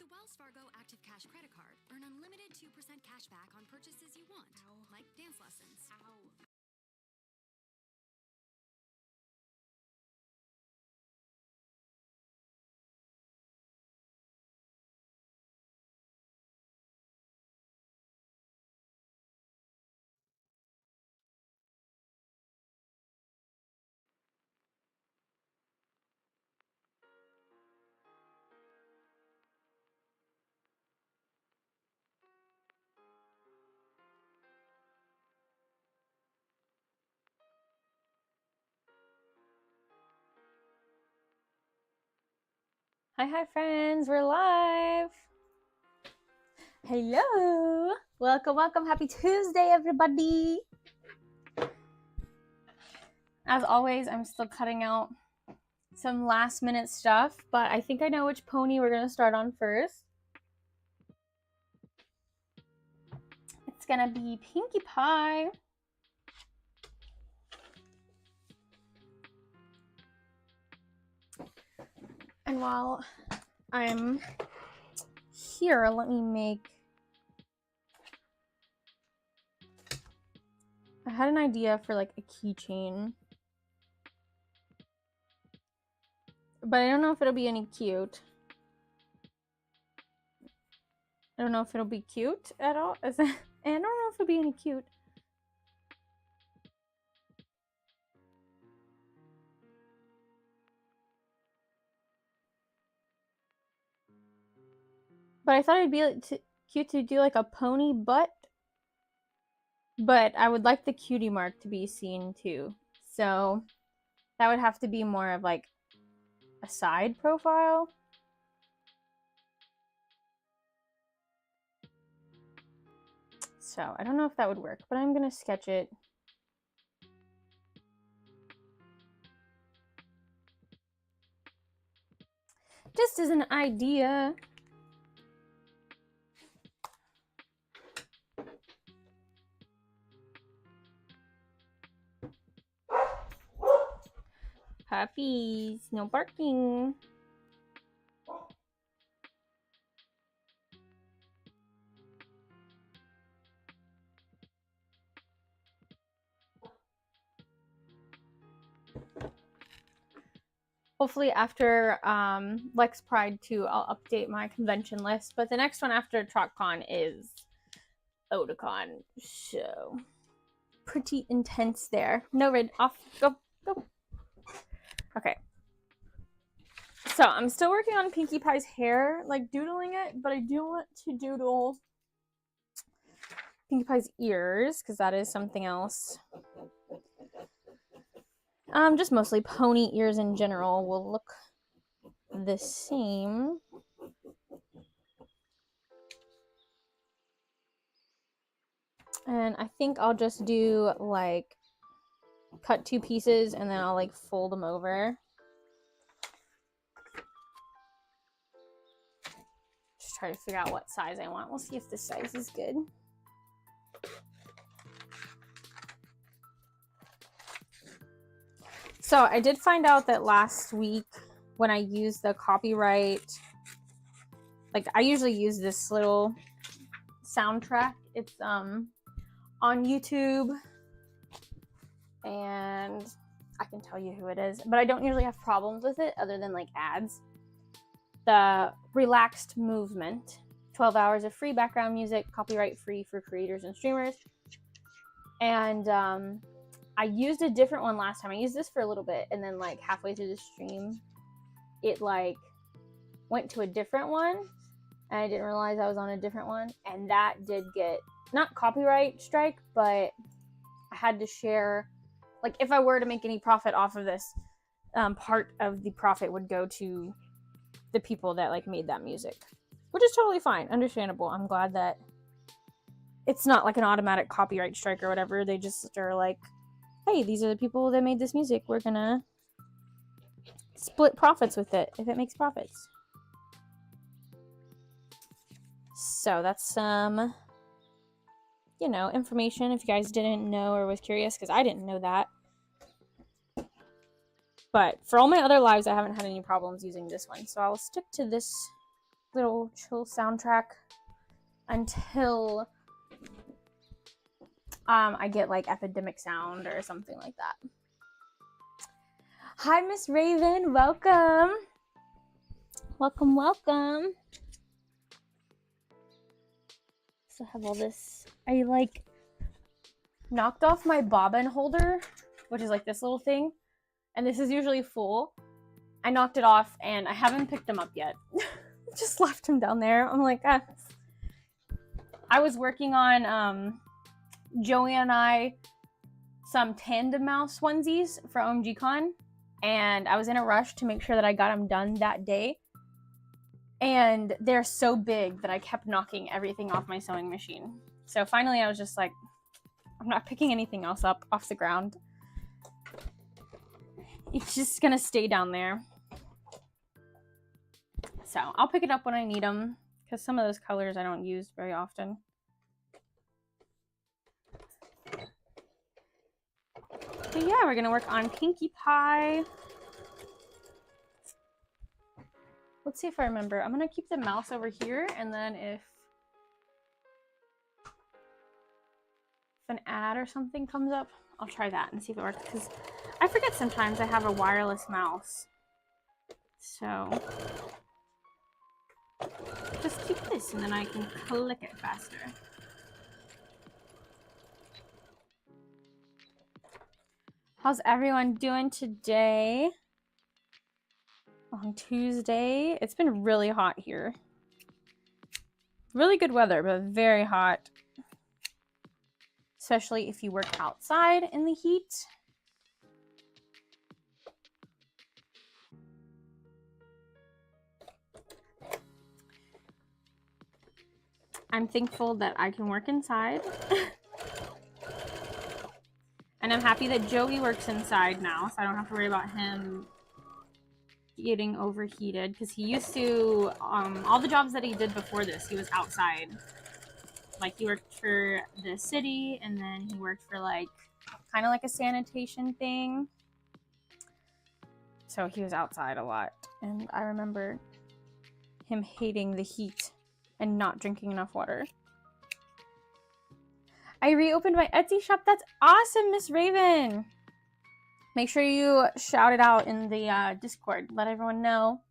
With the Wells Fargo Active Cash credit card, earn unlimited 2% cash back on purchases you want, like dance lessons. Hi friends, we're live. Hello. Welcome. Happy Tuesday, everybody. As always, I'm still cutting out some last minute stuff, but I think I know which pony we're going to start on first. It's going to be Pinkie Pie. And while I'm here, let me make... I had an idea for like a keychain, but I don't know if it'll be any cute. I don't know if it'll be cute at all. I don't know if it'll be any cute. But I thought it'd be cute to do like a pony butt. But I would like the cutie mark to be seen too. So that would have to be more of like a side profile. So I don't know if that would work, but I'm gonna sketch it. Just as an idea. Puppies, no barking. Hopefully after Lex Pride 2, I'll update my convention list. But the next one after TrotCon is Otakon. So pretty intense there. No, Red, off. Go. Okay. So I'm still working on Pinkie Pie's hair, like doodling it, but I do want to doodle Pinkie Pie's ears, because that is something else. Just mostly pony ears in general will look the same. And I think I'll just do like cut 2 pieces and then I'll like fold them over. Just try to figure out what size I want. We'll see if this size is good. So I did find out that last week when I used the copyright, like I usually use this little soundtrack. It's on YouTube, and I can tell you who it is, but I don't usually have problems with it other than like ads. The Relaxed Movement, 12 hours of free background music, copyright free for creators and streamers. And I used a different one last time. I used this for a little bit, and then like halfway through the stream, it like went to a different one, and I didn't realize I was on a different one, and that did get, not copyright strike, but I had to share, like if I were to make any profit off of this, part of the profit would go to the people that like made that music, which is totally fine, understandable. I'm glad that it's not like an automatic copyright strike or whatever. They just are like, hey, these are the people that made this music. We're gonna split profits with it if it makes profits. So that's some, you know, information if you guys didn't know or was curious, because I didn't know that. But for all my other lives, I haven't had any problems using this one, so I'll stick to this little chill soundtrack until I get like Epidemic Sound or something like that. Hi, Miss Raven. Welcome. Welcome, welcome. So I have all this. I like knocked off my bobbin holder, which is like this little thing. And this is usually full. I knocked it off and I haven't picked them up yet. Just left them down there. I'm like, ah. I was working on Joey and I some tandem mouse onesies for OMGCon, and I was in a rush to make sure that I got them done that day. And they're so big that I kept knocking everything off my sewing machine. So finally I was just like, I'm not picking anything else up off the ground. It's just gonna stay down there. So I'll pick it up when I need them, because some of those colors I don't use very often. But yeah, we're gonna work on Pinkie Pie. Let's see if I remember. I'm gonna keep the mouse over here, and then if an ad or something comes up, I'll try that and see if it works, because I forget sometimes I have a wireless mouse. So just keep this and then I can click it faster. How's everyone doing today? On Tuesday. It's been really hot here. Really good weather, but very hot. Especially if you work outside in the heat. I'm thankful that I can work inside. And I'm happy that Joey works inside now, so I don't have to worry about him getting overheated, because he used to, all the jobs that he did before this, he was outside. Like, he worked for the city, and then he worked for, like, kind of like a sanitation thing. So he was outside a lot. And I remember him hating the heat and not drinking enough water. I reopened my Etsy shop. That's awesome, Miss Raven. Make sure you shout it out in the Discord. Let everyone know.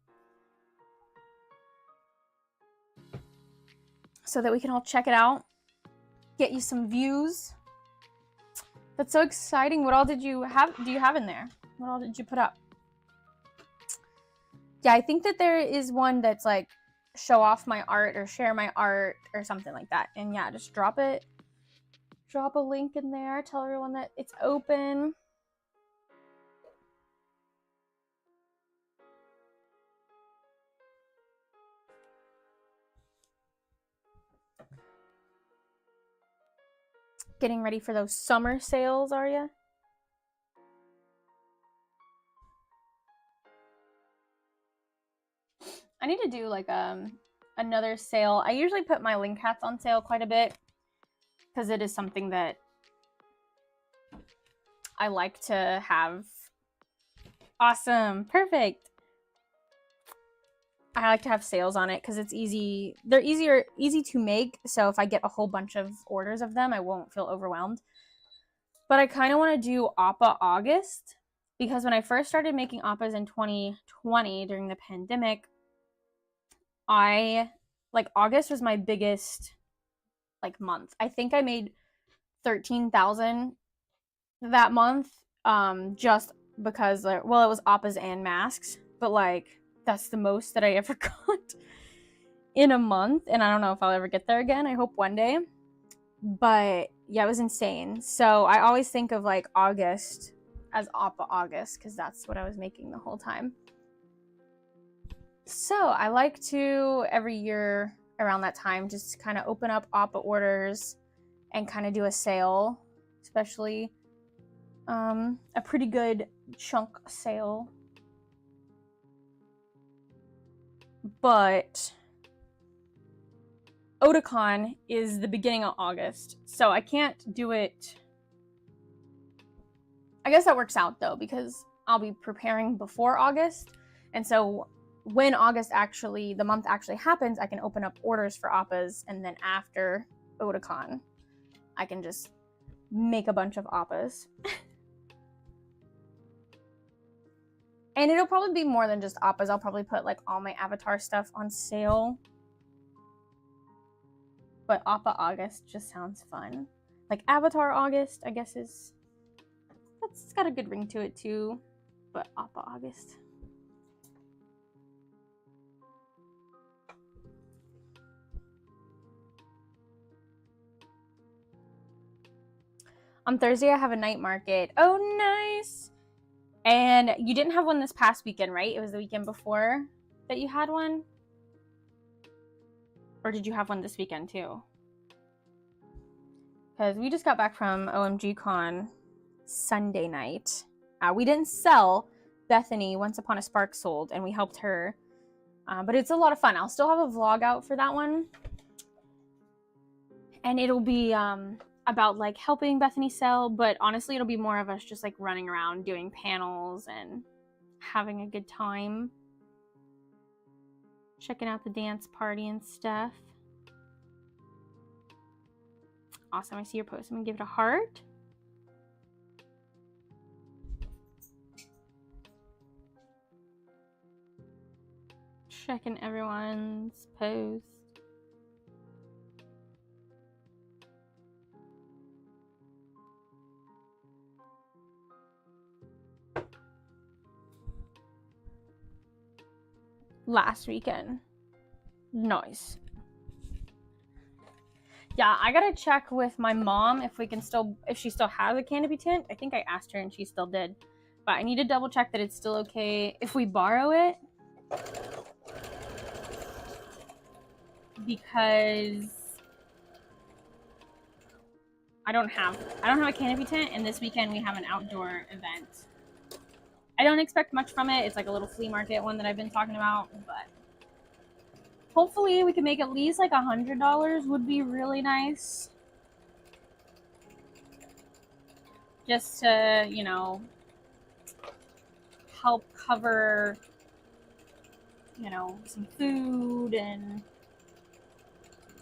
So that we can all check it out. Get you some views. That's so exciting. What all did you have? Do you have in there? What all did you put up? Yeah, I think that there is one that's like show off my art or share my art or something like that. And yeah, just drop it. Drop a link in there. Tell everyone that it's open. Getting ready for those summer sales, are you? I need to do like another sale. I usually put my link hats on sale quite a bit, because it is something that I like to have. Awesome. Perfect. I like to have sales on it because it's easy. They're easy to make. So if I get a whole bunch of orders of them, I won't feel overwhelmed. But I kind of want to do Appa August, because when I first started making Appas in 2020 during the pandemic, August was my biggest month. I think I made 13,000 that month, just because it was Appas and masks, but that's the most that I ever got in a month, and I don't know if I'll ever get there again. I hope one day. But yeah, it was insane. So I always think of August as Appa August, because that's what I was making the whole time. So I like to, every year around that time, just kind of open up Appa orders and kind of do a sale, especially a pretty good chunk sale. But Otakon is the beginning of August, so I can't do it. I guess that works out though, because I'll be preparing before August, and so when the month actually happens, I can open up orders for appas, and then after Otakon, I can just make a bunch of appas. And it'll probably be more than just appas. I'll probably put like all my Avatar stuff on sale. But Appa August just sounds fun. Like Avatar August, I guess it's got a good ring to it too. But Appa August. On Thursday, I have a night market. Oh, nice. And you didn't have one this past weekend, right? It was the weekend before that you had one? Or did you have one this weekend too? Because we just got back from OMG Con Sunday night. We didn't sell. Bethany, Once Upon a Spark, sold, and we helped her. But it's a lot of fun. I'll still have a vlog out for that one. And it'll be about like helping Bethany sell, but honestly it'll be more of us just like running around doing panels and having a good time, checking out the dance party and stuff. Awesome. I see your post. I'm gonna give it a heart. Checking everyone's post. Last weekend. Nice. Yeah, I gotta check with my mom if she still has a canopy tent. I think I asked her and she still did. But I need to double check that it's still okay if we borrow it. Because I don't have a canopy tent, and this weekend we have an outdoor event. I don't expect much from it. It's like a little flea market one that I've been talking about, but hopefully we can make at least like $100 would be really nice. Just to, you know, help cover, you know, some food, and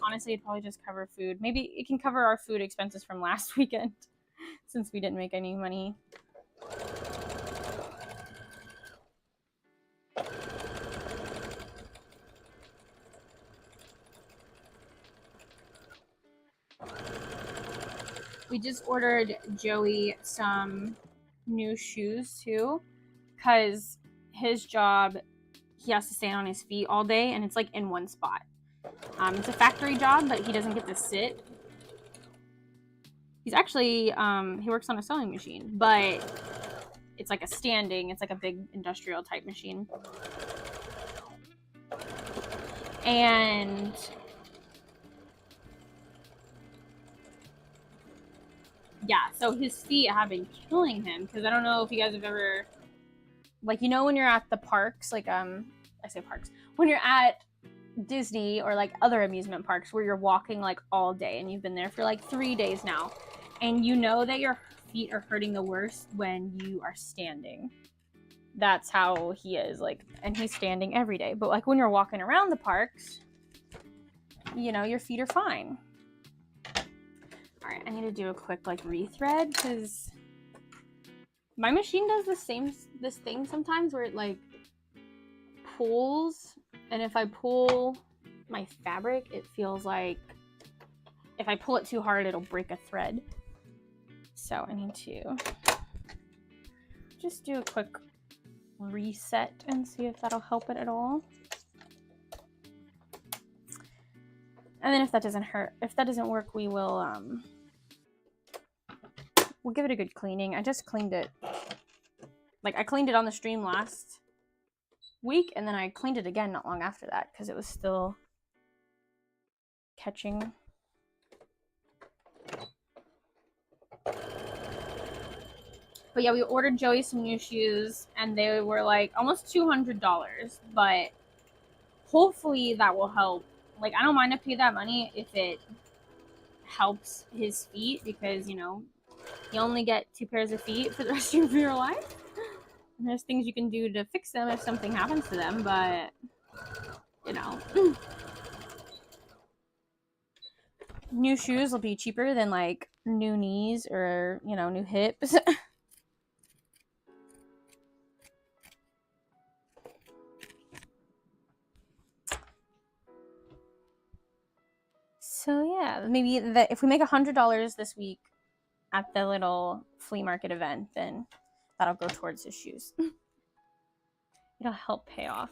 honestly it'd probably just cover food. Maybe it can cover our food expenses from last weekend since we didn't make any money. We just ordered Joey some new shoes too, because his job, he has to stand on his feet all day, and it's like in one spot. It's a factory job, but he doesn't get to sit. He's actually, he works on a sewing machine, but it's like it's like a big industrial type machine. And yeah, so his feet have been killing him, because I don't know if you guys have ever, like, you know, when you're at the parks, like, I say parks, when you're at Disney or like other amusement parks where you're walking like all day and you've been there for like 3 days now, and you know that your feet are hurting the worst when you are standing. That's how he is, like, and he's standing every day. But like when you're walking around the parks, you know, your feet are fine. All right, I need to do a quick like rethread, because my machine does this thing sometimes where it like pulls, and if I pull my fabric, it feels like if I pull it too hard, it'll break a thread. So I need to just do a quick reset and see if that'll help it at all. And then if that doesn't work, we will we'll give it a good cleaning. I just cleaned it. Like, I cleaned it on the stream last week, and then I cleaned it again not long after that because it was still catching. But yeah, we ordered Joey some new shoes, and they were like almost $200, but hopefully that will help. Like, I don't mind to pay that money if it helps his feet, because, you know, you only get 2 pairs of feet for the rest of your life. There's things you can do to fix them if something happens to them, but, you know. New shoes will be cheaper than, like, new knees or, you know, new hips. So, yeah, maybe if we make $100 this week at the little flea market event, then that'll go towards his shoes. It'll help pay off.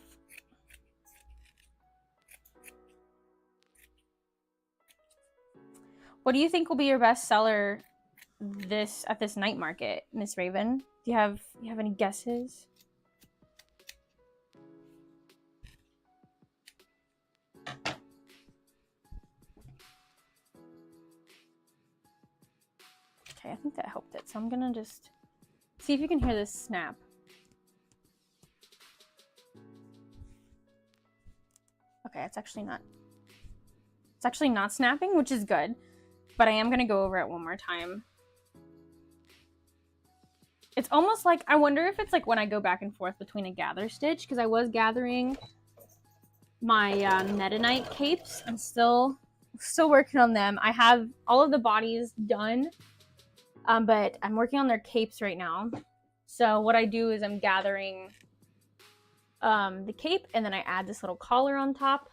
What do you think will be your best seller at this night market, Miss Raven? Do you have any guesses? Okay, I think that helped it. So I'm gonna just see if you can hear this snap. Okay, it's actually not snapping, which is good. But I am gonna go over it one more time. It's almost like, I wonder if it's like when I go back and forth between a gather stitch, because I was gathering my Meta Knight capes. I'm still working on them. I have all of the bodies done, but I'm working on their capes right now. So what I do is I'm gathering the cape, and then I add this little collar on top.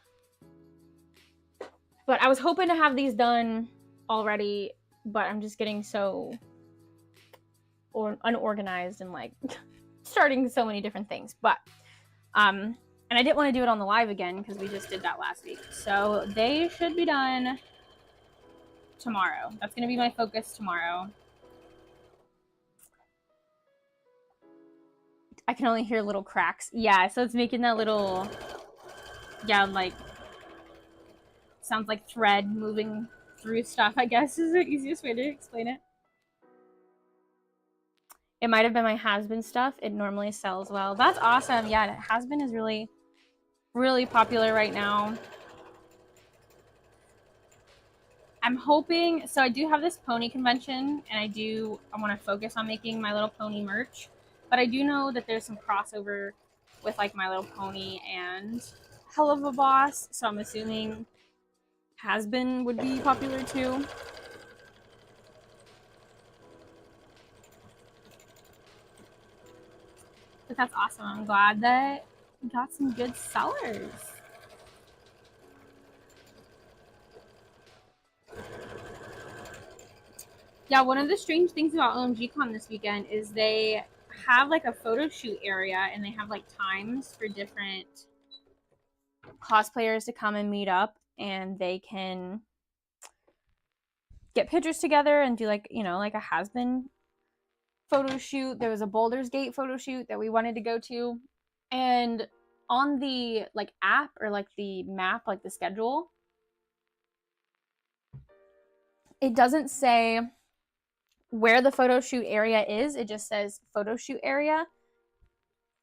But I was hoping to have these done already, but I'm just getting so unorganized and like starting so many different things. But and I didn't want to do it on the live again because we just did that last week. So they should be done tomorrow. That's going to be my focus tomorrow. I can only hear little cracks. Yeah, so it's making that little, yeah, like, sounds like thread moving through stuff, I guess is the easiest way to explain it. It might have been my has-been stuff. It normally sells well. That's awesome. Yeah, has-been is really, really popular right now. I'm hoping, so I do have this pony convention, and I want to focus on making My Little Pony merch. But I do know that there's some crossover with like My Little Pony and Hell of a Boss, so I'm assuming has-been would be popular too. But that's awesome. I'm glad that we got some good sellers. Yeah, one of the strange things about OMGCon this weekend is they have like a photo shoot area, and they have like times for different cosplayers to come and meet up, and they can get pictures together and do like, you know, like a has-been photo shoot. There was a Baldur's Gate photo shoot that we wanted to go to, and on the like app or like the map, like the schedule, it doesn't say where the photo shoot area is. It just says photo shoot area.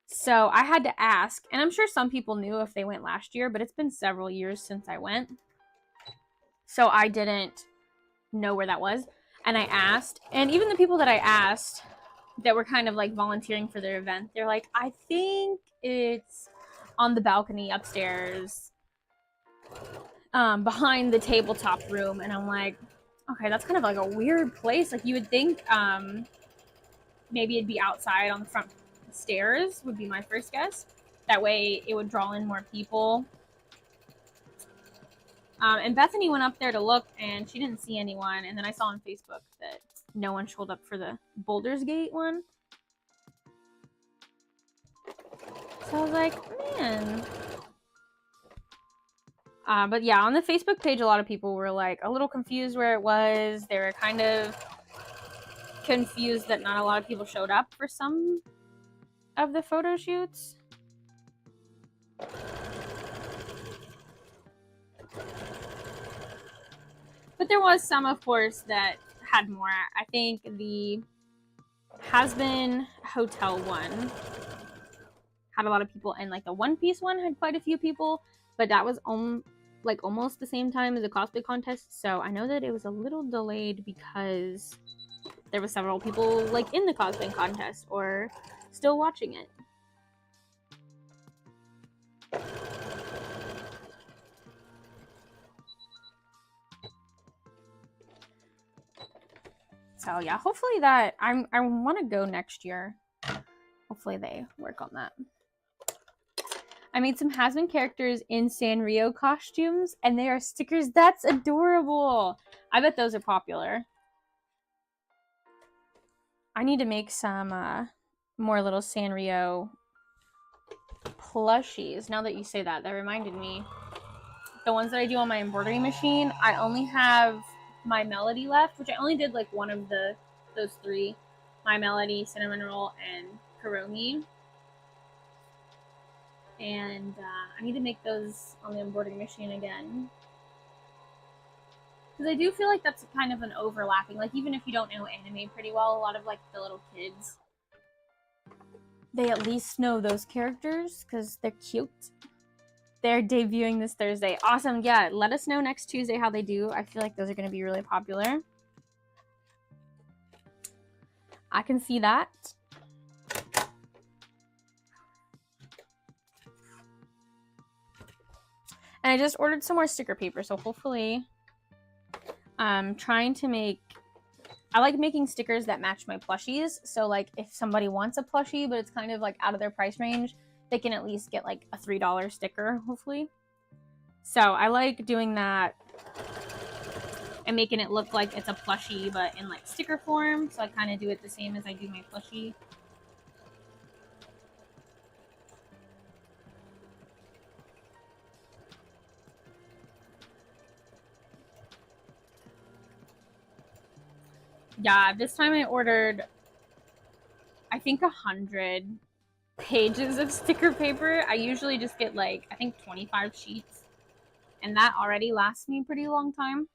So I had to ask, and I'm sure some people knew if they went last year, but it's been several years since I went, so I didn't know where that was. And I asked, and even the people that I asked that were kind of like volunteering for their event, they're like, I think it's on the balcony upstairs, behind the tabletop room. And I'm like, okay, that's kind of like a weird place. Like, you would think maybe it'd be outside on the front stairs would be my first guess. That way it would draw in more people. And Bethany went up there to look, and she didn't see anyone. And then I saw on Facebook that no one showed up for the Baldur's Gate one. So I was like, man. But yeah, on the Facebook page, a lot of people were like a little confused where it was. They were kind of confused that not a lot of people showed up for some of the photo shoots. But there was some, of course, that had more. I think the has-been hotel one had a lot of people, and like the One Piece one had quite a few people, but that was like almost the same time as the cosplay contest. So I know that it was a little delayed because there was several people like in the cosplay contest, or still watching it. So yeah, hopefully that I want to go next year. Hopefully they work on that. I made some has-been characters in Sanrio costumes, and they are stickers. That's adorable. I bet those are popular. I need to make some more little Sanrio plushies. Now that you say that, that reminded me. The ones that I do on my embroidery machine, I only have My Melody left, which I only did like one of those three. My Melody, Cinnamon Roll, and Pierogi. And I need to make those on the embroidery machine again. Because I do feel like that's kind of an overlapping. Like, even if you don't know anime pretty well, a lot of like the little kids, they at least know those characters because they're cute. They're debuting this Thursday. Awesome. Yeah, let us know next Tuesday how they do. I feel like those are going to be really popular. I can see that. And I just ordered some more sticker paper, so hopefully I'm trying to make... I like making stickers that match my plushies. So like if somebody wants a plushie, but it's kind of like out of their price range, they can at least get like a $3 sticker, hopefully. So I like doing that and making it look like it's a plushie, but in like sticker form. So I kind of do it the same as I do my plushie. Yeah, this time I ordered, I think 100 pages of sticker paper. I usually just get like, I think 25 sheets. And that already lasts me a pretty long time.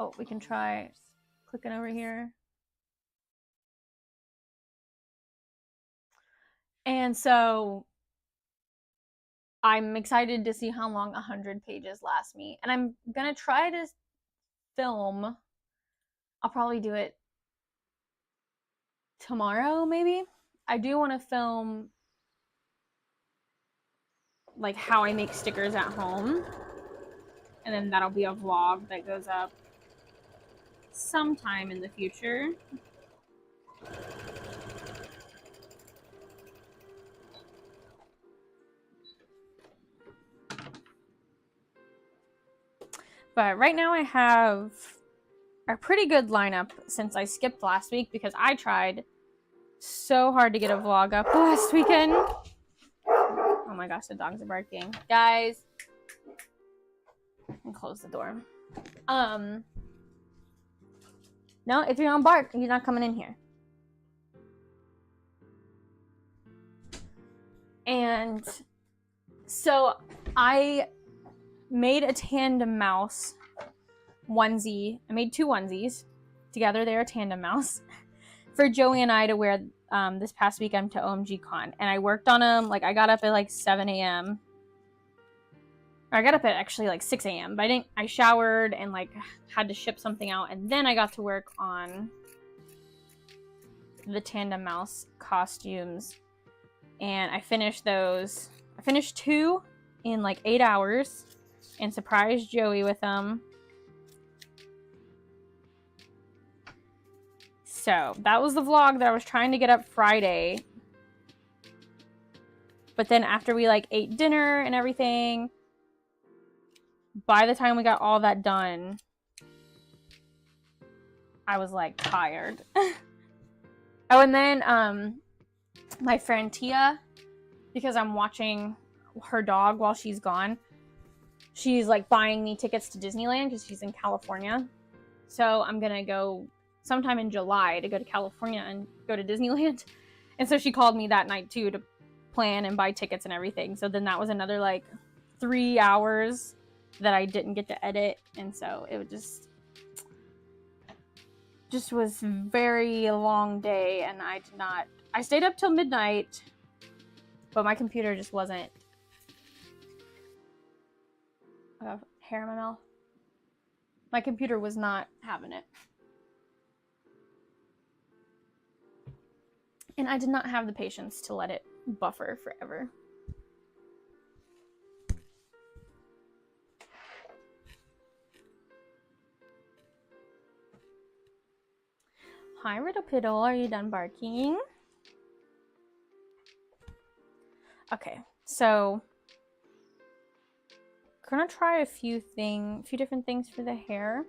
Oh, we can try clicking over here. And so I'm excited to see how long 100 pages last me. And I'm going to try to film. I'll probably do it tomorrow, maybe. I do want to film like how I make stickers at home. And then that'll be a vlog that goes up sometime in the future. But right now I have a pretty good lineup since I skipped last week because I tried so hard to get a vlog up last weekend. Oh my gosh, the dogs are barking. Guys, and close the door. No, if you're on bark, he's not coming in here. And so I made a tandem mouse onesie. I made 2 onesies. Together they're a tandem mouse for Joey and I to wear this past weekend to OMG Con. And I worked on them. Like I got up at like 7 a.m. Or I got up at actually like 6 a.m. But I showered and like had to ship something out. And then I got to work on the tandem mouse costumes. And I finished those. I finished 2 in like 8 hours and surprised Joey with them. So that was the vlog that I was trying to get up Friday. But then after we like ate dinner and everything, by the time we got all that done, I was like tired. Oh, and then my friend Tia, because I'm watching her dog while she's gone, she's like buying me tickets to Disneyland because she's in California. So I'm gonna go sometime in July to go to California and go to Disneyland. And so she called me that night too to plan and buy tickets and everything. So then that was another like 3 hours that I didn't get to edit. And so it just was very long day, and I stayed up till midnight, but my computer just wasn't. I have hair in my mouth. My computer was not having it. And I did not have the patience to let it buffer forever. Hi, Riddlepiddle. Are you done barking? Okay, so I'm gonna try a few different things for the hair.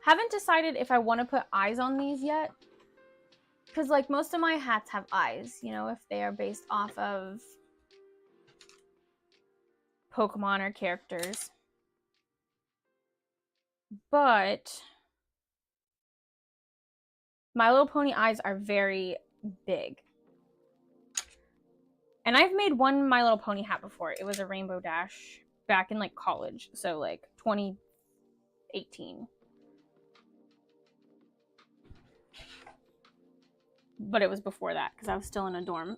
Haven't decided if I want to put eyes on these yet, because like most of my hats have eyes, you know, if they are based off of Pokemon or characters. But My Little Pony eyes are very big. And I've made one My Little Pony hat before. It was a Rainbow Dash back in like college, so like 2018. But it was before that because I was still in a dorm.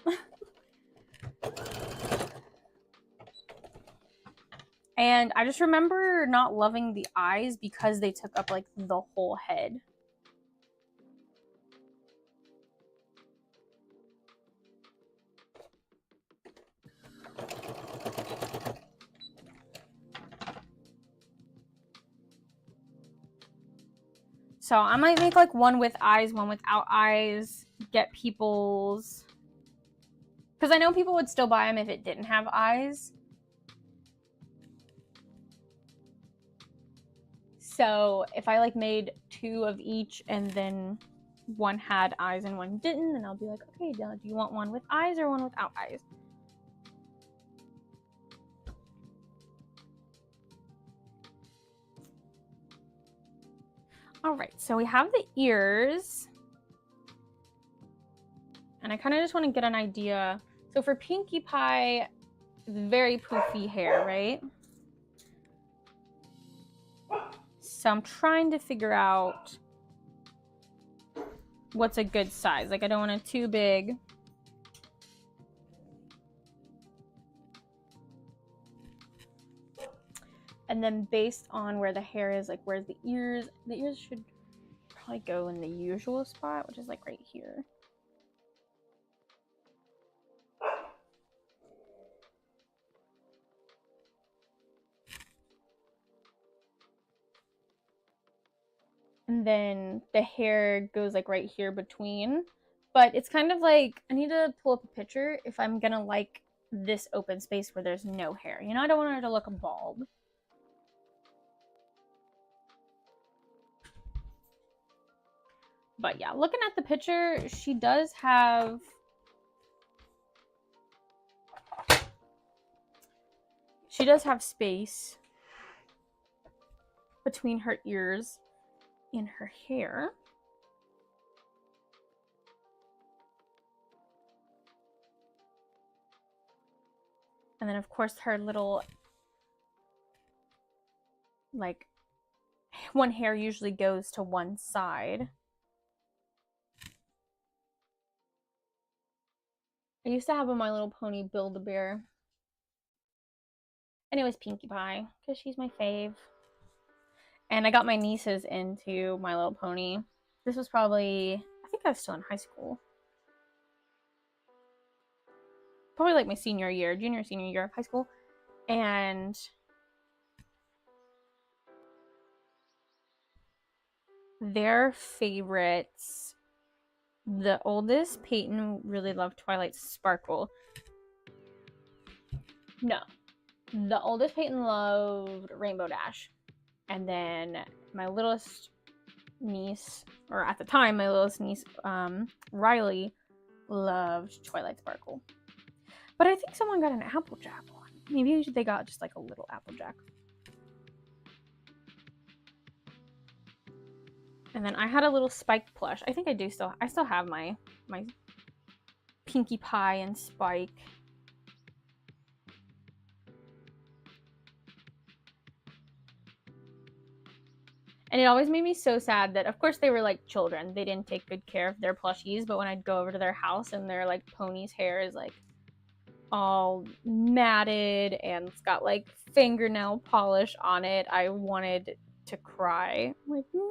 And I just remember not loving the eyes because they took up like the whole head. So I might make like one with eyes, one without eyes, get people's... Because I know people would still buy them if it didn't have eyes. So if I like made 2 of each and then one had eyes and one didn't, then I'll be like, okay, do you want one with eyes or one without eyes? All right, so we have the ears. And I kind of just want to get an idea. So for Pinkie Pie, very poofy hair, right? So I'm trying to figure out what's a good size. Like I don't want it too big. And then based on where the hair is, like where's the ears should probably go in the usual spot, which is like right here. And then the hair goes like right here between. But it's kind of like, I need to pull up a picture if I'm gonna like this open space where there's no hair. You know, I don't want her to look bald. But yeah, looking at the picture, she does have space between her ears and her hair. And then of course her little, like, one hair usually goes to one side. I used to have a My Little Pony Build-A-Bear. And it was Pinkie Pie, because she's my fave. And I got my nieces into My Little Pony. This was probably, I think I was still in high school. Probably like my senior year of high school. And their favorites, the oldest, Peyton, really loved Twilight Sparkle. No. The oldest, Peyton, loved Rainbow Dash. And then my littlest niece, or at the time, my littlest niece, Riley, loved Twilight Sparkle. But I think someone got an Applejack one. Maybe they got just like a little Applejack. And then I had a little Spike plush. I think I still have my Pinkie Pie and Spike. And it always made me so sad that, of course, they were like children. They didn't take good care of their plushies. But when I'd go over to their house and their like pony's hair is like all matted and it's got like fingernail polish on it, I wanted to cry. I'm like, no,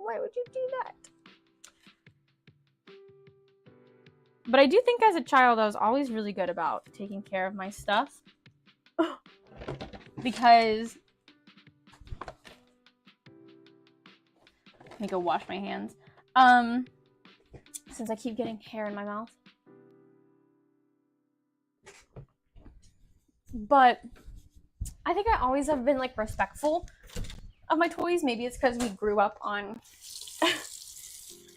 Why would you do that? But I do think as a child, I was always really good about taking care of my stuff. Because... Let me go wash my hands. Since I keep getting hair in my mouth. But I think I always have been like respectful of my toys. Maybe it's because we grew up on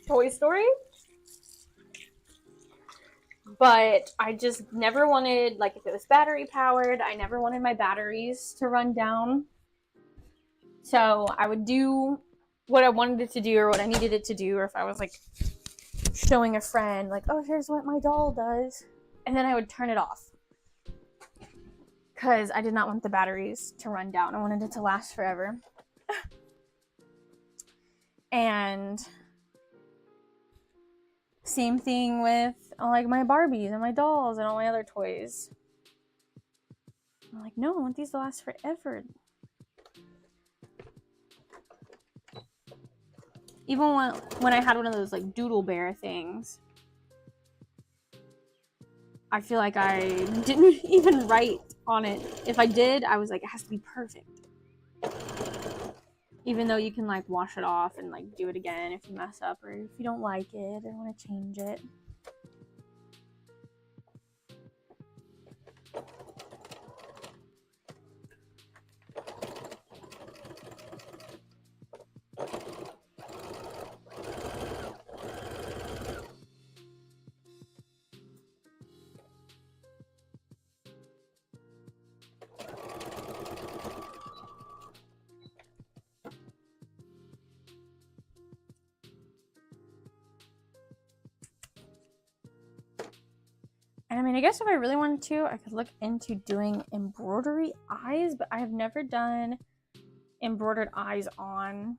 Toy Story. But I just never wanted, like, if it was battery powered, I never wanted my batteries to run down. So I would do what I wanted it to do or what I needed it to do, or if I was like showing a friend, like, oh, here's what my doll does. And then I would turn it off. Because I did not want the batteries to run down. I wanted it to last forever. And same thing with like my Barbies and my dolls and all my other toys. I'm like, no, I want these to last forever. Even when I had one of those like Doodle Bear things, I feel like I didn't even write on it. If I did, I was like, it has to be perfect. Even though you can like wash it off and like do it again if you mess up or if you don't like it or want to change it. And I mean, I guess if I really wanted to, I could look into doing embroidery eyes, but I have never done embroidered eyes on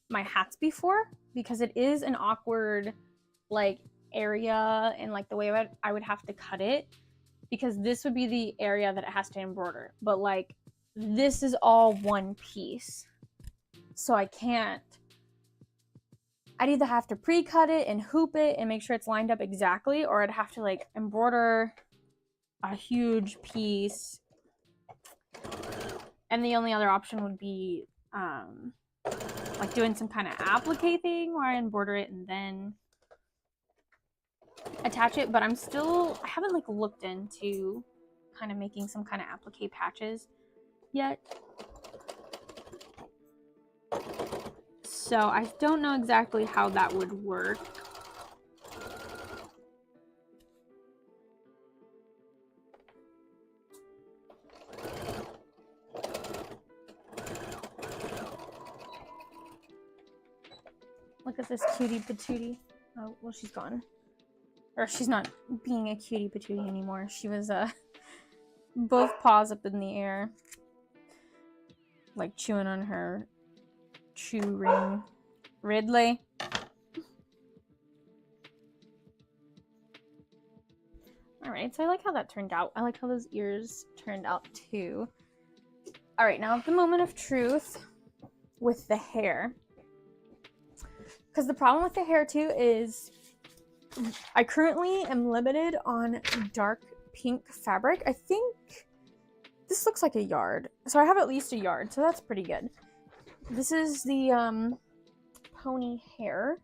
my hats before because it is an awkward like area and like the way I would have to cut it, because this would be the area that it has to embroider. But like this is all one piece. So I can't. I'd either have to pre-cut it and hoop it and make sure it's lined up exactly, or I'd have to like embroider a huge piece. And the only other option would be like doing some kind of applique thing where I embroider it and then attach it. But I haven't like looked into kind of making some kind of applique patches yet. So I don't know exactly how that would work. Look at this cutie patootie. Oh, well, she's gone. Or she's not being a cutie patootie anymore. She was both paws up in the air, like chewing on her chew ring. Ridley. Alright, so I like how that turned out. I like how those ears turned out too. Alright, now the moment of truth with the hair. Because the problem with the hair too is I currently am limited on dark pink fabric. I think this looks like a yard. So I have at least a yard, so that's pretty good. This is the pony hair.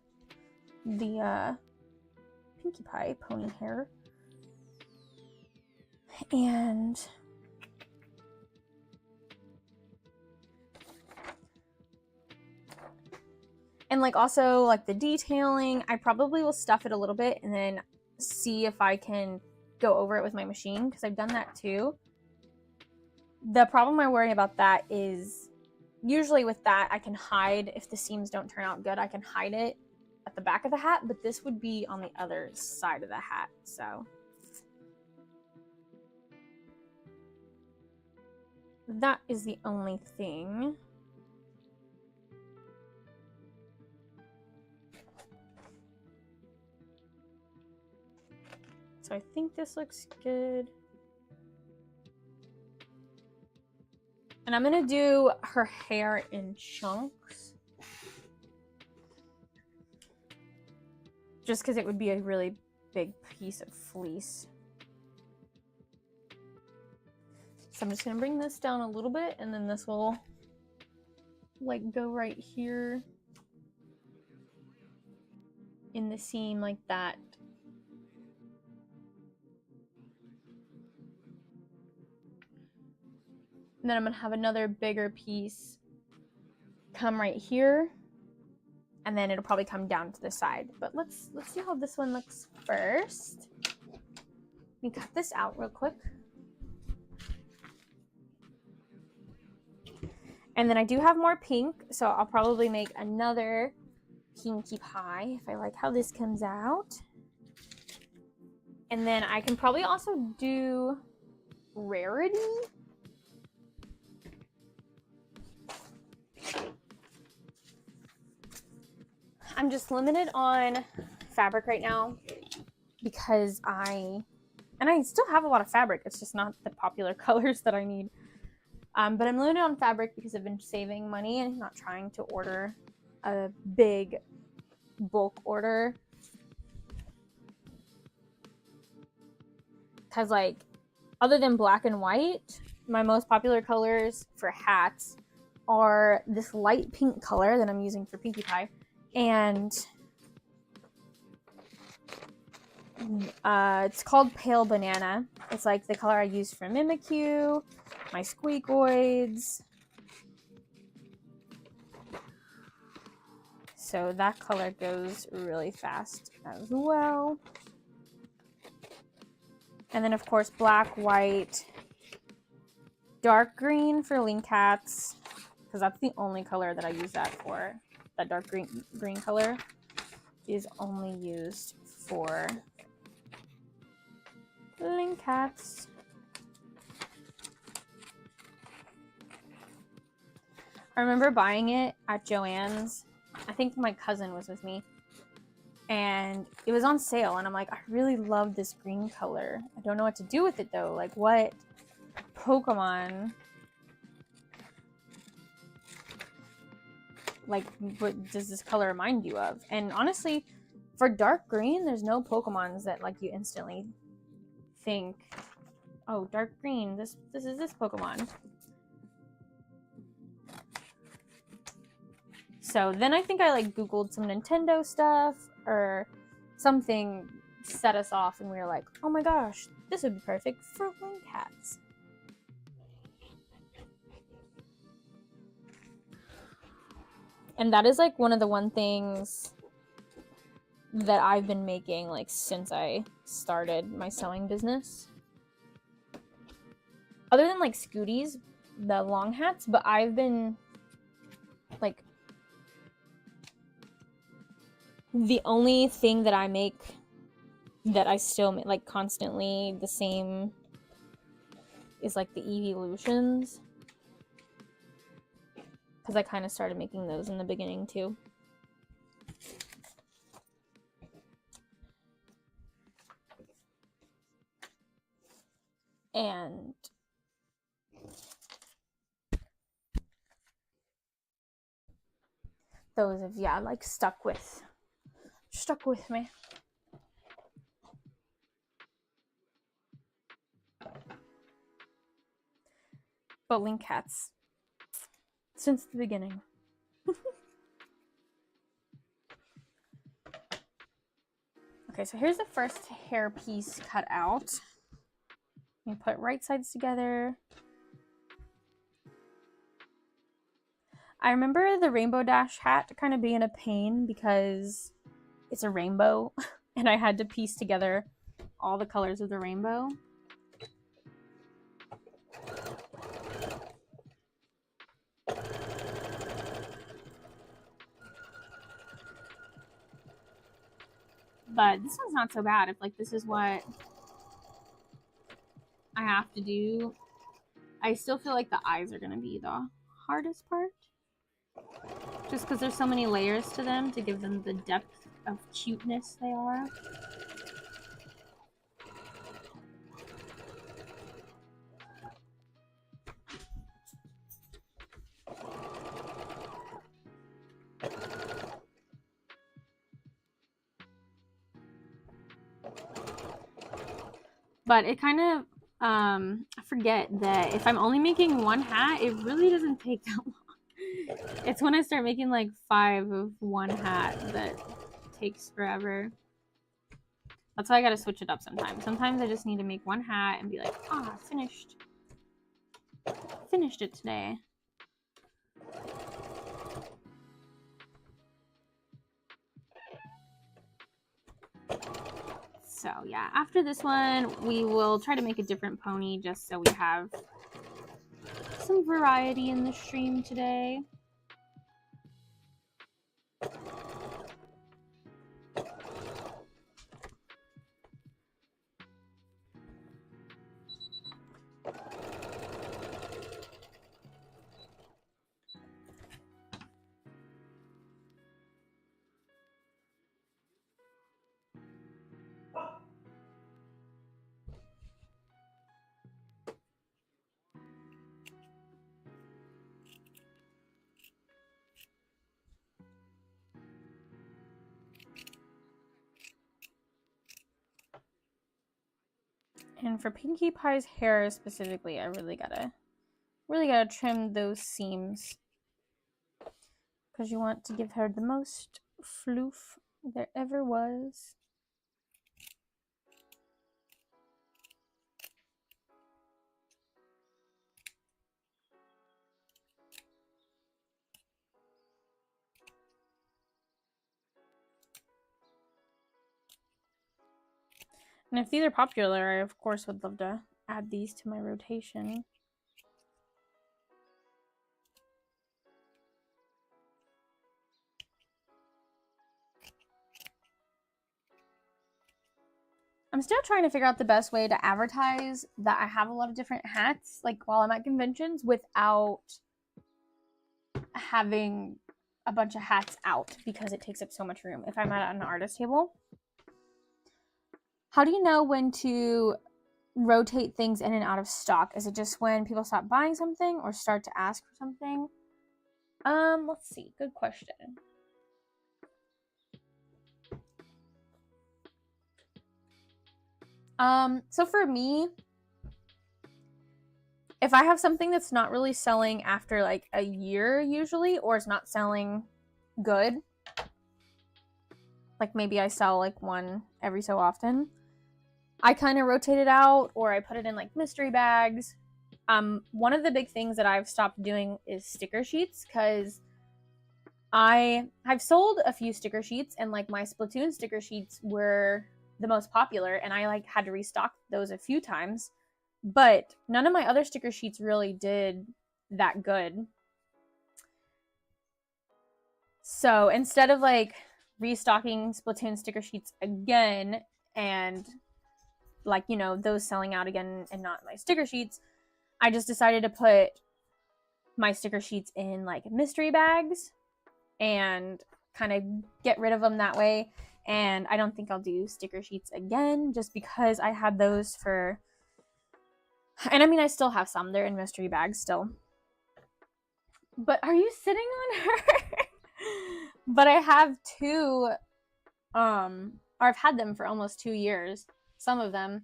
The Pinkie Pie pony hair. And like also like the detailing, I probably will stuff it a little bit and then see if I can go over it with my machine, because I've done that too. The problem I worry about that is usually with that I can hide, if the seams don't turn out good, I can hide it at the back of the hat, but this would be on the other side of the hat, so that is the only thing. So I think this looks good. And I'm gonna do her hair in chunks. just because it would be a really big piece of fleece. So I'm just gonna bring this down a little bit, and then this will like go right here in the seam like that. And then I'm gonna have another bigger piece come right here, and then it'll probably come down to the side. But let's see how this one looks first. Let me cut this out real quick. And then I do have more pink, so I'll probably make another pinkie pie if I like how this comes out. And then I can probably also do Rarity. I'm just limited on fabric right now because I still have a lot of fabric. It's just not the popular colors that I need. But I'm limited on fabric because I've been saving money and not trying to order a big bulk order. Because like, other than black and white, my most popular colors for hats are this light pink color that I'm using for Pinkie Pie, and it's called Pale Banana. It's like the color I use for Mimikyu, my squeakoids. So that color goes really fast as well. And then of course black, white, dark green for Link Cats, because that's the only color that I use that for. That dark green color is only used for Link Cats. I remember buying it at Joann's. I think my cousin was with me. And it was on sale, and I'm like, I really love this green color. I don't know what to do with it though. Like, what Pokemon, like, what does this color remind you of? And honestly, for dark green, there's no Pokemons that like you instantly think, oh, dark green, this is this Pokemon. So then I think I like Googled some Nintendo stuff or something, set us off, and we were like, oh my gosh, this would be perfect for Link Cats. And that is like one of the things that I've been making like since I started my sewing business. Other than like Scooties, the long hats, but I've been like, the only thing that I make that I still make like constantly the same is like the Evolutions, because I kind of started making those in the beginning too. And those have, yeah, like stuck with me. But Link Cats since the beginning. Okay, so here's the first hair piece cut out. You put right sides together. I remember the Rainbow Dash hat kind of being a pain because it's a rainbow and I had to piece together all the colors of the rainbow. But this one's not so bad. If like this is what I have to do, I still feel like the eyes are gonna be the hardest part, just because there's so many layers to them to give them the depth of cuteness they are. But it kind of, I forget that if I'm only making one hat, it really doesn't take that long. It's when I start making like 5 of one hat that takes forever. That's why I gotta switch it up sometimes. Sometimes I just need to make one hat and be like, ah, finished. Finished it today. So yeah, after this one, we will try to make a different pony just so we have some variety in the stream today. And for Pinkie Pie's hair specifically, I really gotta trim those seams because you want to give her the most floof there ever was. And if these are popular, I of course would love to add these to my rotation. I'm still trying to figure out the best way to advertise that I have a lot of different hats, like while I'm at conventions, without having a bunch of hats out because it takes up so much room if I'm at an artist table. How do you know when to rotate things in and out of stock? Is it just when people stop buying something or start to ask for something? Let's see. Good question. So for me, if I have something that's not really selling after like a year usually, or it's not selling good, like maybe I sell like one every so often, I kind of rotate it out or I put it in like mystery bags. One of the big things that I've stopped doing is sticker sheets because I've sold a few sticker sheets and like my Splatoon sticker sheets were the most popular and I like had to restock those a few times, but none of my other sticker sheets really did that good. So instead of like restocking Splatoon sticker sheets again and like, you know, those selling out again and not my sticker sheets, I just decided to put my sticker sheets in like mystery bags and kind of get rid of them that way. And I don't think I'll do sticker sheets again just because I had those for, and I mean I still have some, they're in mystery bags still. But are you sitting on her? But I have two, or I've had them for almost 2 years. Some of them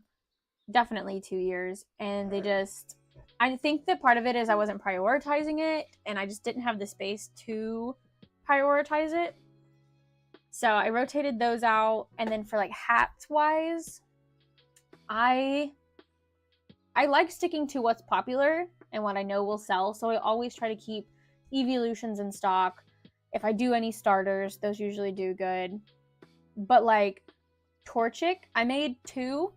definitely 2 years, and they just, I think that part of it is I wasn't prioritizing it and I just didn't have the space to prioritize it. So I rotated those out. And then for like hats wise, I like sticking to what's popular and what I know will sell. So I always try to keep evolutions in stock. If I do any starters, those usually do good. But like Torchic, I made 2.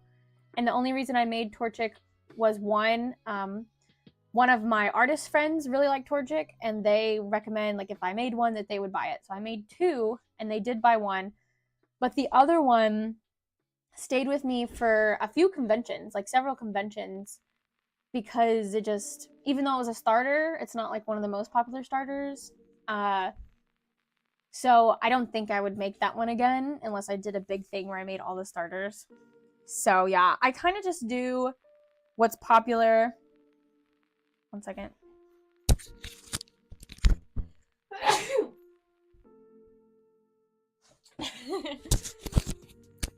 And the only reason I made Torchic was one of my artist friends really liked Torchic, and they recommend like if I made one that they would buy it. So I made 2, and they did buy one. But the other one stayed with me for a few conventions, like several conventions, because it just, even though it was a starter, it's not like one of the most popular starters. So I don't think I would make that one again unless I did a big thing where I made all the starters. So yeah, I kind of just do what's popular. One second.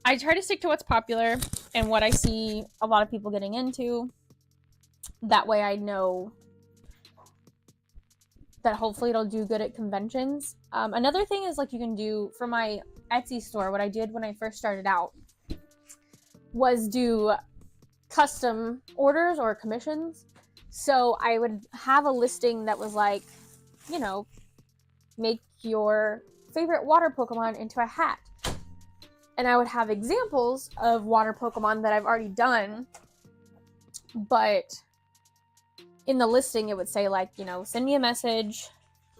I try to stick to what's popular and what I see a lot of people getting into. That way I know that hopefully it'll do good at conventions. Another thing is, like, you can do for my Etsy store, what I did when I first started out was do custom orders or commissions. So I would have a listing that was like, you know, make your favorite water Pokemon into a hat. And I would have examples of water Pokemon that I've already done, but in the listing it would say, like, you know, send me a message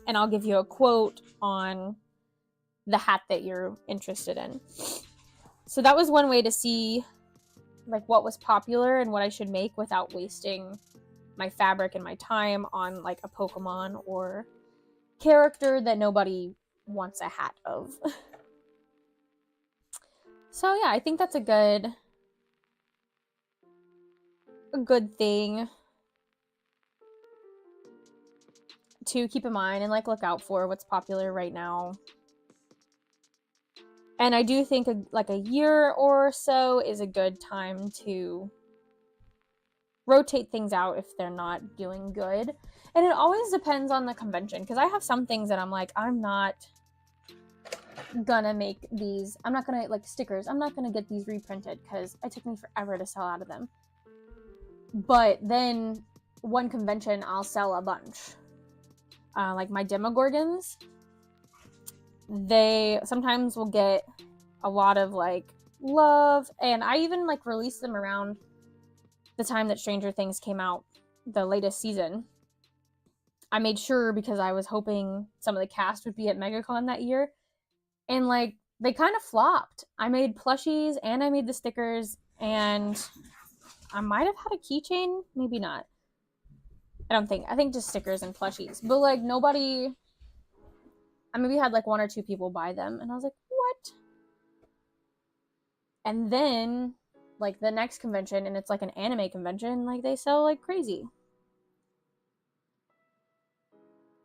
and I'll give you a quote on the hat that you're interested in. So that was one way to see, like, what was popular and what I should make without wasting my fabric and my time on, like, a Pokemon or character that nobody wants a hat of. So yeah, I think that's a good thing to keep in mind and, like, look out for what's popular right now. And I do think a year or so is a good time to rotate things out if they're not doing good. And it always depends on the convention, because I have some things that I'm like, I'm not gonna make these. I'm not gonna, like, stickers. I'm not gonna get these reprinted because it took me forever to sell out of them. But then one convention I'll sell a bunch. Like my Demogorgons, they sometimes will get a lot of, like, love, and I even, like, released them around the time that Stranger Things came out, the latest season. I made sure, because I was hoping some of the cast would be at MegaCon that year, and, like, they kind of flopped. I made plushies and I made the stickers, and I might have had a keychain, maybe not. I think just stickers and plushies. But, like, nobody, I maybe had, like, one or two people buy them, and I was like, what? And then, like, the next convention, and it's like an anime convention, like, they sell like crazy.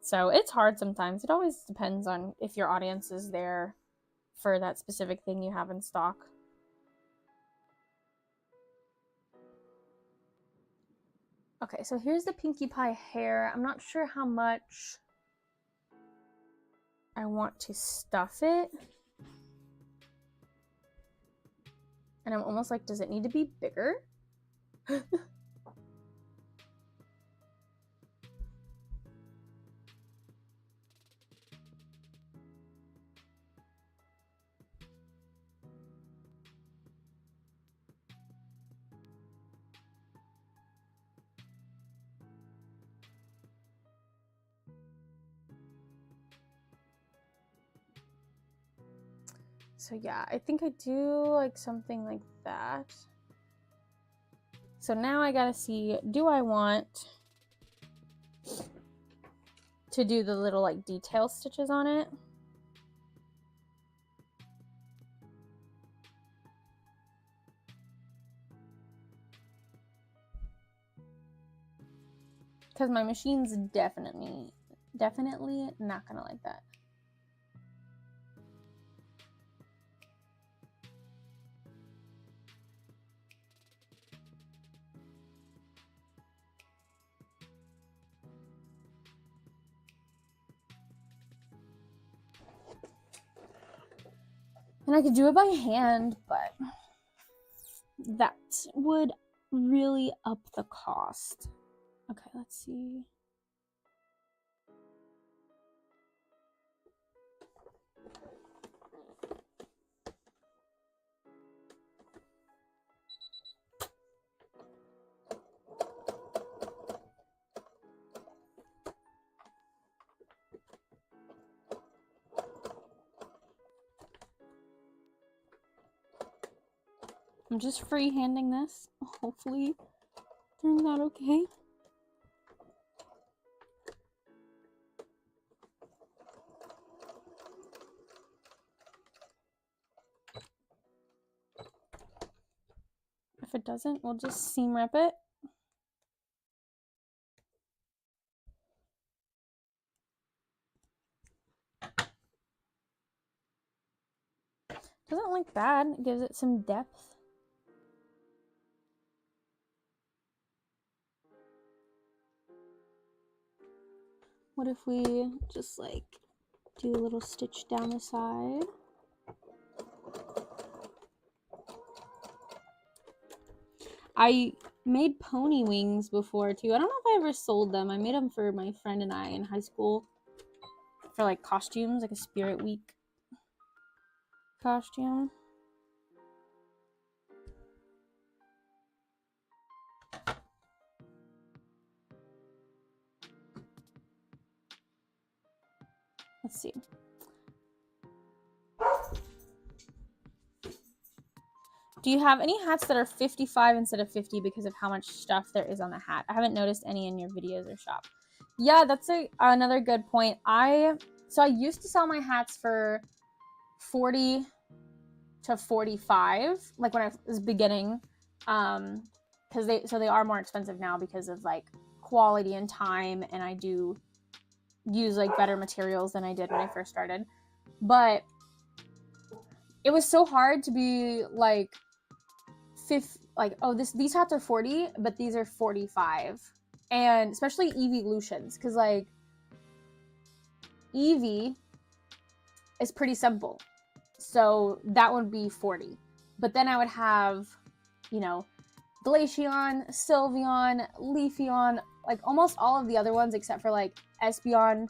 So it's hard sometimes. It always depends on if your audience is there for that specific thing you have in stock. Okay, so here's the Pinkie Pie hair. I'm not sure how much I want to stuff it. And I'm almost like, does it need to be bigger? So yeah, I think I do like something like that. So now I gotta see, do I want to do the little, like, detail stitches on it? Because my machine's definitely not gonna like that. And I could do it by hand, but that would really up the cost. Okay, let's see. I'm just freehanding this. Hopefully, turns out okay. If it doesn't, we'll just seam rip it. Doesn't look bad. It gives it some depth. what if we just like do a little stitch down the side? I made pony wings before too. I don't know if I ever sold them. I made them for my friend and I in high school for like costumes, like a Spirit Week costume. Let's see. Do you have any hats that are 55 instead of 50 because of how much stuff there is on the hat? I haven't noticed any in your videos or shop. Yeah, that's another good point. So I used to sell my hats for 40 to 45, like when I was beginning, because they are more expensive now because of like quality and time, and I do use like better materials than I did when I first started. But it was so hard to be like these hats are 40, but these are 45, and especially evolutions, because like Eevee is pretty simple, so that would be 40. But then I would have, you know, Glaceon, Sylveon, Leafeon, like almost all of the other ones except for like Espeon,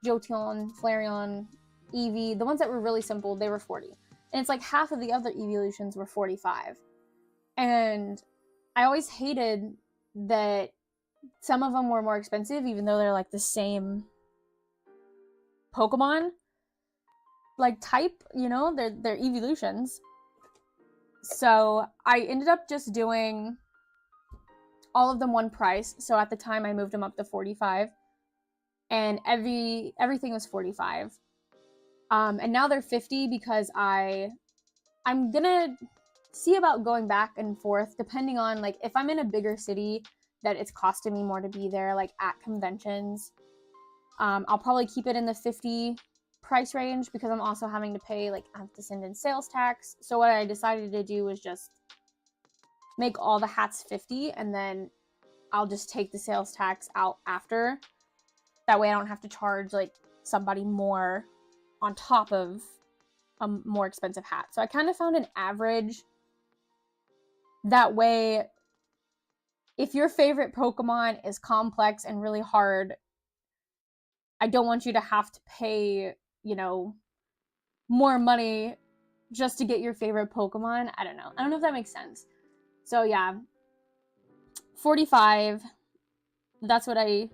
Jolteon, Flareon, Eevee. The ones that were really simple, they were 40. And it's like half of the other evolutions were 45. And I always hated that some of them were more expensive, even though they're like the same Pokemon like type, you know, they're evolutions. So I ended up just doing all of them one price. So at the time I moved them up to 45, and everything was 45. And now they're 50 because I'm gonna see about going back and forth depending on like if I'm in a bigger city that it's costing me more to be there, like at conventions. I'll probably keep it in the 50 price range because I'm also having to pay, like, I have to send in sales tax. So what I decided to do was just make all the hats 50, and then I'll just take the sales tax out after. That way I don't have to charge like somebody more on top of a more expensive hat. So I kind of found an average. That way, if your favorite Pokemon is complex and really hard, I don't want you to have to pay, you know, more money just to get your favorite Pokemon. I don't know if that makes sense. So yeah, 45, that's what the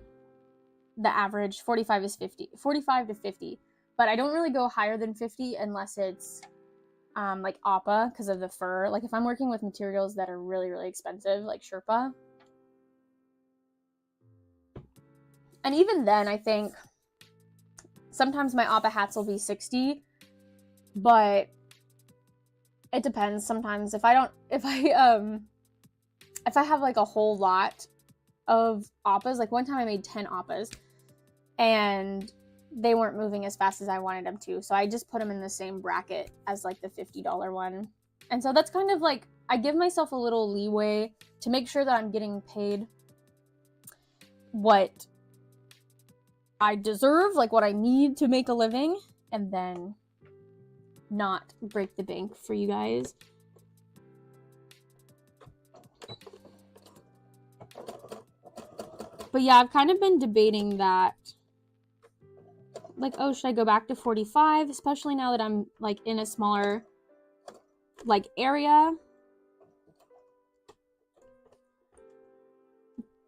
average, 45 is 50, 45 to 50. But I don't really go higher than 50 unless it's like Appa because of the fur. Like if I'm working with materials that are really, really expensive, like Sherpa. And even then, I think sometimes my Appa hats will be 60, but it depends. Sometimes if I have like a whole lot of Appas, like one time I made 10 Appas and they weren't moving as fast as I wanted them to, so I just put them in the same bracket as like the $50 one. And so that's kind of like, I give myself a little leeway to make sure that I'm getting paid what I deserve, like what I need to make a living, and then not break the bank for you guys. But yeah, I've kind of been debating that, like, oh, should I go back to 45, especially now that I'm like in a smaller like area,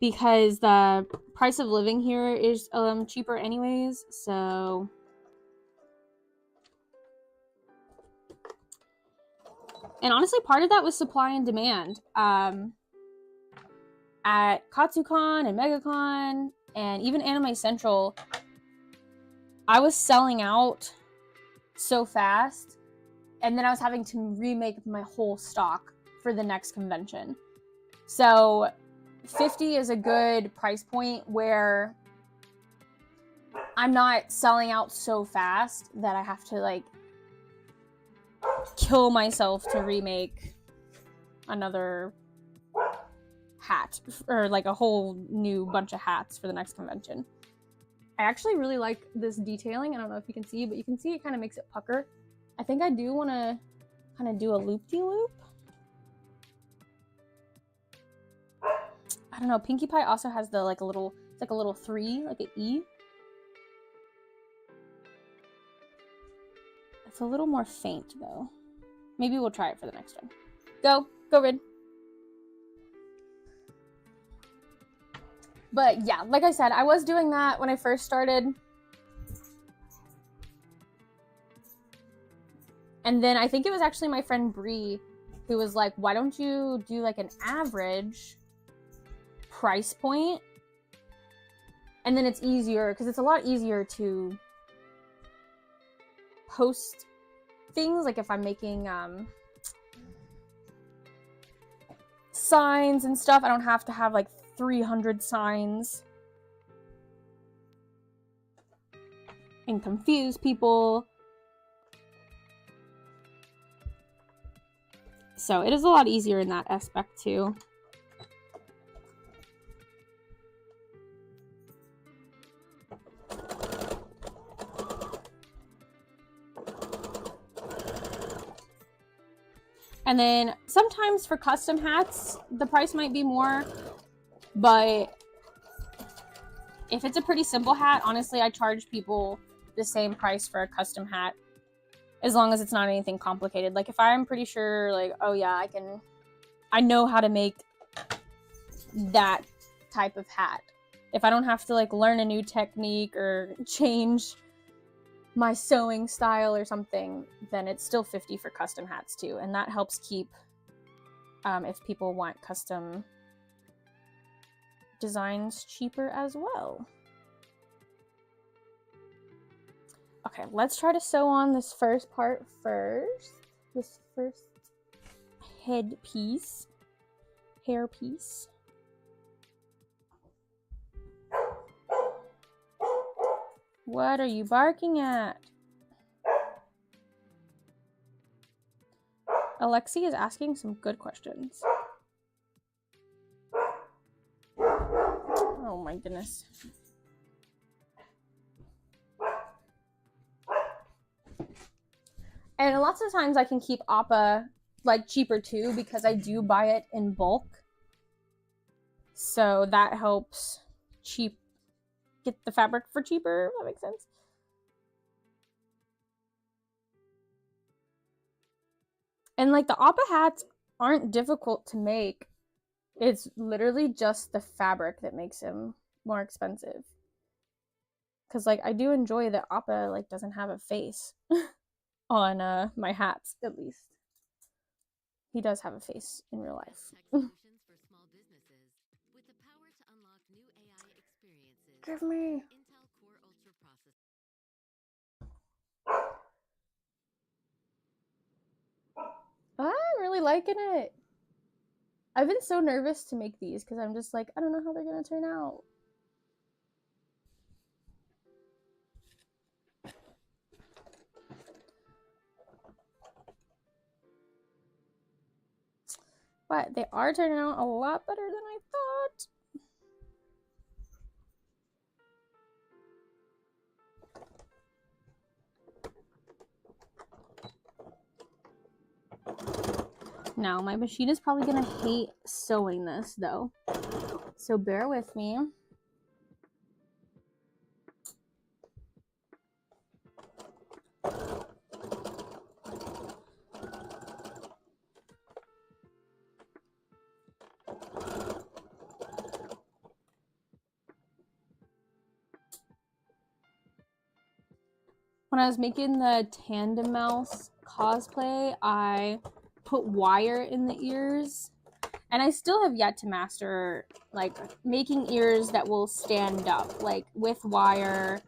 because the price of living here is cheaper anyways. So and honestly, part of that was supply and demand. At Katsucon and MegaCon and even Anime Central, I was selling out so fast, and then I was having to remake my whole stock for the next convention. So 50 is a good price point where I'm not selling out so fast that I have to like kill myself to remake another hat or like a whole new bunch of hats for the next convention. I actually really like this detailing. I don't know if you can see, but you can see it kind of makes it pucker. I think I do want to kind of do a loop-de-loop. I don't know. Pinkie Pie also has the like a little, it's like a little 3, like an E. It's a little more faint though. Maybe we'll try it for the next one. Go Rid. But yeah, like I said, I was doing that when I first started. And then I think it was actually my friend Bree who was like, why don't you do like an average price point? And then it's easier, because it's a lot easier to post things. Like if I'm making signs and stuff, I don't have to have like 300 signs and confuse people. So it is a lot easier in that aspect too. And then sometimes for custom hats, the price might be more, but if it's a pretty simple hat, honestly, I charge people the same price for a custom hat, as long as it's not anything complicated. Like if I'm pretty sure, like, oh yeah, I know how to make that type of hat. If I don't have to like learn a new technique or change my sewing style or something, then it's still $50 for custom hats too. And that helps keep, if people want custom designs, cheaper as well. Okay, let's try to sew on this first part first. This first head piece, hair piece. What are you barking at? Alexi is asking some good questions. Oh my goodness. And lots of times I can keep Appa like cheaper too, because I do buy it in bulk. So that helps get the fabric for cheaper, if that makes sense. And like the Appa hats aren't difficult to make. It's literally just the fabric that makes them more expensive. Cause like I do enjoy that Appa like doesn't have a face on my hats, at least. He does have a face in real life. Give me. I'm really liking it. I've been so nervous to make these because I'm just like, I don't know how they're gonna turn out. But they are turning out a lot better than I thought. Now, my machine is probably gonna hate sewing this though, so bear with me. When I was making the Tandem Mouse cosplay, I put wire in the ears, and I still have yet to master like making ears that will stand up, like with wire.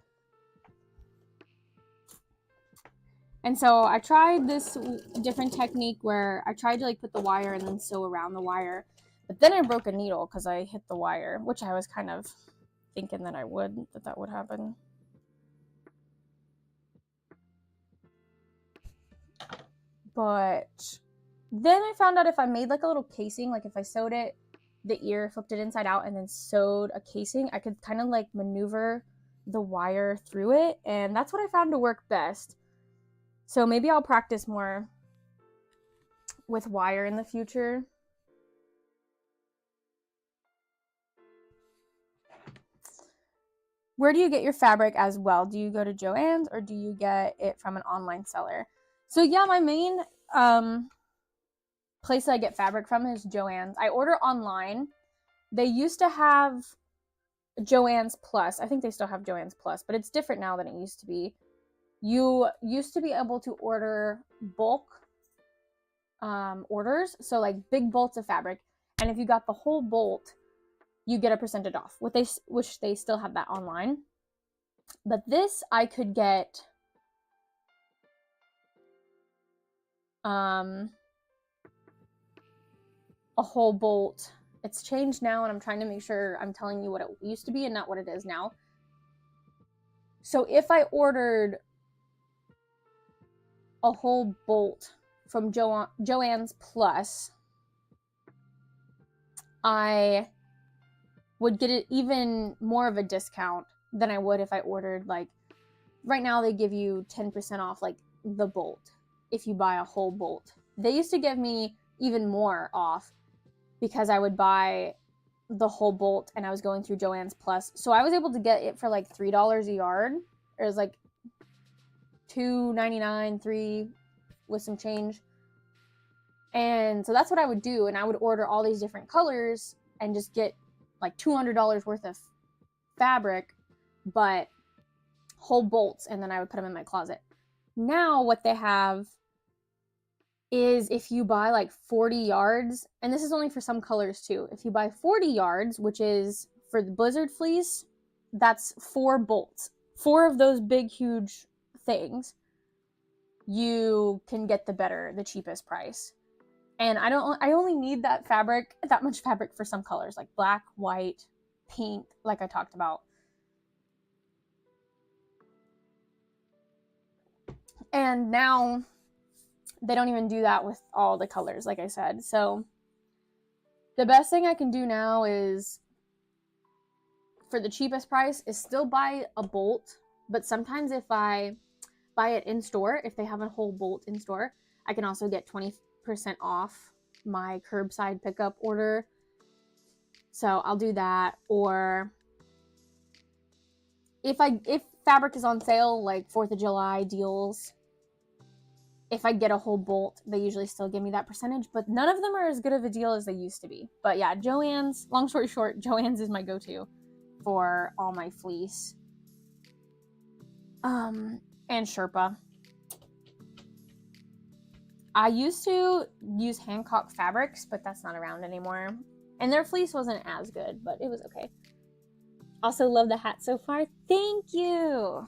And so I tried this different technique where I tried to like put the wire and then sew around the wire, but then I broke a needle because I hit the wire, which I was kind of thinking that that would happen. But then I found out if I made like a little casing, like if I sewed it, the ear, flipped it inside out, and then sewed a casing, I could kind of like maneuver the wire through it, and that's what I found to work best. So maybe I'll practice more with wire in the future. Where do you get your fabric as well? Do you go to Joann's or do you get it from an online seller? So yeah, my main place I get fabric from is Joann's. I order online. They used to have Joann's Plus. I think they still have Joann's Plus, but it's different now than it used to be. You used to be able to order bulk orders, so like big bolts of fabric, and if you got the whole bolt, you get a percentage off, which they still have that online. But this I could get a whole bolt. It's changed now, and I'm trying to make sure I'm telling you what it used to be and not what it is now. So if I ordered a whole bolt from Joann's Plus, I would get it even more of a discount than I would if I ordered, like, right now they give you 10% off, like, the bolt if you buy a whole bolt. They used to give me even more off because I would buy the whole bolt and I was going through Joann's Plus. So I was able to get it for like $3 a yard. It was like $2.99, $3 with some change. And so that's what I would do. And I would order all these different colors and just get like $200 worth of fabric, but whole bolts, and then I would put them in my closet. Now what they have is if you buy like 40 yards, and this is only for some colors too, if you buy 40 yards, which is for the blizzard fleece, that's 4 bolts. 4 of those big, huge things, you can get the cheapest price. And I only need that much fabric for some colors, like black, white, pink, like I talked about. And now they don't even do that with all the colors, like I said. So the best thing I can do now is, for the cheapest price, is still buy a bolt. But sometimes if I buy it in store, if they have a whole bolt in store, I can also get 20% off my curbside pickup order. So I'll do that. Or if fabric is on sale, like 4th of July deals, if I get a whole bolt, they usually still give me that percentage, but none of them are as good of a deal as they used to be. But yeah, Joann's, long story short, Joann's is my go-to for all my fleece. And Sherpa. I used to use Hancock Fabrics, but that's not around anymore. And their fleece wasn't as good, but it was okay. Also love the hat so far. Thank you!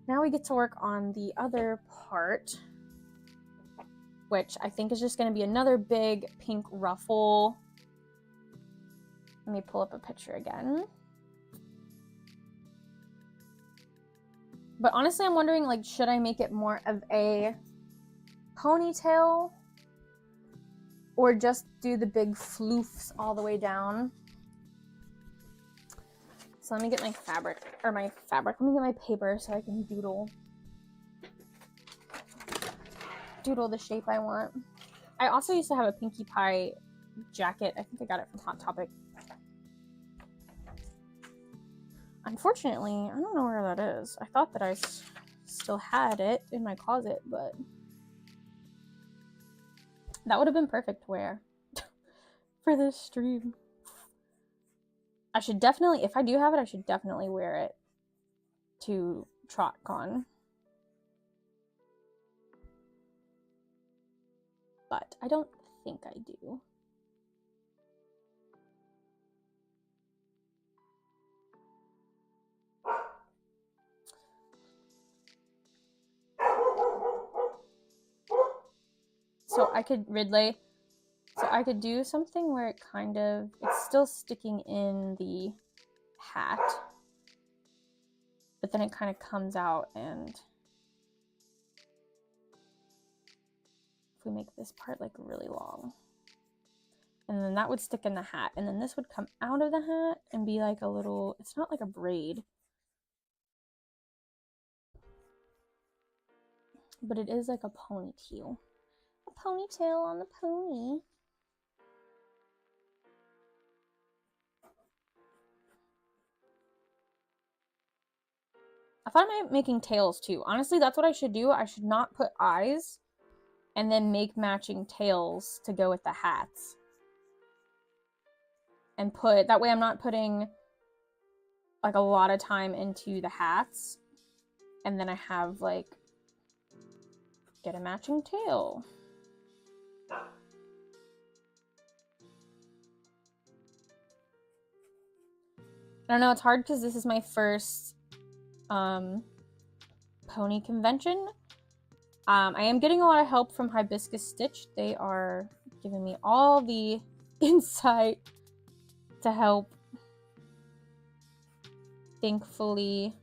Now we get to work on the other part, which I think is just going to be another big pink ruffle. Let me pull up a picture again. But honestly, I'm wondering, like, should I make it more of a ponytail or just do the big floofs all the way down? So let me get my fabric, let me get my paper so I can doodle the shape I want. I also used to have a Pinkie Pie jacket. I think I got it from Hot Topic. Unfortunately, I don't know where that is. I thought that I still had it in my closet, but that would have been perfect to wear for this stream. I should definitely, if I do have it, I should definitely wear it to TrotCon. But I don't think I do. So I could Ridley. So I could do something where it's still sticking in the hat, but then it kind of comes out, and if we make this part like really long, and then that would stick in the hat, and then this would come out of the hat and be like a little, it's not like a braid, but it is like a ponytail. A ponytail on the pony. I thought I might making tails too. Honestly, that's what I should do. I should not put eyes and then make matching tails to go with the hats. And put, that way I'm not putting like a lot of time into the hats. And then I have like, get a matching tail. I don't know, it's hard because this is my first pony convention. I am getting a lot of help from Hibiscus Stitch. They are giving me all the insight to help. Thankfully.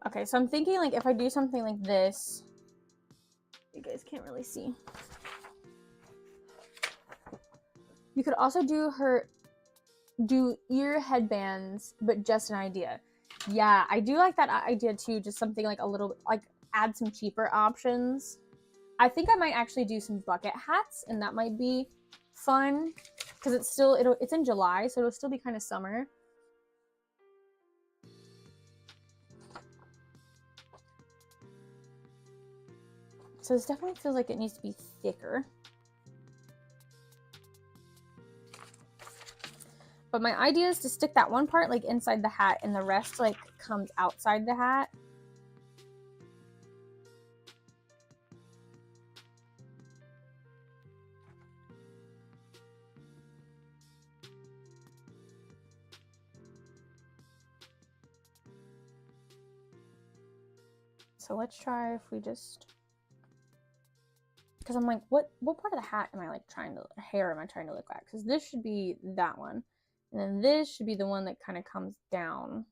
Okay, so I'm thinking like if I do something like this, you guys can't really see. You could also do ear headbands, but just an idea. Yeah, I do like that idea too. Just something like a little, like add some cheaper options. I think I might actually do some bucket hats, and that might be fun because it's in July, so it'll still be kind of summer. So this definitely feels like it needs to be thicker. But my idea is to stick that one part like inside the hat and the rest like comes outside the hat. So let's try if we just, because I'm like, what part of the hat am I like hair am I trying to look at? Because this should be that one. And then this should be the one that kind of comes down.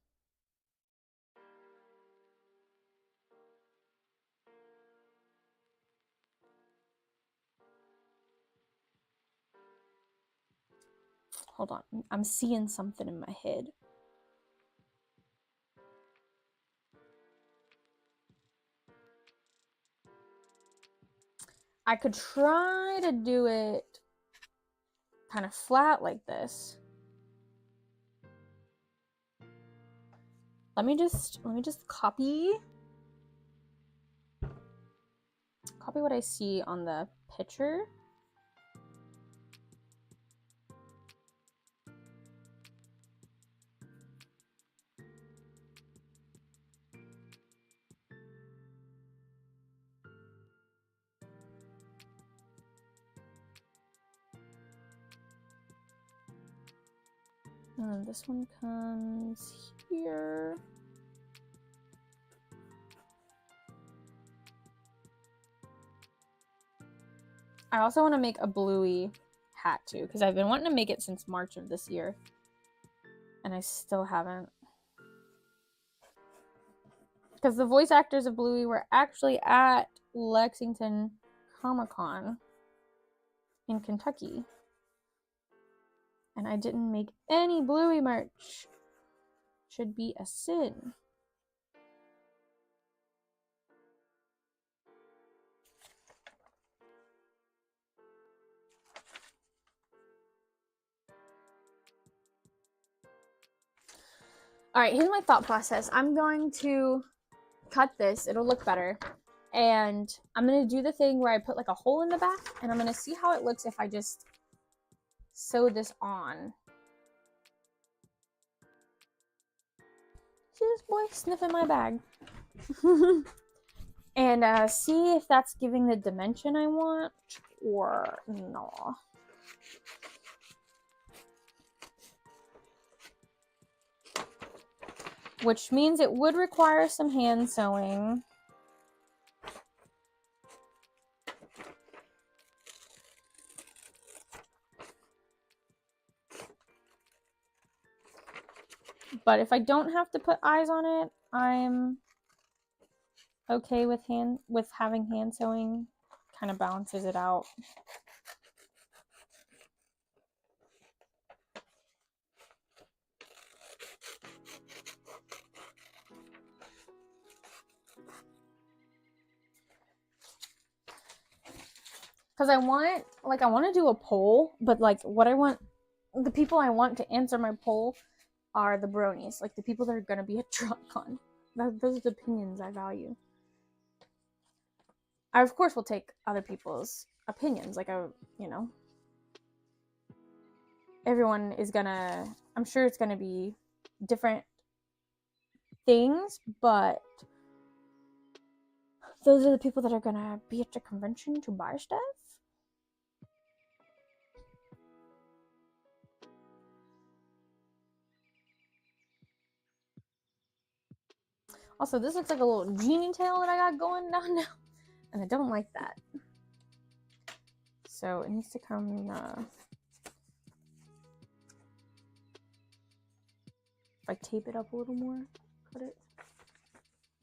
Hold on, I'm seeing something in my head. I could try to do it kind of flat like this. Let me just copy what I see on the picture. And then this one comes here. I also want to make a bluey hat too, because I've been wanting to make it since March of this year. And I still haven't. Because the voice actors of Bluey were actually at Lexington Comic-Con in Kentucky. And I didn't make any Bluey merch. Should be a sin. All right, here's my thought process. I'm going to cut this. It'll look better. And I'm going to do the thing where I put like a hole in the back, and I'm going to see how it looks if I just sew this on. See this boy sniffing my bag. And see if that's giving the dimension I want or no. Which means it would require some hand sewing. But if I don't have to put eyes on it, I'm okay with having hand sewing. Kind of balances it out. Because I want to do a poll, but like the people I want to answer my poll are the bronies, like the people that are going to be at DrawCon. Those are the opinions I value. I, of course, will take other people's opinions. Like, everyone is gonna, I'm sure it's gonna be different things, but those are the people that are gonna be at the convention to buy stuff. Also, this looks like a little genie tail that I got going on now, and I don't like that. So it needs to come, if I tape it up a little more,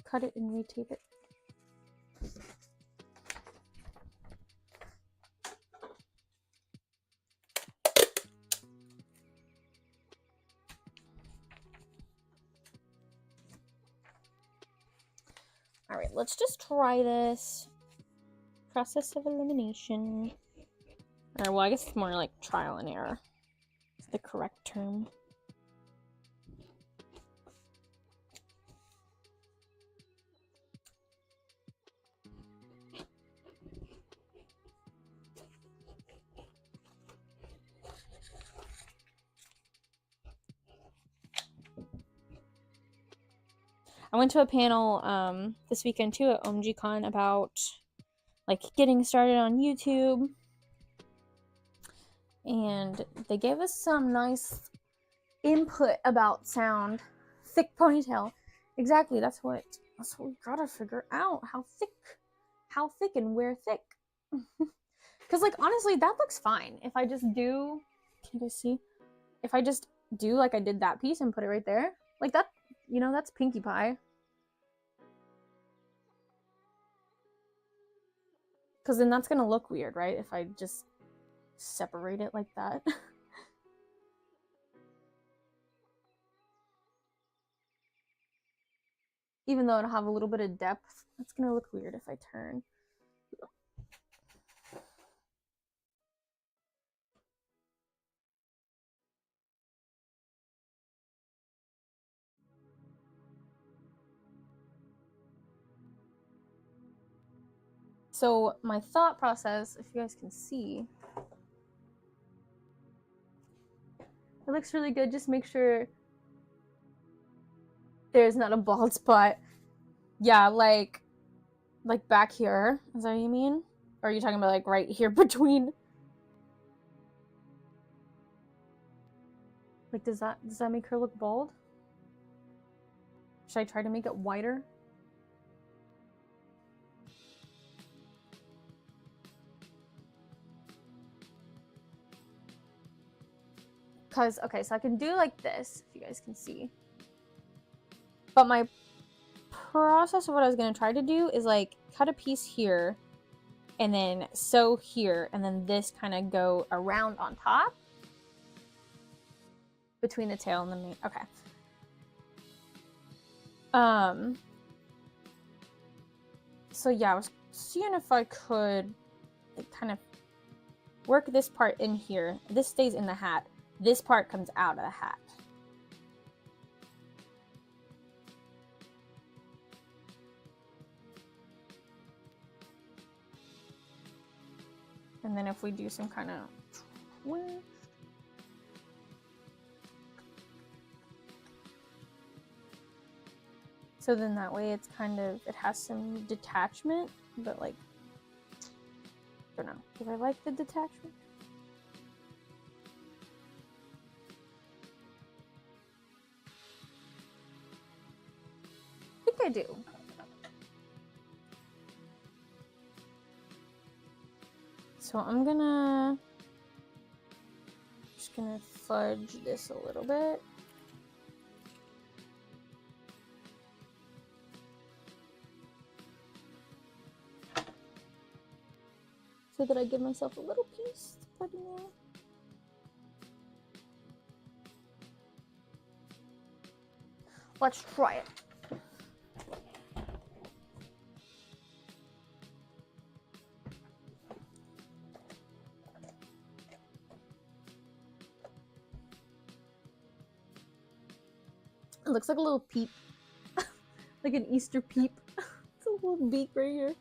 cut it and re-tape it. All right, let's just try this. Process of elimination. Or, well, I guess it's more like trial and error. Is the correct term. I went to a panel this weekend too at OMGCon about like getting started on YouTube, and they gave us some nice input about sound. Thick ponytail, exactly. That's what we gotta figure out. How thick, and where thick. Because like honestly, that looks fine. If I just do, can you guys see? If I just do like I did that piece and put it right there, like that, that's Pinkie Pie. Because then that's going to look weird, right? If I just separate it like that. Even though it'll have a little bit of depth, it's going to look weird if I turn. So my thought process, if you guys can see, it looks really good. Just make sure there's not a bald spot. Yeah, like back here. Is that what you mean? Or are you talking about like right here between? Like, does that make her look bald? Should I try to make it whiter? Because, okay, so I can do like this, if you guys can see. But my process of what I was going to try to do is like cut a piece here and then sew here, and then this kind of go around on top between the tail and the main. Okay. So yeah, I was seeing if I could like, kind of work this part in here. This stays in the hat. This part comes out of the hat. And then if we do some kind of twist. So then that way it's kind of, it has some detachment, but like, I don't know. Do I like the detachment? I think I do. So I'm just gonna fudge this a little bit. so that I give myself a little piece to put in there. Let's try it. It looks like a little peep. Like an Easter peep. It's a little beak right here.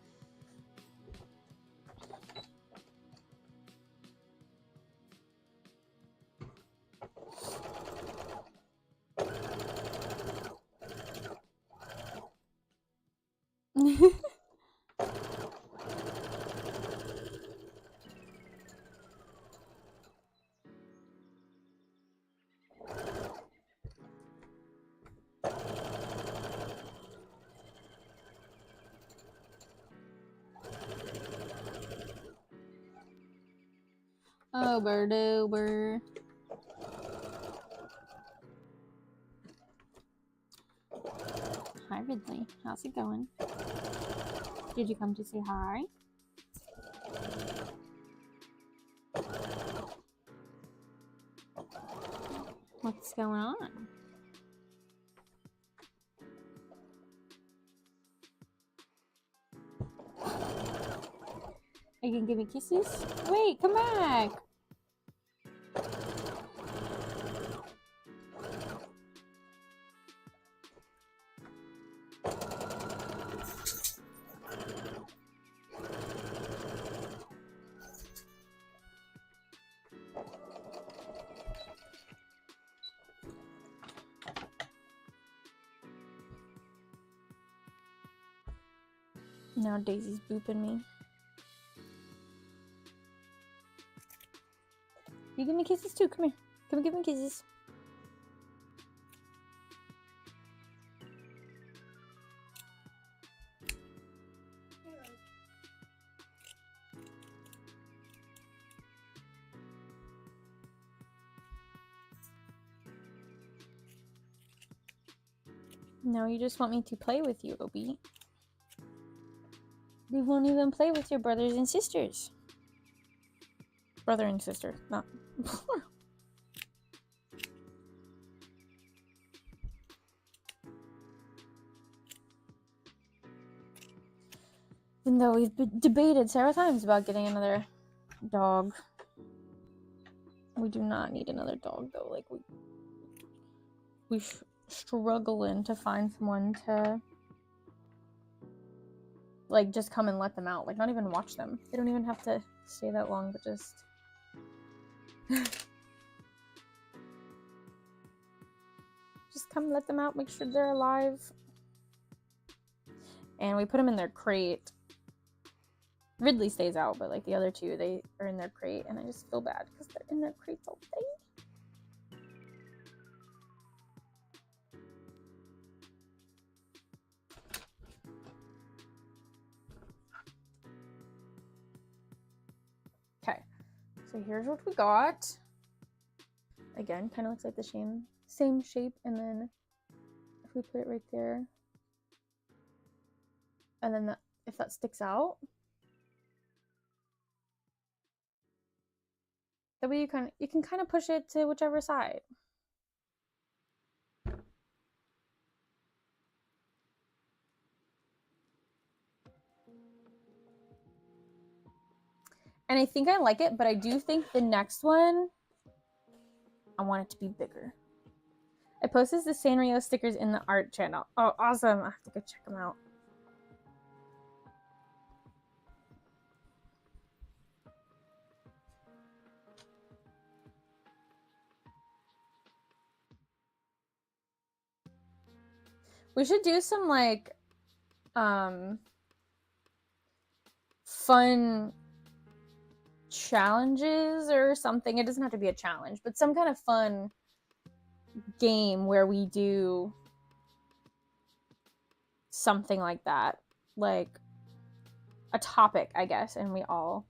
Oh, bird. Hi, Ridley. How's it going? Did you come to say hi? What's going on? Are you gonna give me kisses? Wait, come back! Now Daisy's booping me. You give me kisses too. Come here. Come give me kisses. No, you just want me to play with you, Obi. You won't even play with your brothers and sisters. Brother and sister, not. Even though we've debated several times about getting another dog. We do not need another dog though. Like we're struggling to find someone to like just come and let them out. Like not even watch them. They don't even have to stay that long, but just just come let them out, make sure they're alive. And we put them in their crate. Ridley stays out, but like the other two, they are in their crate, and I just feel bad because they're in their crates all day. Okay, so here's what we got. Again, kind of looks like the same shape, and then if we put it right there, and then if that sticks out, that way you can kind of push it to whichever side. And I think I like it, but I do think the next one, I want it to be bigger. I posted the Sanrio stickers in the art channel. Oh, awesome. I have to go check them out. We should do some like fun challenges or something. It doesn't have to be a challenge, but some kind of fun game where we do something like that, like a topic, I guess, and we all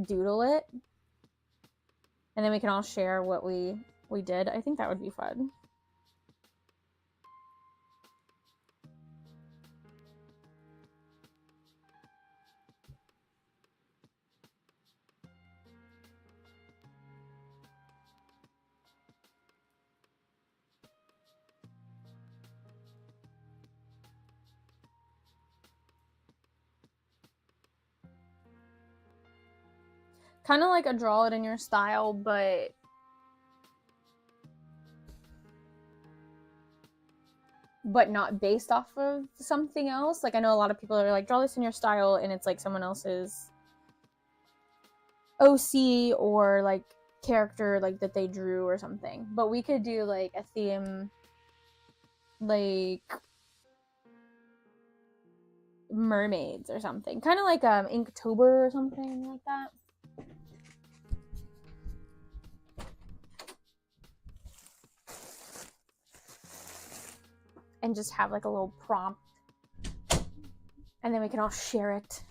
doodle it, and then we can all share what we did. I think that would be fun. Kind of like a draw it in your style, but not based off of something else. Like, I know a lot of people are like, draw this in your style, and it's like someone else's OC or like character like that they drew or something. But we could do like a theme, like mermaids or something, kind of like Inktober or something like that. And just have like a little prompt, and then we can all share it.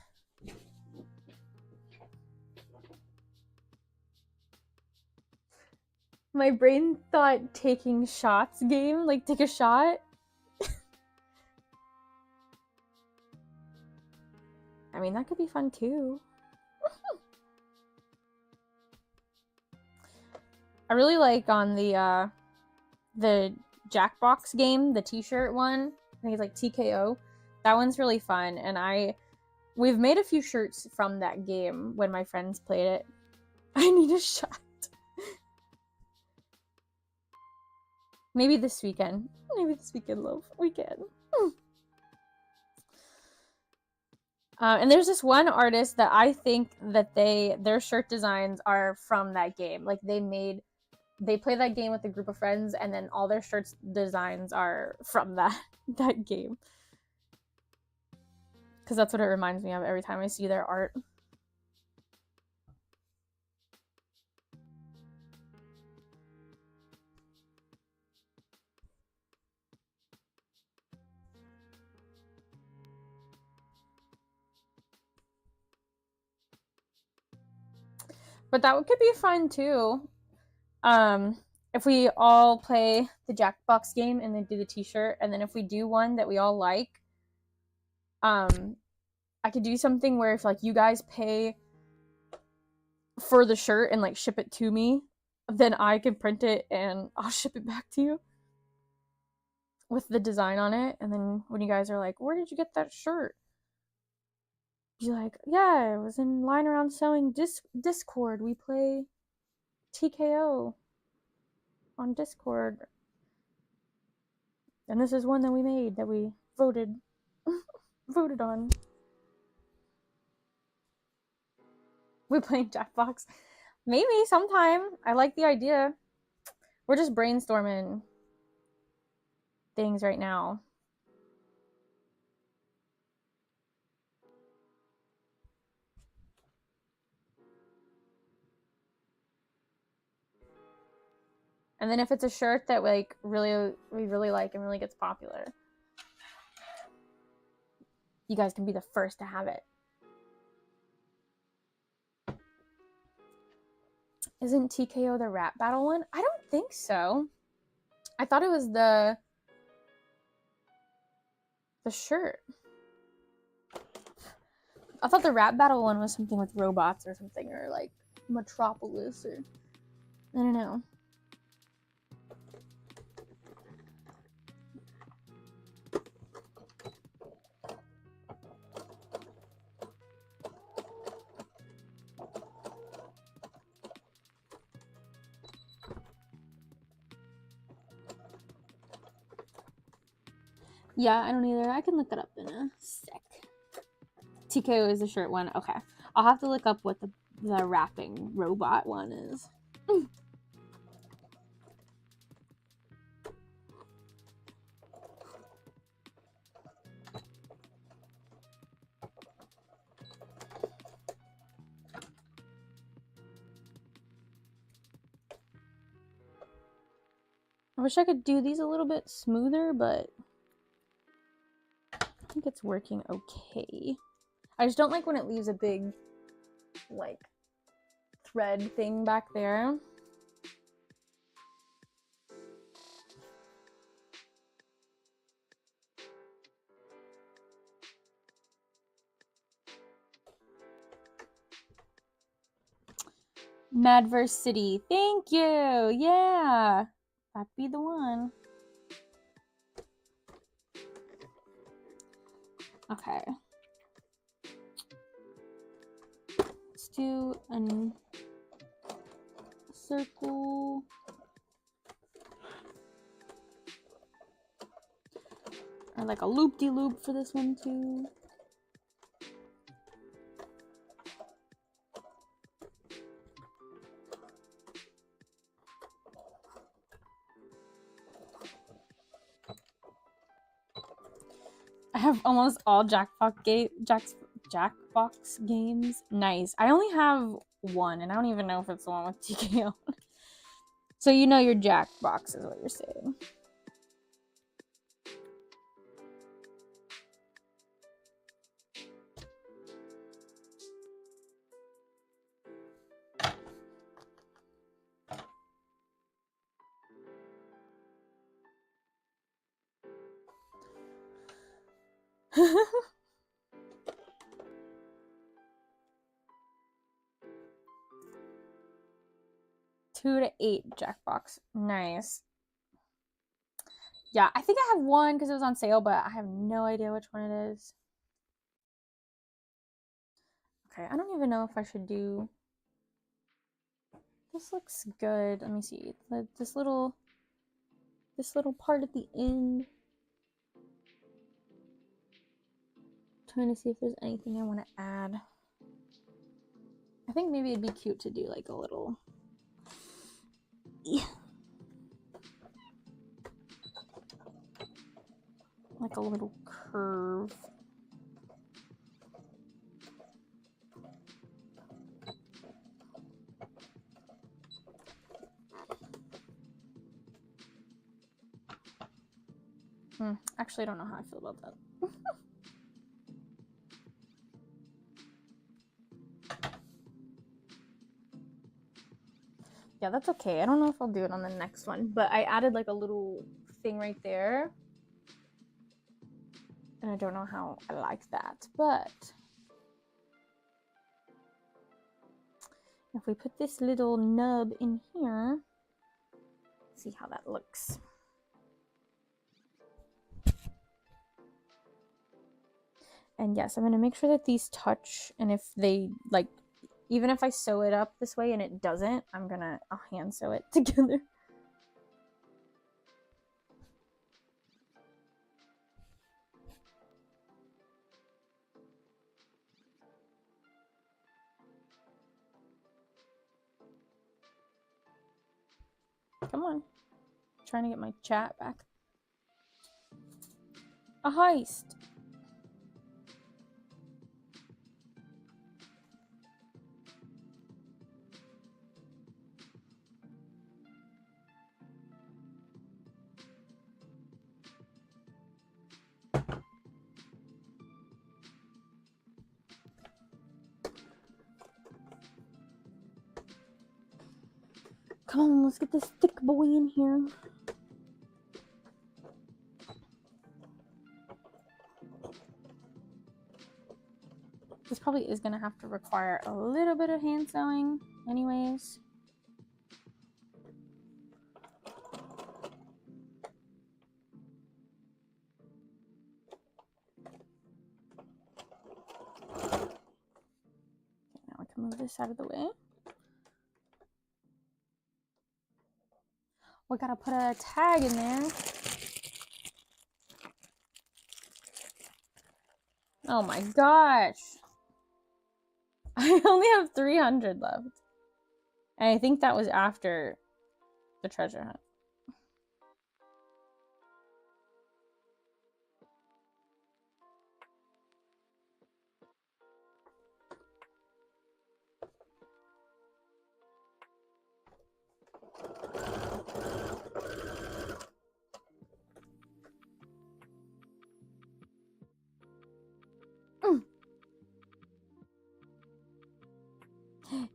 My brain thought taking shots game, like take a shot. I mean, that could be fun too. I really like on the Jackbox game, the t-shirt one. I think it's like TKO. That one's really fun, and we've made a few shirts from that game when my friends played it. I need a shot. Maybe this weekend. Maybe this weekend, love. We can. And there's this one artist that I think that their shirt designs are from that game. Like they play that game with a group of friends, and then all their shirts designs are from that game. Because that's what it reminds me of every time I see their art. But that could be fun too. If we all play the Jackbox game and then do the t-shirt, and then if we do one that we all like, I could do something where if like you guys pay for the shirt and like ship it to me, then I can print it and I'll ship it back to you with the design on it. And then when you guys are like, where did you get that shirt? Be like, yeah, I was in line around sewing Discord. We play TKO on Discord. And this is one that we made, that we voted on. We playing Jackbox. Maybe sometime. I like the idea. We're just brainstorming things right now. And then if it's a shirt that like we really like and really gets popular, you guys can be the first to have it. Isn't TKO the rap battle one? I don't think so. I thought it was the shirt. I thought the rap battle one was something with robots or something, or like Metropolis, or I don't know. Yeah, I don't either. I can look it up in a sec. TKO is the shirt one. Okay. I'll have to look up what the rapping robot one is. I wish I could do these a little bit smoother, but I think it's working okay. I just don't like when it leaves a big, like, thread thing back there. Madverse City. Thank you. Yeah. That'd be the one. Okay. Let's do a circle. Or like a loop-de-loop for this one too. I have almost all Jackbox games. Nice. I only have one, and I don't even know if it's the one with TKO. So you know your Jackbox is what you're saying. Two to 8 Jackbox. Nice. Yeah, I think I have one because it was on sale, but I have no idea which one it is. Okay, I don't even know if I should do... This looks good. Let me see. This little part at the end. Trying to see if there's anything I want to add. I think maybe it'd be cute to do like a little... like a little curve. Actually, I don't know how I feel about that. Yeah, that's okay. I don't know if I'll do it on the next one, but I added like a little thing right there. And I don't know how I like that, but if we put this little nub in here, see how that looks. And yes, I'm going to make sure that these touch, and if they, like, even if I sew it up this way and it doesn't, I'll hand sew it together. Come on. I'm trying to get my chat back. A heist. Come on, let's get this thick boy in here. This probably is going to have to require a little bit of hand sewing anyways. Okay, now I can move this out of the way. We gotta put a tag in there. Oh my gosh. I only have 300 left. And I think that was after the treasure hunt.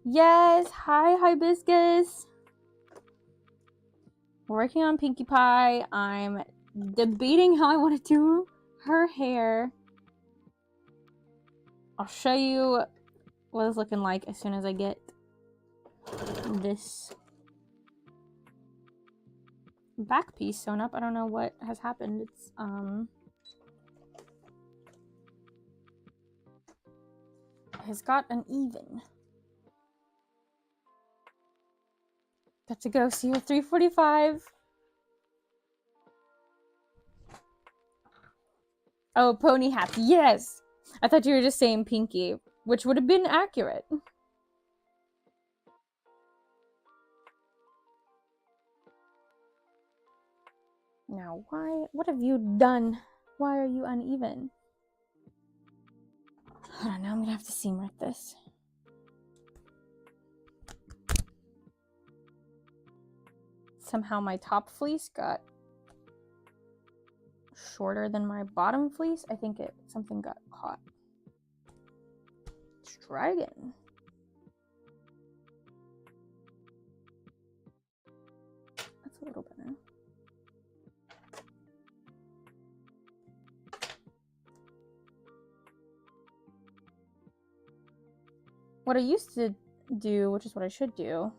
Yes, hi Hibiscus. We're working on Pinkie Pie. I'm debating how I want to do her hair. I'll show you what it's looking like as soon as I get this back piece sewn up. I don't know what has happened. It's has got uneven. Got to go. See you at 3:45. Oh, pony hats. Yes! I thought you were just saying pinky, which would have been accurate. Now, what have you done? Why are you uneven? I don't know, I'm gonna have to seam rip this. Somehow my top fleece got shorter than my bottom fleece. I think something got caught. Let's try again. That's a little better. What I used to do, which is what I should do,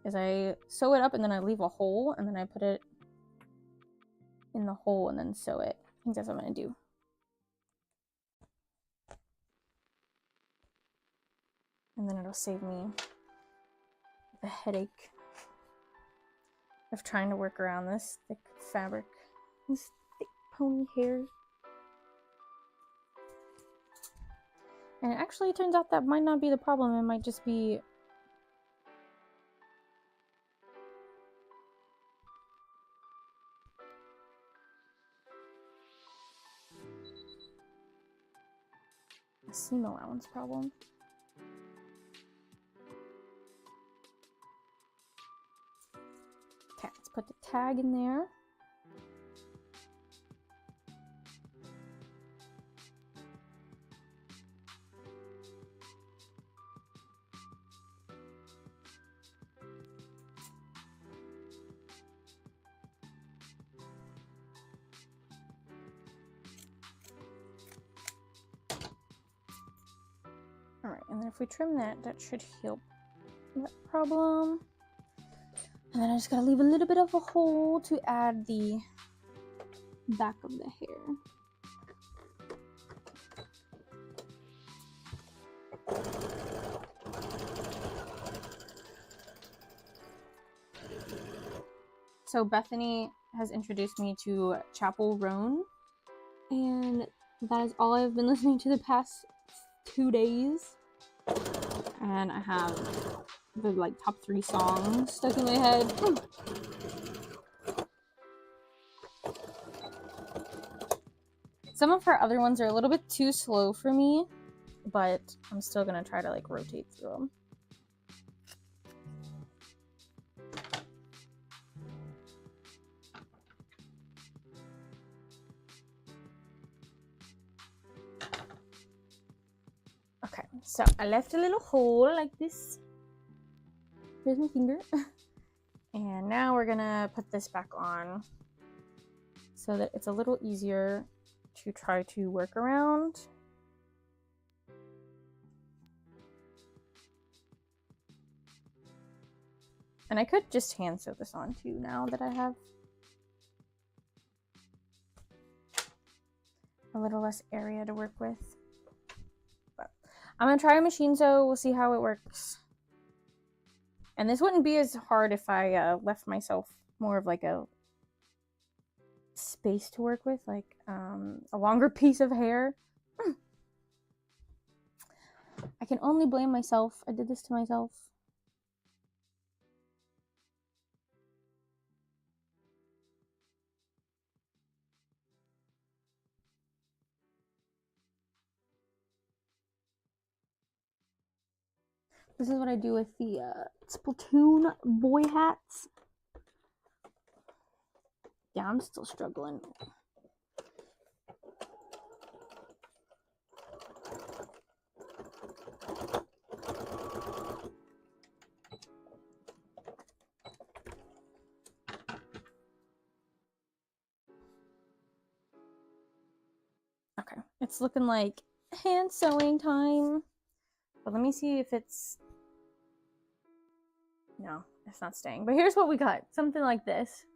is I sew it up and then I leave a hole and then I put it in the hole and then sew it. I think that's what I'm gonna do. And then it'll save me the headache of trying to work around this thick fabric, this thick pony hair. And actually, it turns out that might not be the problem. It might just be a seam allowance problem. Okay, let's put the tag in there. Alright, and then if we trim that, that should heal that problem. And then I just gotta leave a little bit of a hole to add the back of the hair. So Bethany has introduced me to Chapel Roan, and that is all I've been listening to the past 2 days. And I have the top 3 songs stuck in my head. Some of her other ones are a little bit too slow for me, but I'm still gonna try to rotate through them. Okay, so I left a little hole like this. Here's my finger. And now we're gonna put this back on so that it's a little easier to try to work around. And I could just hand sew this on too now that I have a little less area to work with. But I'm gonna try a machine sew, we'll see how it works. And this wouldn't be as hard if I left myself more of a space to work with, a longer piece of hair. I can only blame myself. I did this to myself. This is what I do with the Splatoon boy hats. Yeah, I'm still struggling. Okay, it's looking like hand sewing time. But let me see if it's... No, it's not staying. But here's what we got. Something like this.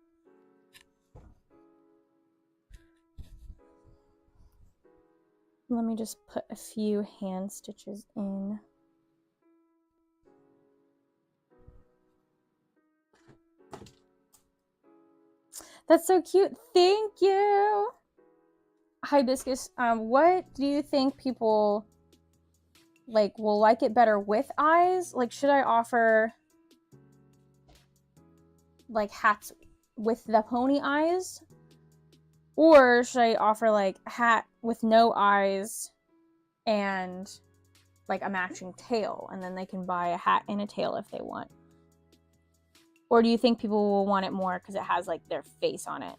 Let me just put a few hand stitches in. That's so cute. Thank you. Hibiscus, what do you think people like will like it better with eyes? Like, should I offer like hats with the pony eyes? Or should I offer like a hat with no eyes and like a matching tail, and then they can buy a hat and a tail if they want? Or do you think people will want it more because it has like their face on it?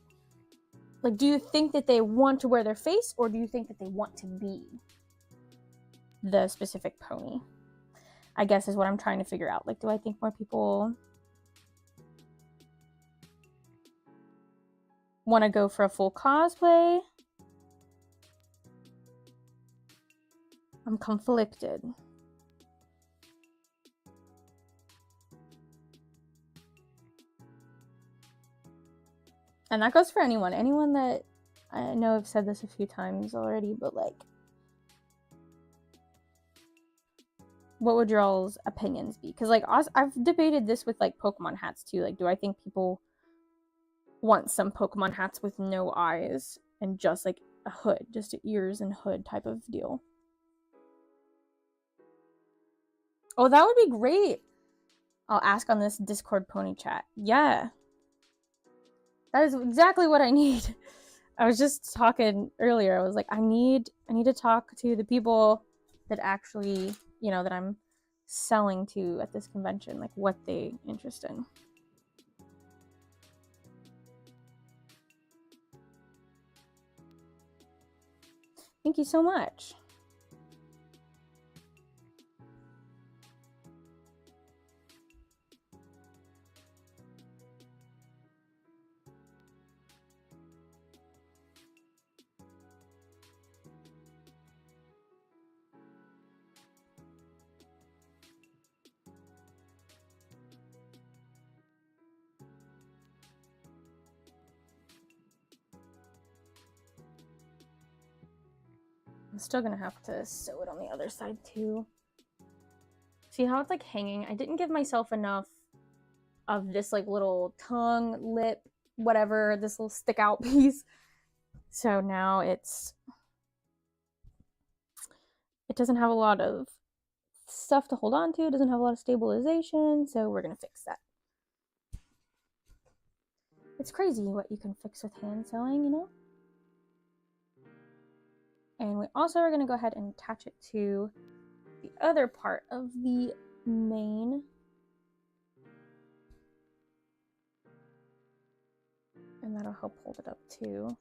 Like, do you think that they want to wear their face, or do you think that they want to be the specific pony? I guess is what I'm trying to figure out. Like, do I think more people want to go for a full cosplay? I'm conflicted. And that goes for anyone. Anyone that, I know I've said this a few times already, but like, what would your all's opinions be? Because like, I've debated this with like Pokemon hats too. Like, do I think people want some Pokemon hats with no eyes and just like a hood, just ears and hood type of deal? Oh, that would be great. I'll ask on this Discord pony chat. Yeah. That is exactly what I need. I was just talking earlier. I was like, I need to talk to the people that actually, you know, that I'm selling to at this convention, like what they interest in. Thank you so much. I'm still gonna have to sew it on the other side too. See how it's like hanging? I didn't give myself enough of this like little tongue, lip, whatever, this little stick out piece. So now it doesn't have a lot of stuff to hold on to. It doesn't have a lot of stabilization. So we're gonna fix that. It's crazy what you can fix with hand sewing, you know? And we also are gonna go ahead and attach it to the other part of the mane. And that'll help hold it up too.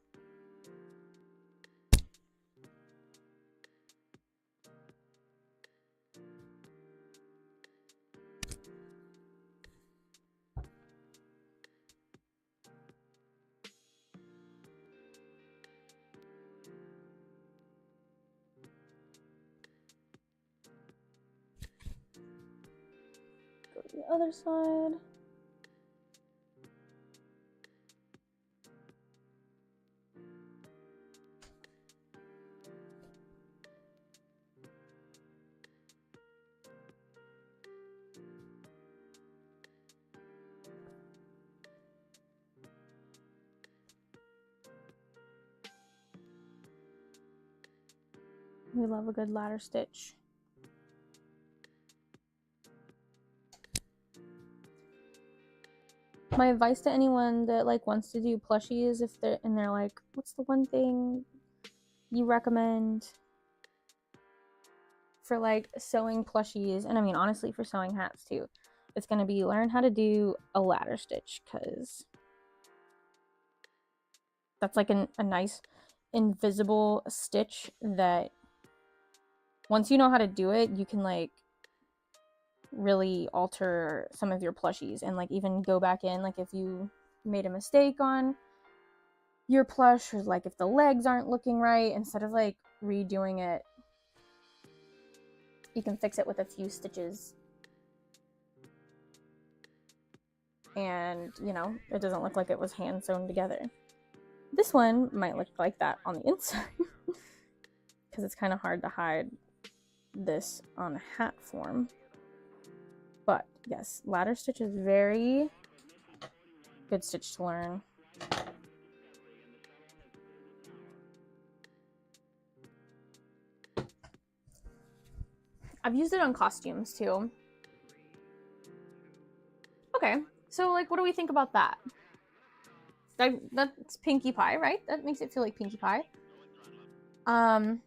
Go to the other side. We love a good ladder stitch. My advice to anyone that like wants to do plushies, if they're like, what's the one thing you recommend for like sewing plushies? And I mean, honestly, for sewing hats too, it's gonna be learn how to do a ladder stitch, because that's like a nice invisible stitch that once you know how to do it, you can like really alter some of your plushies and like even go back in, like if you made a mistake on your plush, or like if the legs aren't looking right, instead of like redoing it, you can fix it with a few stitches and, you know, it doesn't look like it was hand sewn together. This one might look like that on the inside because it's kind of hard to hide this on a hat form. But yes, ladder stitch is very good stitch to learn. I've used it on costumes too. Okay, so like, what do we think about that? That's Pinkie Pie, right? That makes it feel like Pinkie Pie. I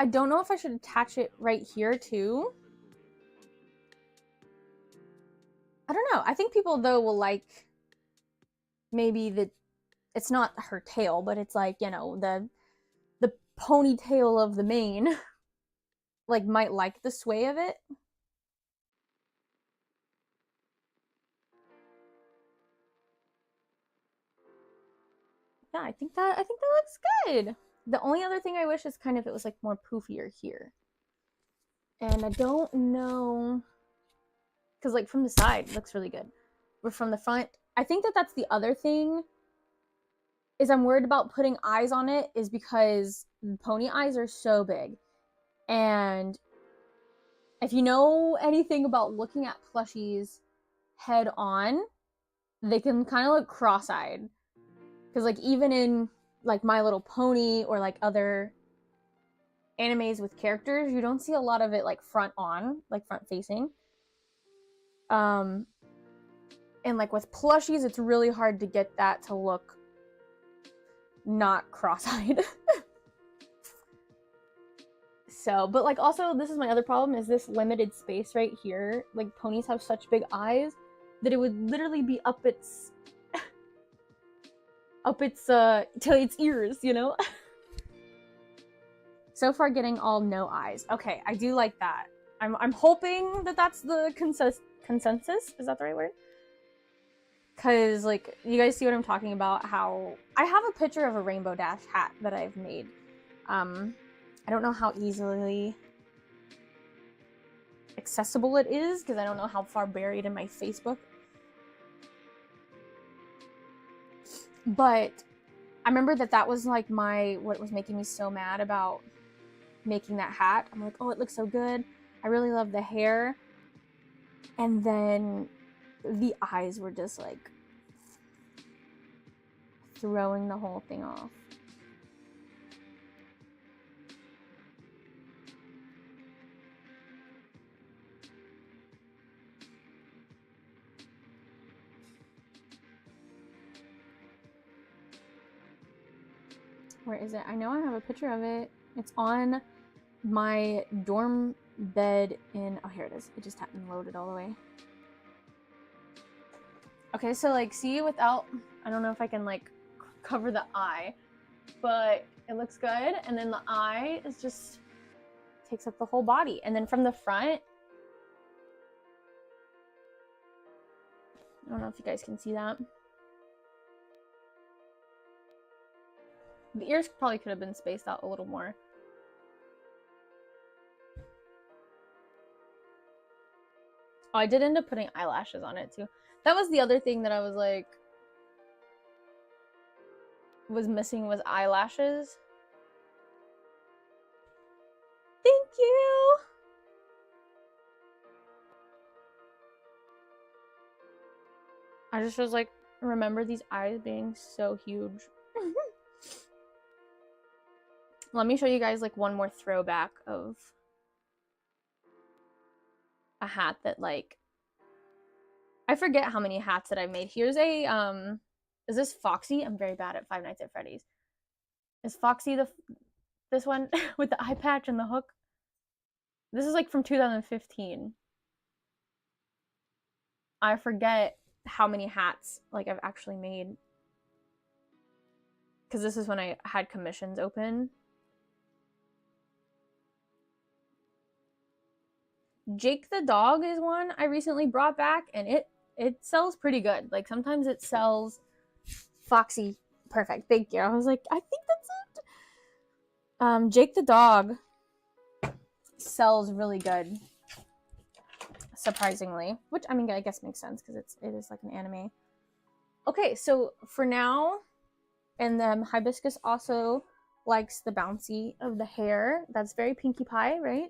don't know if I should attach it right here too. I don't know. I think people though will like maybe the it's not her tail, but it's like, you know, the ponytail of the mane. Like might like the sway of it. Yeah, I think that looks good. The only other thing I wish is kind of it was like more poofier here. And I don't know, because like from the side it looks really good, but from the front, I think that that's the other thing is I'm worried about putting eyes on it is because pony eyes are so big. And if you know anything about looking at plushies head on, they can kind of look cross-eyed. Because like even in like My Little Pony or like other animes with characters, you don't see a lot of it like front on, like front facing. And like with plushies, it's really hard to get that to look not cross-eyed. So, but like also this is my other problem is this limited space right here. Like ponies have such big eyes that it would literally be up its to its ears, you know? So far getting all no eyes. Okay, I do like that. I'm hoping that that's the consensus. Is that the right word? Because like you guys see what I'm talking about, how I have a picture of a Rainbow Dash hat that I've made. I don't know how easily accessible it is because I don't know how far buried in my Facebook. But I remember that was like what was making me so mad about making that hat. I'm like, oh, it looks so good. I really love the hair. And then the eyes were just like throwing the whole thing off. Where is it? I know I have a picture of it. It's on my dorm bed in... Oh, here it is. It just hadn't loaded all the way. Okay, so like, see, without... I don't know if I can like cover the eye, but it looks good. And then the eye is just... takes up the whole body. And then from the front... I don't know if you guys can see that. The ears probably could have been spaced out a little more. Oh, I did end up putting eyelashes on it too. That was the other thing that I was like... was missing was eyelashes. Thank you! I just was like, remember these eyes being so huge. Let me show you guys like one more throwback of a hat that like... I forget how many hats that I've made. Here's a, is this Foxy? I'm very bad at Five Nights at Freddy's. Is Foxy this one with the eye patch and the hook? This is like from 2015. I forget how many hats like I've actually made. Because this is when I had commissions open. Jake the dog is one I recently brought back, and it sells pretty good. Like sometimes it sells... Foxy, perfect, thank you. I was like, I think that's it. Jake the dog sells really good, surprisingly, which I mean I guess makes sense because it is like an anime. Okay, so for now, and then Hibiscus also likes the bouncy of the hair. That's very Pinkie Pie, right?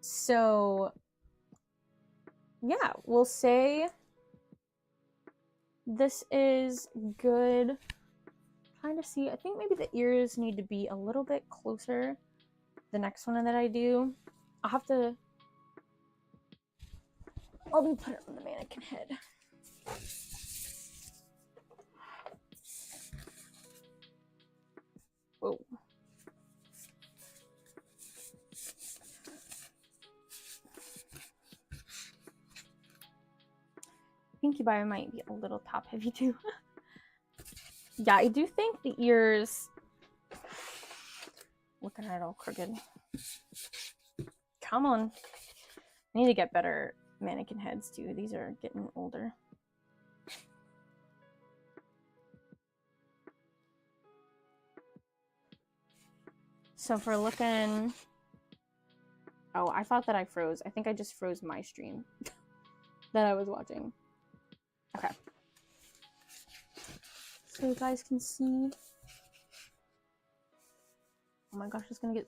So yeah, we'll say this is good. I'm trying to see, I think maybe the ears need to be a little bit closer the next one that I do, I'll be put it on the mannequin head. Whoa. Pinkie Pie might be a little top heavy too. Yeah, I do think the ears, looking at it all crooked. Come on. I need to get better mannequin heads too. These are getting older. So if we're looking, oh, I thought that I froze. I think I just froze my stream that I was watching. Okay. So you guys can see. Oh my gosh, it's gonna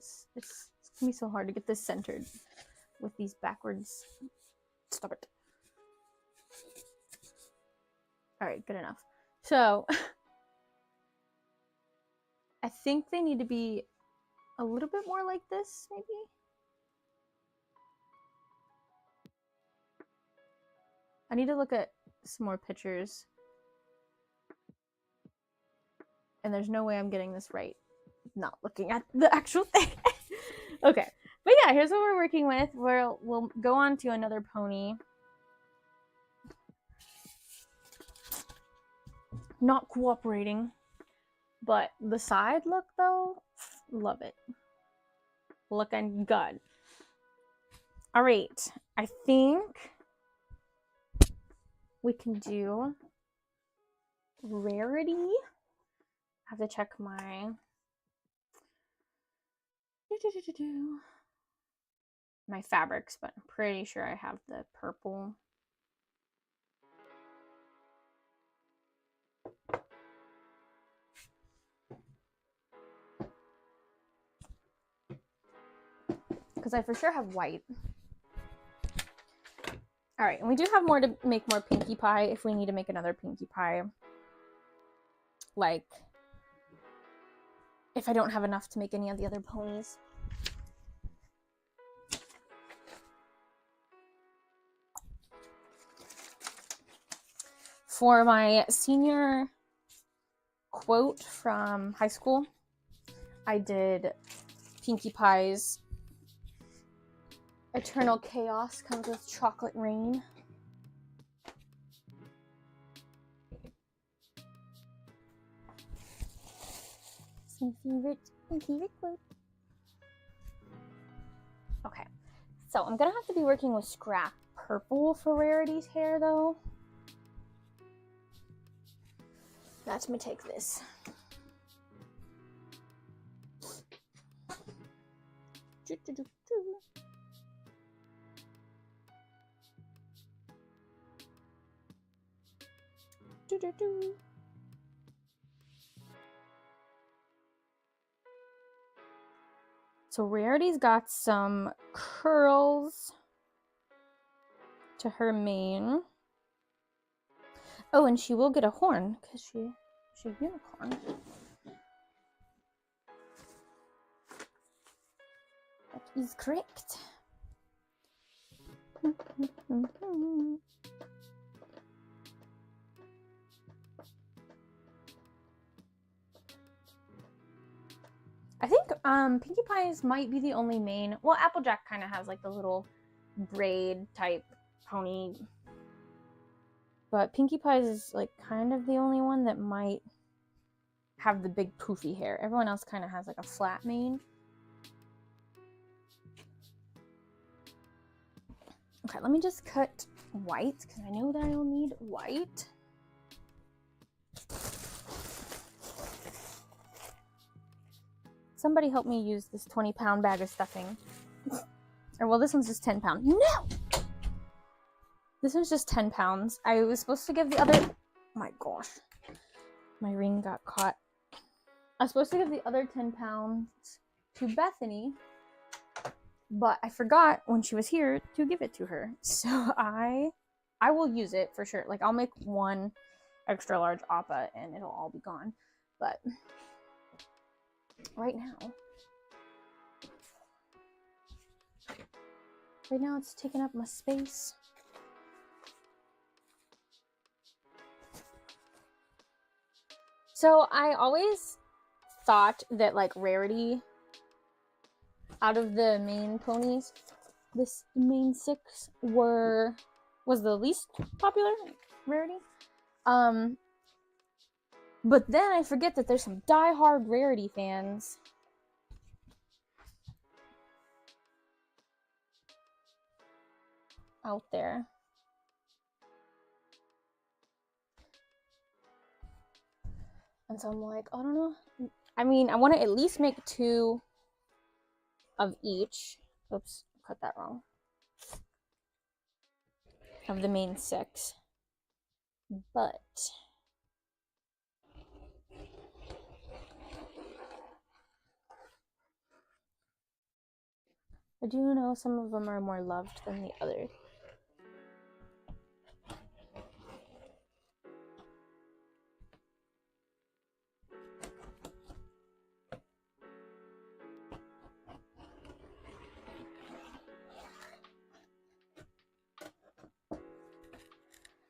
be so hard to get this centered with these backwards. Stop it. All right, good enough. So I think they need to be a little bit more like this, maybe. I need to look at some more pictures. And there's no way I'm getting this right, not looking at the actual thing. Okay. But yeah, here's what we're working with. We'll go on to another pony. Not cooperating. But the side look, though, love it. Looking good. All right. I think we can do Rarity. I have to check my fabrics, but I'm pretty sure I have the purple. Because I for sure have white. All right, and we do have more to make more Pinkie Pie if we need to make another Pinkie Pie. Like, if I don't have enough to make any of the other ponies. For my senior quote from high school, I did Pinkie Pie's Eternal Chaos comes with chocolate rain. My favorite quote. Okay, so I'm gonna have to be working with scrap purple for Rarity's hair, though. Let me take this. So Rarity's got some curls to her mane. Oh, and she will get a horn because she's a unicorn. That is correct. I think Pinkie Pie's might be the only mane. Well, Applejack kind of has like the little braid type pony. But Pinkie Pie's is like kind of the only one that might have the big poofy hair. Everyone else kind of has like a flat mane. Okay, let me just cut white because I know that I'll need white. Somebody help me use this 20-pound bag of stuffing. Or, well, this one's just 10 pounds. No! This one's just 10 pounds. I was supposed to give the other... Oh my gosh. My ring got caught. I was supposed to give the other 10 pounds to Bethany, but I forgot when she was here to give it to her. So I will use it for sure. Like, I'll make one extra large appa and it'll all be gone. But... right now, Right now it's taking up my space. So I always thought that like Rarity, out of the main ponies, this main 6 was the least popular Rarity. But then I forget that there's some die-hard Rarity fans. Out there. And so I'm like, I don't know. I mean, I want to at least make 2 of each. Oops, cut that wrong. Of the main 6. But I do know some of them are more loved than the others.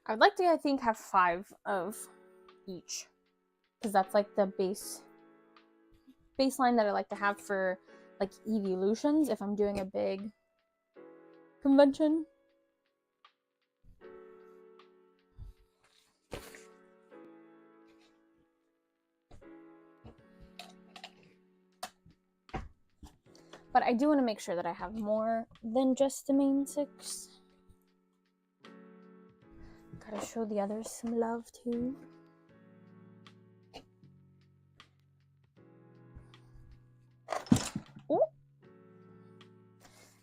I'd like to, I think, have 5 of each. Because that's like the baseline that I like to have for like evolutions if I'm doing a big convention. But I do want to make sure that I have more than just the main 6. Gotta show the others some love too. Ooh.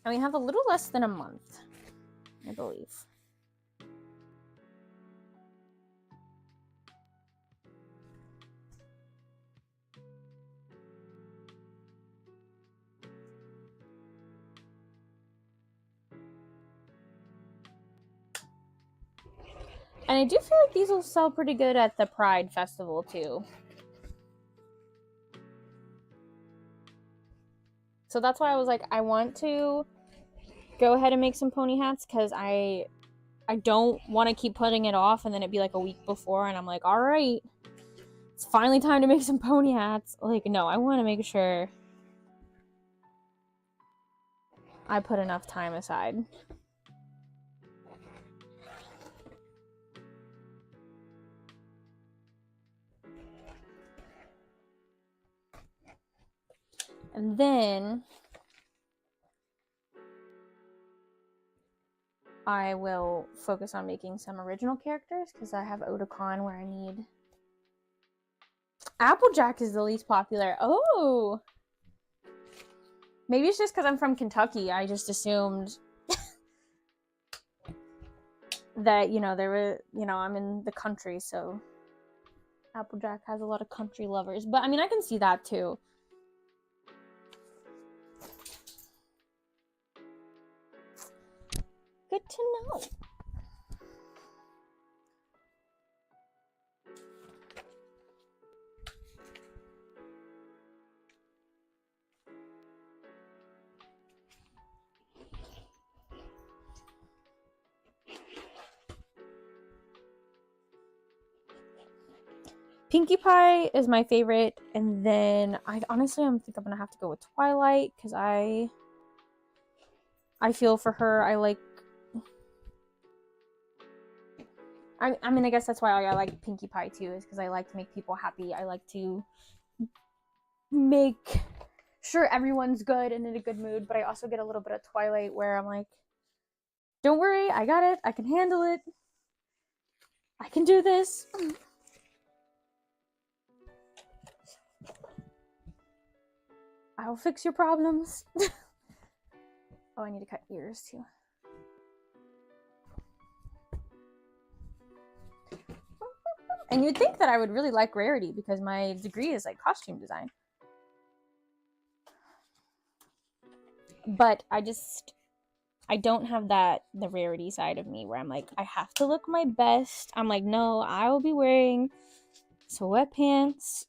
And we have a little less than a month, I believe. And I do feel like these will sell pretty good at the Pride Festival too. So that's why I was like, I want to go ahead and make some pony hats because I don't want to keep putting it off and then it'd be like a week before and I'm like, all right, it's finally time to make some pony hats. Like, no, I want to make sure I put enough time aside. And then I will focus on making some original characters because I have Otakon where I need... Applejack is the least popular. Oh! Maybe it's just because I'm from Kentucky. I just assumed that, you know, there were, you know, I'm in the country, so Applejack has a lot of country lovers. But, I mean, I can see that, too. Good to know. Pinkie Pie is my favorite, and then I think I'm gonna have to go with Twilight because I feel for her. I mean, I guess that's why I like Pinkie Pie too, is because I like to make people happy. I like to make sure everyone's good and in a good mood, but I also get a little bit of Twilight where I'm like, don't worry, I got it. I can handle it. I can do this. I'll fix your problems. Oh, I need to cut ears too. And you'd think that I would really like Rarity because my degree is like costume design. But I don't have the Rarity side of me where I'm like, I have to look my best. I'm like, no, I will be wearing sweatpants.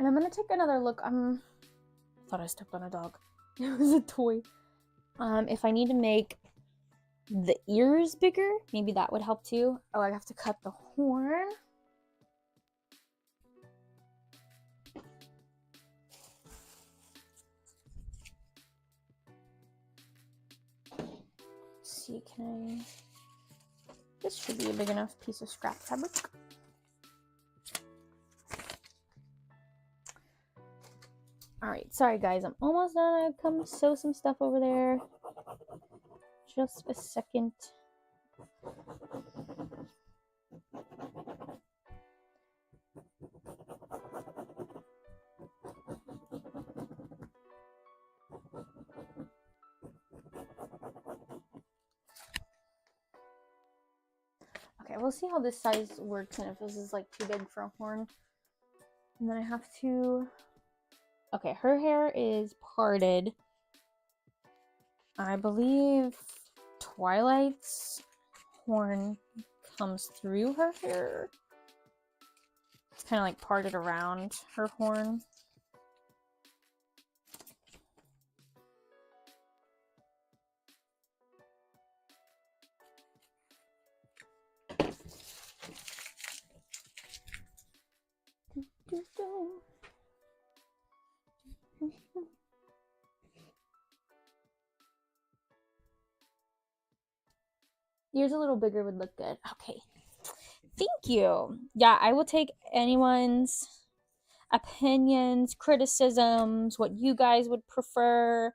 And I'm gonna take another look. I thought I stepped on a dog. It was a toy. If I need to make the ears bigger, maybe that would help too. Oh, I have to cut the horn. Let's see, can I... This should be a big enough piece of scrap fabric. Alright, sorry guys, I'm almost done. I come sew some stuff over there. Just a second. Okay, we'll see how this size works and if this is like too big for a horn. And then I have to... Okay, her hair is parted. I believe Twilight's horn comes through her hair. It's kind of like parted around her horn. Ears a little bigger would look good. Okay. Thank you. Yeah, I will take anyone's opinions, criticisms, what you guys would prefer.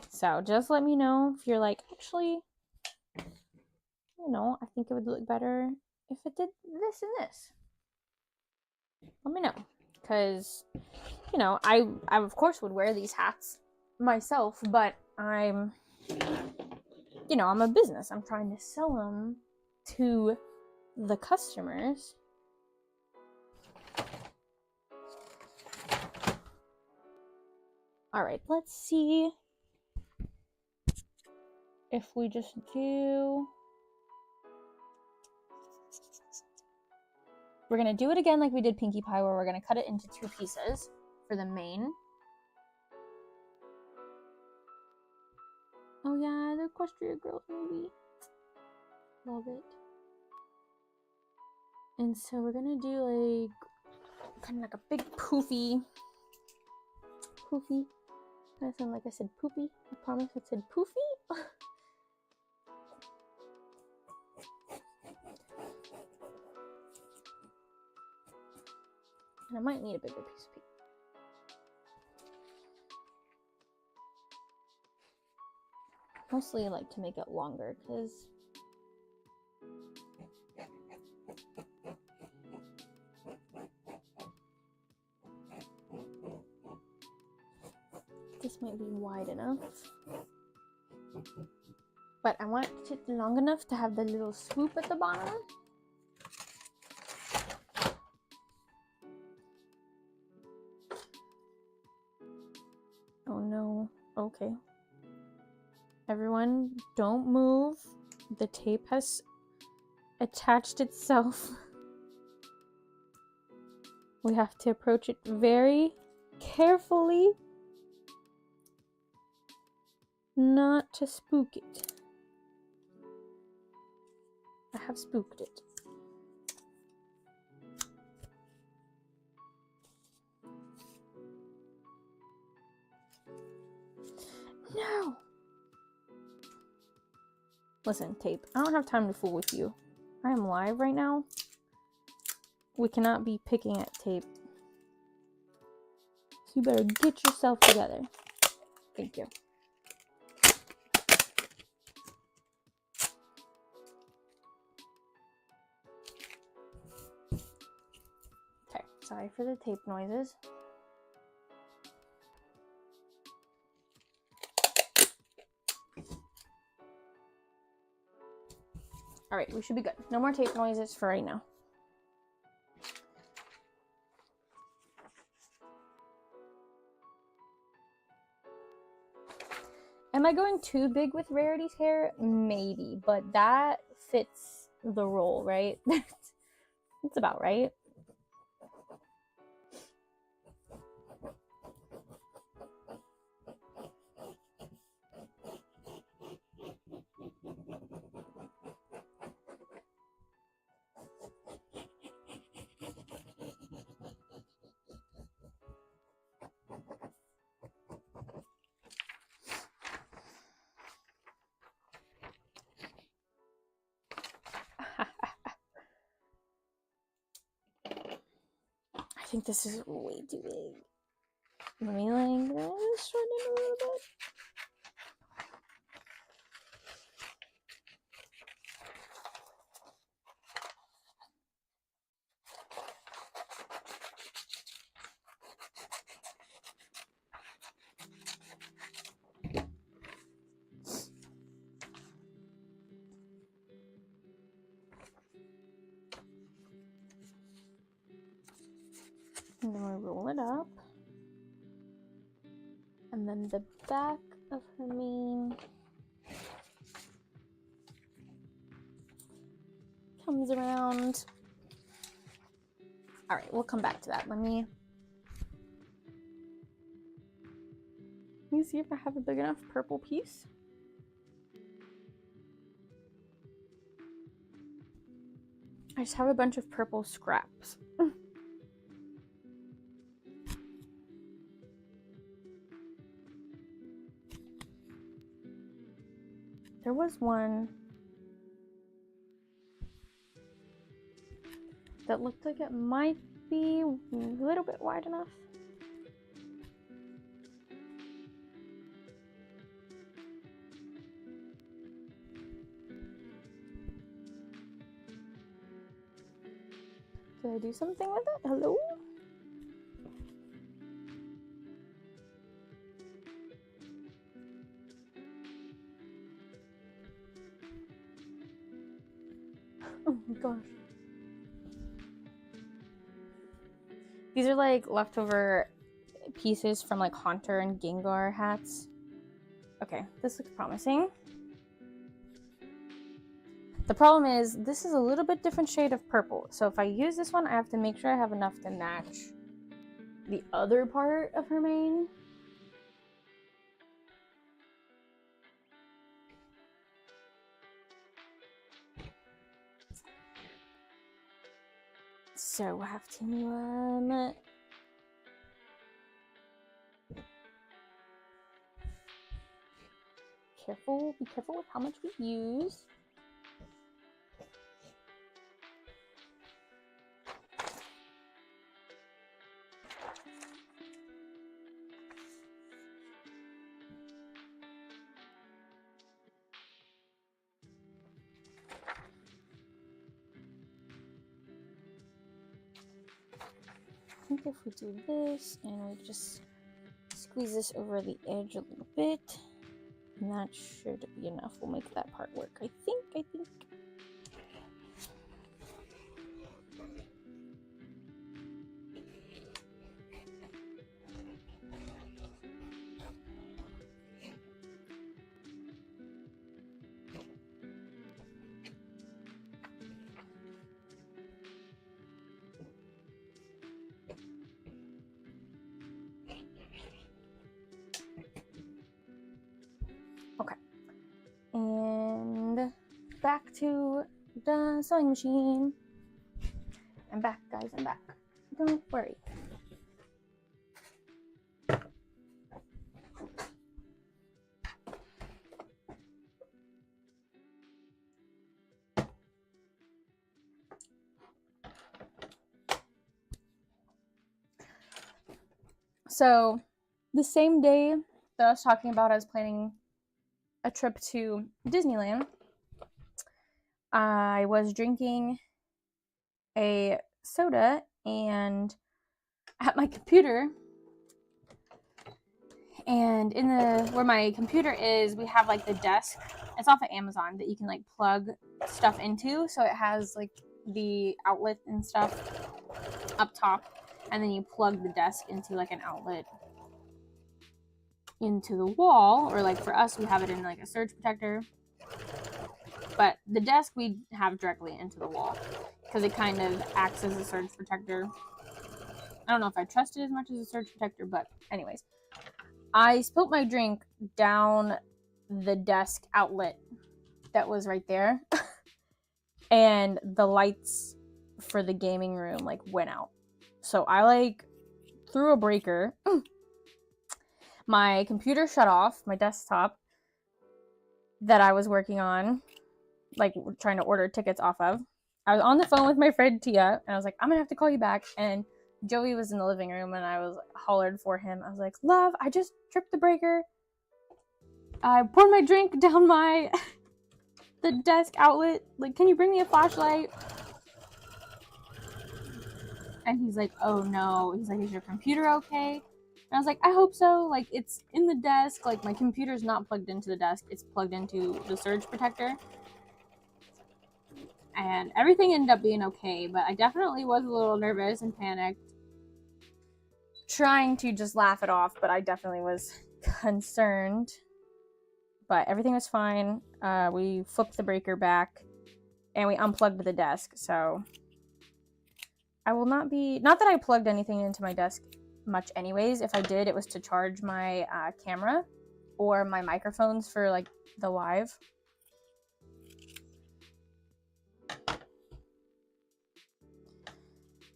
So just let me know if you're like, actually, you know, I think it would look better if it did this and this. Let me know. Because, you know, I of course would wear these hats myself, but I'm, you know, I'm a business. I'm trying to sell them to the customers. All right, let's see if we just do... We're going to do it again like we did Pinkie Pie, where we're going to cut it into 2 pieces for the mane. Oh yeah, the Equestria Girls movie. Love it. And so we're going to do like, kind of like a big poofy. Poofy. That sound like I said poopy. I promise I said poofy. And I might need a bigger piece of paper. Mostly I like to make it longer because this might be wide enough. But I want it long enough to have the little swoop at the bottom. Oh no. Okay. Everyone, don't move. The tape has attached itself. We have to approach it very carefully. Not to spook it. I have spooked it. No! Listen, tape, I don't have time to fool with you. I am live right now. We cannot be picking at tape. So you better get yourself together. Thank you. Okay, sorry for the tape noises. Alright, we should be good. No more tape noises for right now. Am I going too big with Rarity's hair? Maybe, but that fits the role, right? That's about right. I think this is way too big. Let me like shorten it a little bit. And then we roll it up. And then the back of her mane comes around. All right, we'll come back to that. Let me see if I have a big enough purple piece. I just have a bunch of purple scraps. There was one that looked like it might be a little bit wide enough. Did I do something with it? Hello? Oh my gosh. These are like leftover pieces from like Haunter and Gengar hats. Okay, this looks promising. The problem is this is a little bit different shade of purple. So if I use this one, I have to make sure I have enough to match the other part of her mane. So we'll have to be careful with how much we use. I think if we do this and we just squeeze this over the edge a little bit, and that should be enough. We'll make that part work. I think. Okay. And back to the sewing machine. I'm back, guys. I'm back. Don't worry. So, the same day that I was talking about, I was planning a trip to Disneyland. I was drinking a soda and at my computer, and in the where my computer is, we have like the desk. It's off of Amazon that you can like plug stuff into, so it has like the outlet and stuff up top, and then you plug the desk into like an outlet into the wall, or like for us we have it in like a surge protector. But the desk we have directly into the wall because it kind of acts as a surge protector. I don't know if I trust it as much as a surge protector, but anyways. I spilt my drink down the desk outlet that was right there. And the lights for the gaming room like went out. So I like threw a breaker. My computer shut off, my desktop that I was working on, like trying to order tickets off of. I was on the phone with my friend Tia, and I was like, I'm gonna have to call you back. And Joey was in the living room, and I was hollered for him. I was like, love, I just tripped the breaker. I poured my drink down the desk outlet. Like, can you bring me a flashlight? And he's like, oh no. He's like, is your computer okay? And I was like, I hope so. Like, it's in the desk. Like, my computer's not plugged into the desk. It's plugged into the surge protector. And everything ended up being okay, but I definitely was a little nervous and panicked. Trying to just laugh it off, but I definitely was concerned. But everything was fine. We flipped the breaker back, and we unplugged the desk, so I will not that I plugged anything into my desk much anyways. If I did, it was to charge my camera or my microphones for like the live.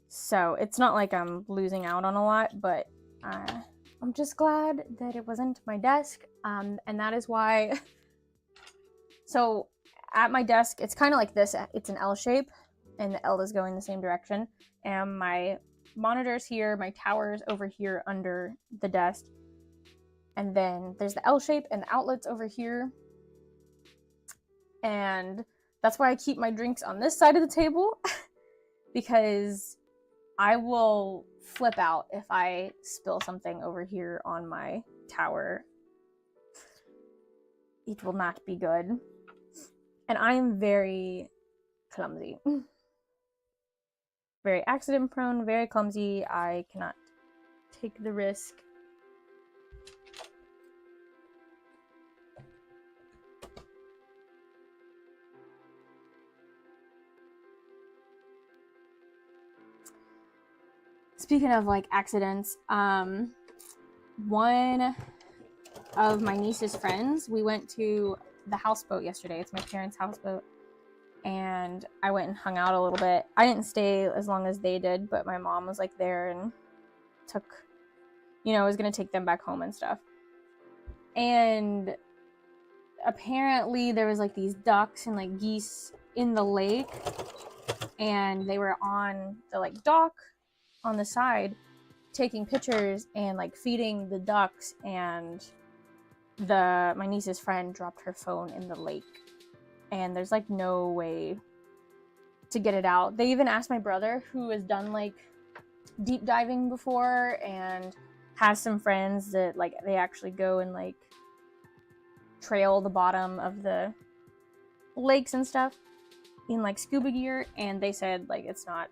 So it's not like I'm losing out on a lot, but I'm just glad that it wasn't my desk. And that is why. So at my desk, it's kind of like this. It's an L shape, and the L is going the same direction. And my monitor's here, my tower's over here under the desk. And then there's the L shape and the outlets over here. And that's why I keep my drinks on this side of the table, because I will flip out if I spill something over here on my tower. It will not be good. And I am very clumsy. Very accident prone, very clumsy. I cannot take the risk. Speaking of like accidents, one of my niece's friends, we went to the houseboat yesterday. It's my parents' houseboat. And I went and hung out a little bit. I didn't stay as long as they did, but my mom was like there and was going to take them back home and stuff. And apparently there was like these ducks and like geese in the lake, and they were on the like dock on the side taking pictures and like feeding the ducks, and my niece's friend dropped her phone in the lake. And there's like no way to get it out. They even asked my brother, who has done like deep diving before and has some friends that like they actually go and like trail the bottom of the lakes and stuff in like scuba gear, and they said like it's not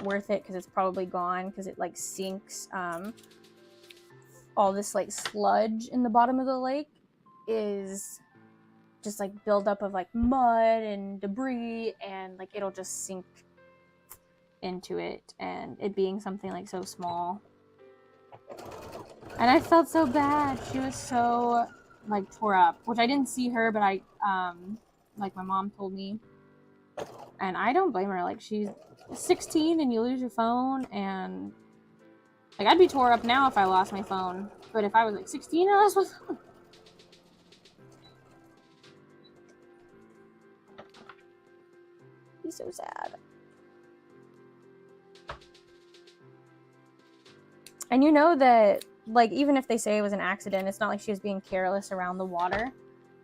worth it because it's probably gone, because it like sinks. All this like sludge in the bottom of the lake is just like buildup of like mud and debris, and like it'll just sink into it, and it being something like so small. And I felt so bad. She was so like tore up, which I didn't see her, but I like my mom told me, and I don't blame her. Like, she's 16 and you lose your phone, and like I'd be tore up now if I lost my phone, but if I was like 16 and I lost my phone, be so sad. And you know that, like, even if they say it was an accident, it's not like she was being careless around the water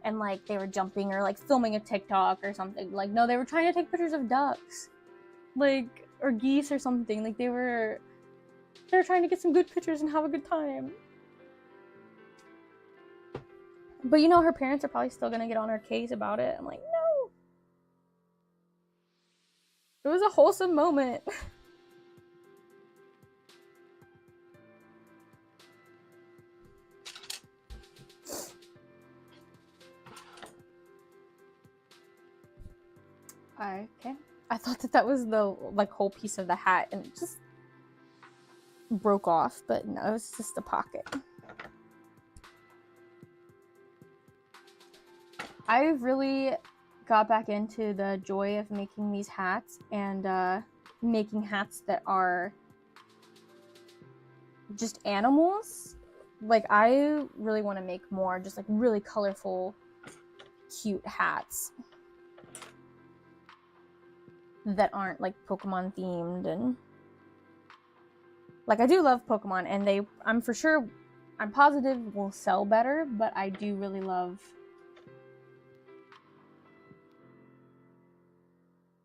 and like they were jumping or like filming a TikTok or something. Like, no, they were trying to take pictures of ducks, like, or geese or something. Like, they were trying to get some good pictures and have a good time. But you know, her parents are probably still gonna get on her case about it. I'm like, no. It was a wholesome moment. Okay. I thought that was the like whole piece of the hat and it just broke off, but no, it was just a pocket. I've really got back into the joy of making these hats and making hats that are just animals. Like, I really want to make more just like really colorful, cute hats that aren't like Pokemon themed. And like, I do love Pokemon, and I'm positive will sell better, but I do really love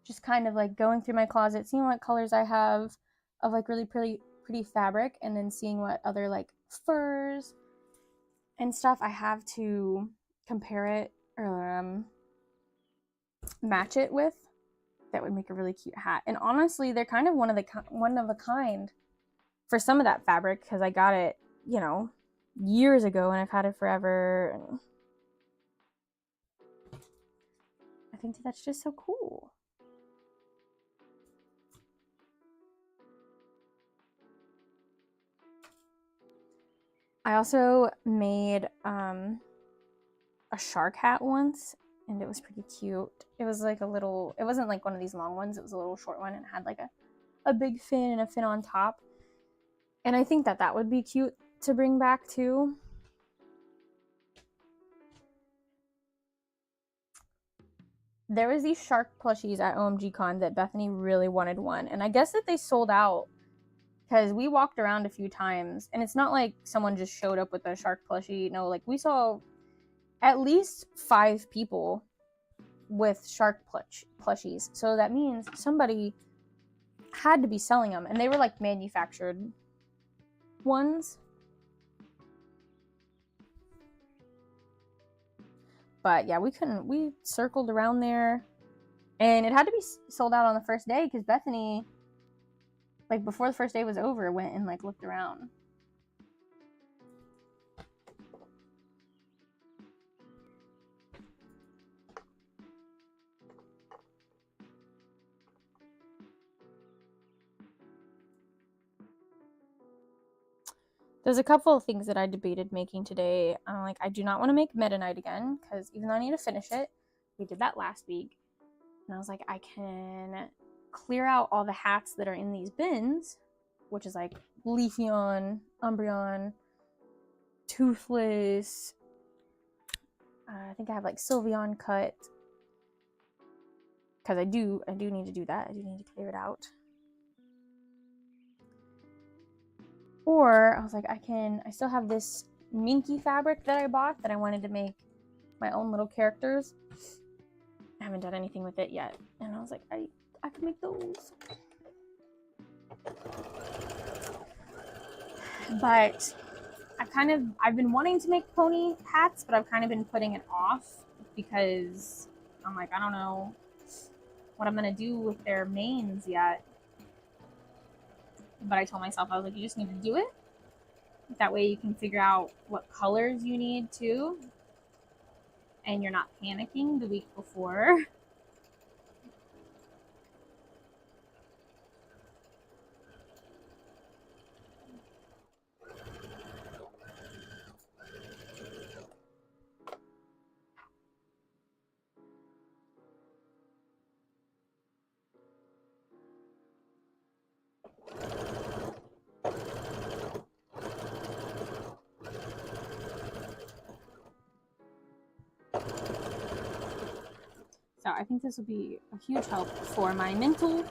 just kind of like going through my closet, seeing what colors I have of like really pretty fabric, and then seeing what other like furs and stuff I have to compare it or match it with. That would make a really cute hat. And honestly, they're kind of one of a kind for some of that fabric, because I got it, you know, years ago, and I've had it forever. And I think that's just so cool. I also made a shark hat once, and it was pretty cute. It was like it wasn't like one of these long ones, it was a little short one, and it had like a big fin and a fin on top. And I think that would be cute to bring back too. There was these shark plushies at OMG Con that Bethany really wanted one, and I guess that they sold out because we walked around a few times, and it's not like someone just showed up with a shark plushie. No, like we saw at least 5 people with shark plushies. So that means somebody had to be selling them, and they were like manufactured ones. But yeah, we circled around there, and it had to be sold out on the first day because Bethany, like before the first day was over, went and like looked around. There's a couple of things that I debated making today. Like, I do not want to make Meta Knight again, because even though I need to finish it, we did that last week. And I was like, I can clear out all the hats that are in these bins, which is like Leafeon, Umbreon, Toothless. I think I have like Sylveon cut. Because I do need to do that. I do need to clear it out. Or I was like, I still have this minky fabric that I bought that I wanted to make my own little characters. I haven't done anything with it yet. And I was like, I could make those. But I've been wanting to make pony hats, but I've kind of been putting it off because I'm like, I don't know what I'm going to do with their manes yet. But I told myself, I was like, you just need to do it. That way you can figure out what colors you need too. And you're not panicking the week before. So I think this will be a huge help for my mental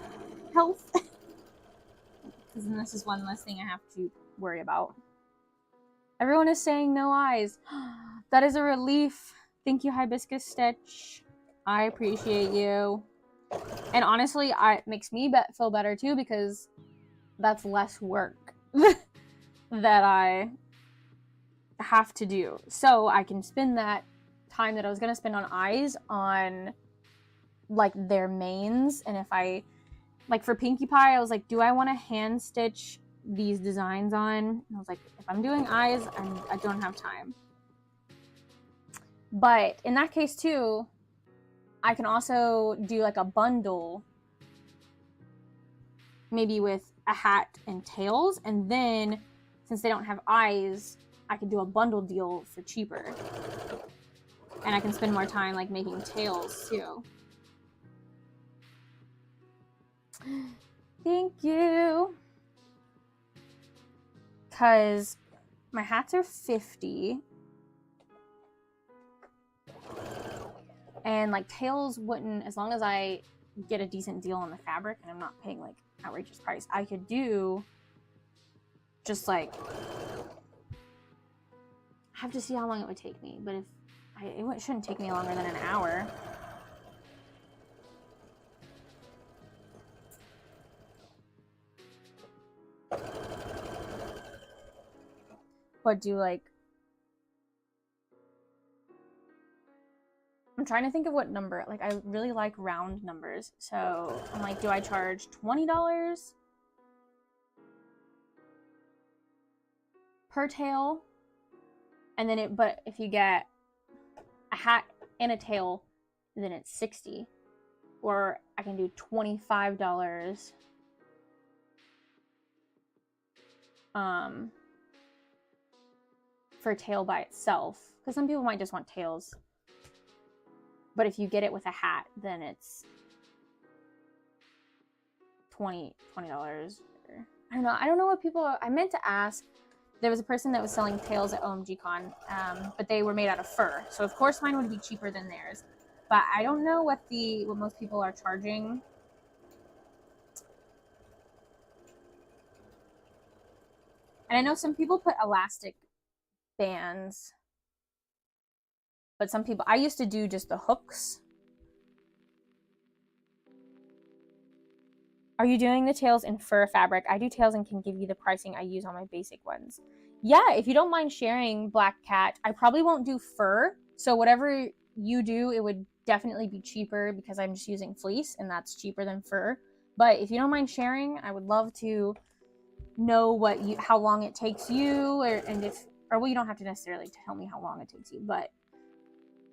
health. Because then this is one less thing I have to worry about. Everyone is saying no eyes. That is a relief. Thank you, Hibiscus Stitch. I appreciate you. And honestly, it makes me feel better too, because that's less work that I have to do. So I can spend that time that I was going to spend on eyes on like their manes. And if I, like for Pinkie Pie, I was like, do I want to hand stitch these designs on? And I was like, if I'm doing eyes, I don't have time. But in that case too, I can also do like a bundle, maybe with a hat and tails, and then since they don't have eyes, I could do a bundle deal for cheaper. And I can spend more time like making tails too. Thank you. Because my hats are $50. And like tails wouldn't, as long as I get a decent deal on the fabric and I'm not paying like outrageous price, I could do just like, I have to see how long it would take me, but if it shouldn't take me longer than an hour. But do like, I'm trying to think of what number. Like, I really like round numbers. So I'm like, do I charge $20 per tail? And then but if you get a hat and a tail, then it's $60. Or I can do $25 for a tail by itself. Because some people might just want tails. But if you get it with a hat, then it's $20. I don't know what people. I meant to ask. There was a person that was selling tails at OMG Con, but they were made out of fur. So of course mine would be cheaper than theirs. But I don't know what most people are charging. And I know some people put elastic bands. But some people, I used to do just the hooks. Are you doing the tails in fur fabric? I do tails and can give you the pricing I use on my basic ones. Yeah, if you don't mind sharing, Black Cat, I probably won't do fur. So whatever you do, it would definitely be cheaper because I'm just using fleece and that's cheaper than fur. But if you don't mind sharing, I would love to know how long it takes you, well, you don't have to necessarily tell me how long it takes you, but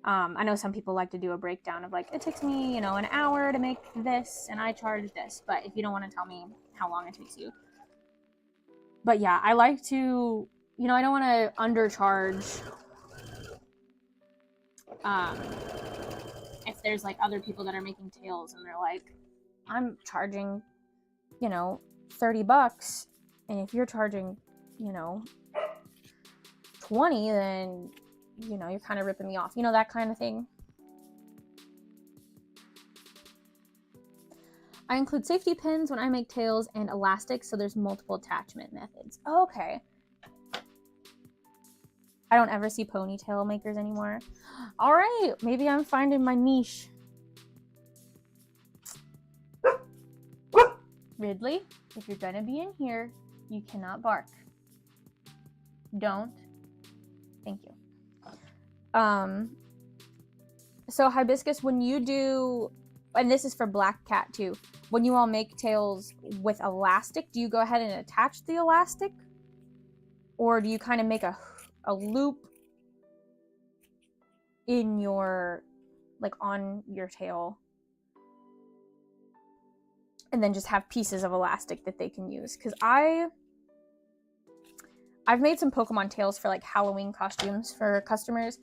I know some people like to do a breakdown of like, it takes me, an hour to make this and I charge this. But if you don't want to tell me how long it takes you. But yeah, I like to, I don't want to undercharge if there's like other people that are making tails and they're like, I'm charging, $30. And if you're charging, 20, then you're kind of ripping me off, that kind of thing. I include safety pins when I make tails and elastic, so there's multiple attachment methods. Okay. I don't ever see ponytail makers anymore. All right, maybe I'm finding my niche. Ridley, if you're gonna be in here, you cannot bark. Don't. Thank you. So Hibiscus, when you do, and this is for Black Cat too, when you all make tails with elastic, do you go ahead and attach the elastic? Or do you kind of make a loop in your, like on your tail? And then just have pieces of elastic that they can use? Because I've made some Pokemon tails for like Halloween costumes for customers.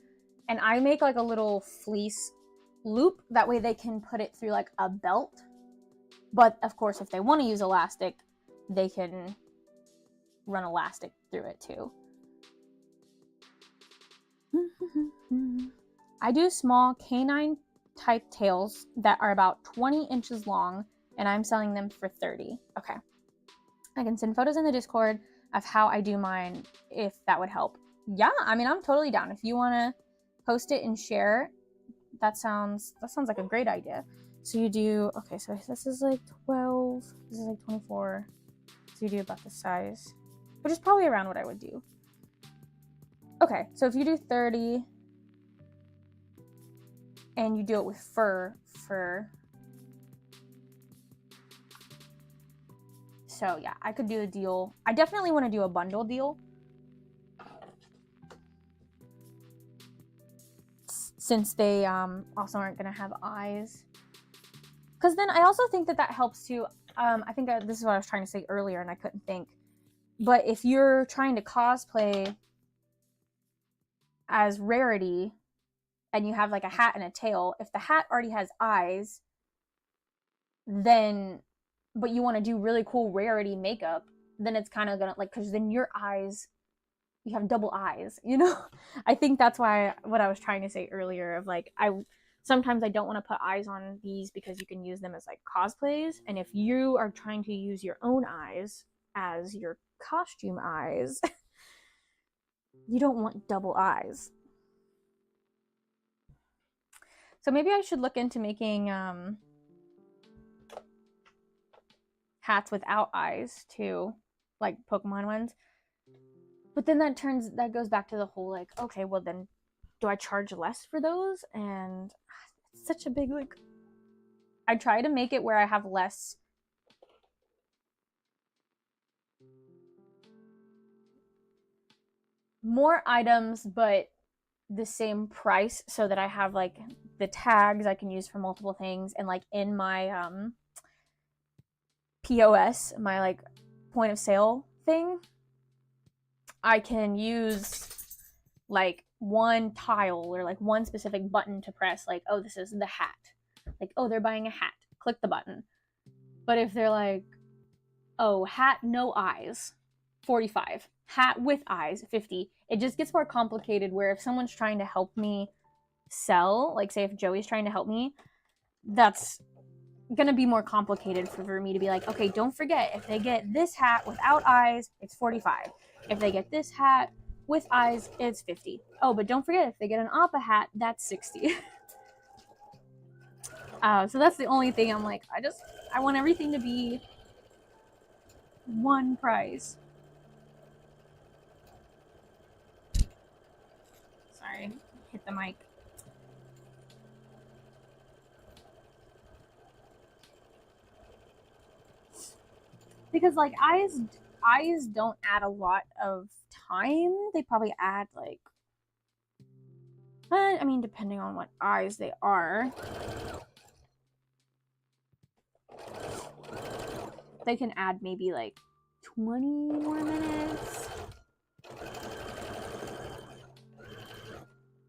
And I make like a little fleece loop. That way they can put it through like a belt. But of course, if they want to use elastic, they can run elastic through it too. I do small canine type tails that are about 20 inches long, and I'm selling them for $30. Okay. I can send photos in the Discord of how I do mine if that would help. Yeah, I mean, I'm totally down. If you want to post it and share, that sounds like a great idea. So you do, okay, so this is like 12, this is like 24. So you do about the size, which is probably around what I would do. Okay, so if you do 30 and you do it with fur. So yeah, I could do a deal. I definitely want to do a bundle deal. since they also aren't going to have eyes. Because then I also think that that helps too. I think this is what I was trying to say earlier and I couldn't think. But if you're trying to cosplay as Rarity and you have like a hat and a tail, if the hat already has eyes, then, but you want to do really cool Rarity makeup, then it's kind of gonna like, because then your eyes, you have double eyes, you know? I think that's why what I was trying to say earlier of like, sometimes I don't want to put eyes on these because you can use them as like cosplays. And if you are trying to use your own eyes as your costume eyes, you don't want double eyes. So maybe I should look into making hats without eyes too, like Pokemon ones. But then that goes back to the whole like, okay, well then do I charge less for those? And it's such a big like, I try to make it where I have less more items but the same price, so that I have like the tags I can use for multiple things, and like in my POS, my like point of sale thing, I can use like one tile or like one specific button to press, like, oh, this is the hat, like, oh, they're buying a hat, click the button. But if they're like, oh, hat no eyes, 45, hat with eyes, 50, it just gets more complicated, where if someone's trying to help me sell, like say if Joey's trying to help me, that's gonna be more complicated for me to be like, okay, don't forget, if they get this hat without eyes, it's 45. If they get this hat with eyes, it's 50. Oh, but don't forget, if they get an Appa hat, that's 60. So that's the only thing I'm like, I want everything to be one price. Sorry, hit the mic. Because like eyes don't add a lot of time. They probably add like, I mean, depending on what eyes they are, they can add maybe like 20 more minutes.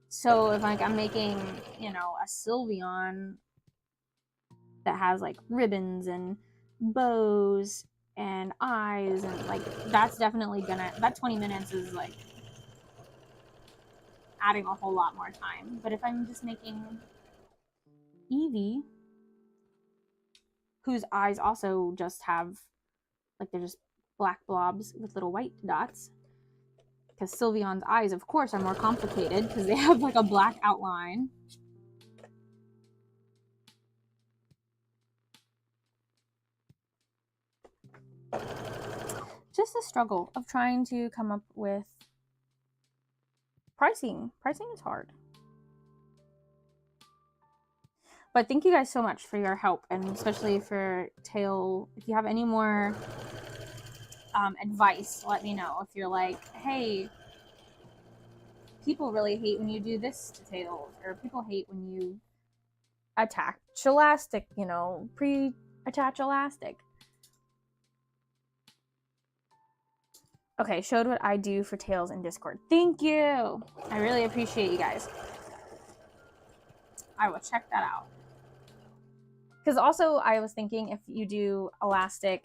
So if like I'm making, you know, a Sylveon that has like ribbons and bows and eyes, and like that's definitely gonna, that 20 minutes is like adding a whole lot more time. But if I'm just making Eevee, whose eyes also just have like, they're just black blobs with little white dots, because Sylveon's eyes of course are more complicated because they have like a black outline. Just the struggle of trying to come up with pricing. Pricing is hard. But thank you guys so much for your help, and especially for Tail. If you have any more advice, let me know. If you're like, hey, people really hate when you do this to Tails, or people hate when you attach elastic, you know, pre-attach elastic. Okay, showed what I do for Tails in Discord. Thank you. I really appreciate you guys. I will check that out. Because also I was thinking, if you do elastic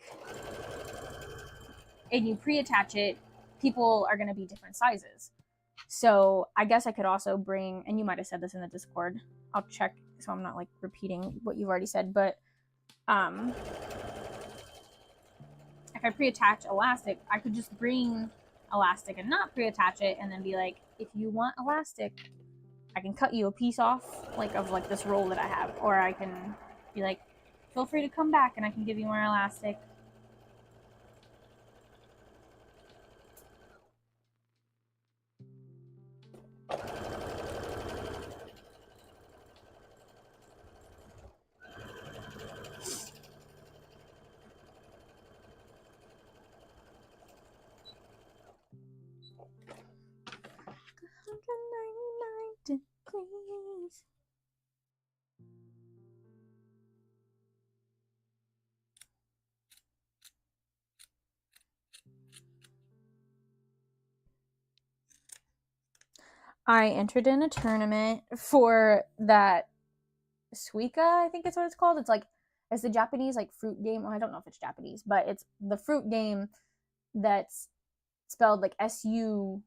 and you pre-attach it, people are going to be different sizes. So I guess I could also bring, and you might have said this in the Discord, I'll check so I'm not like repeating what you've already said, but if I pre-attach elastic, I could just bring elastic and not pre-attach it, and then be like, if you want elastic, I can cut you a piece off like of like this roll that I have, or I can be like, feel free to come back and I can give you more elastic. I entered in a tournament for that Suika, I think it's what it's called. It's the Japanese like fruit game. Well, I don't know if it's Japanese, but it's the fruit game that's spelled like SUKAI.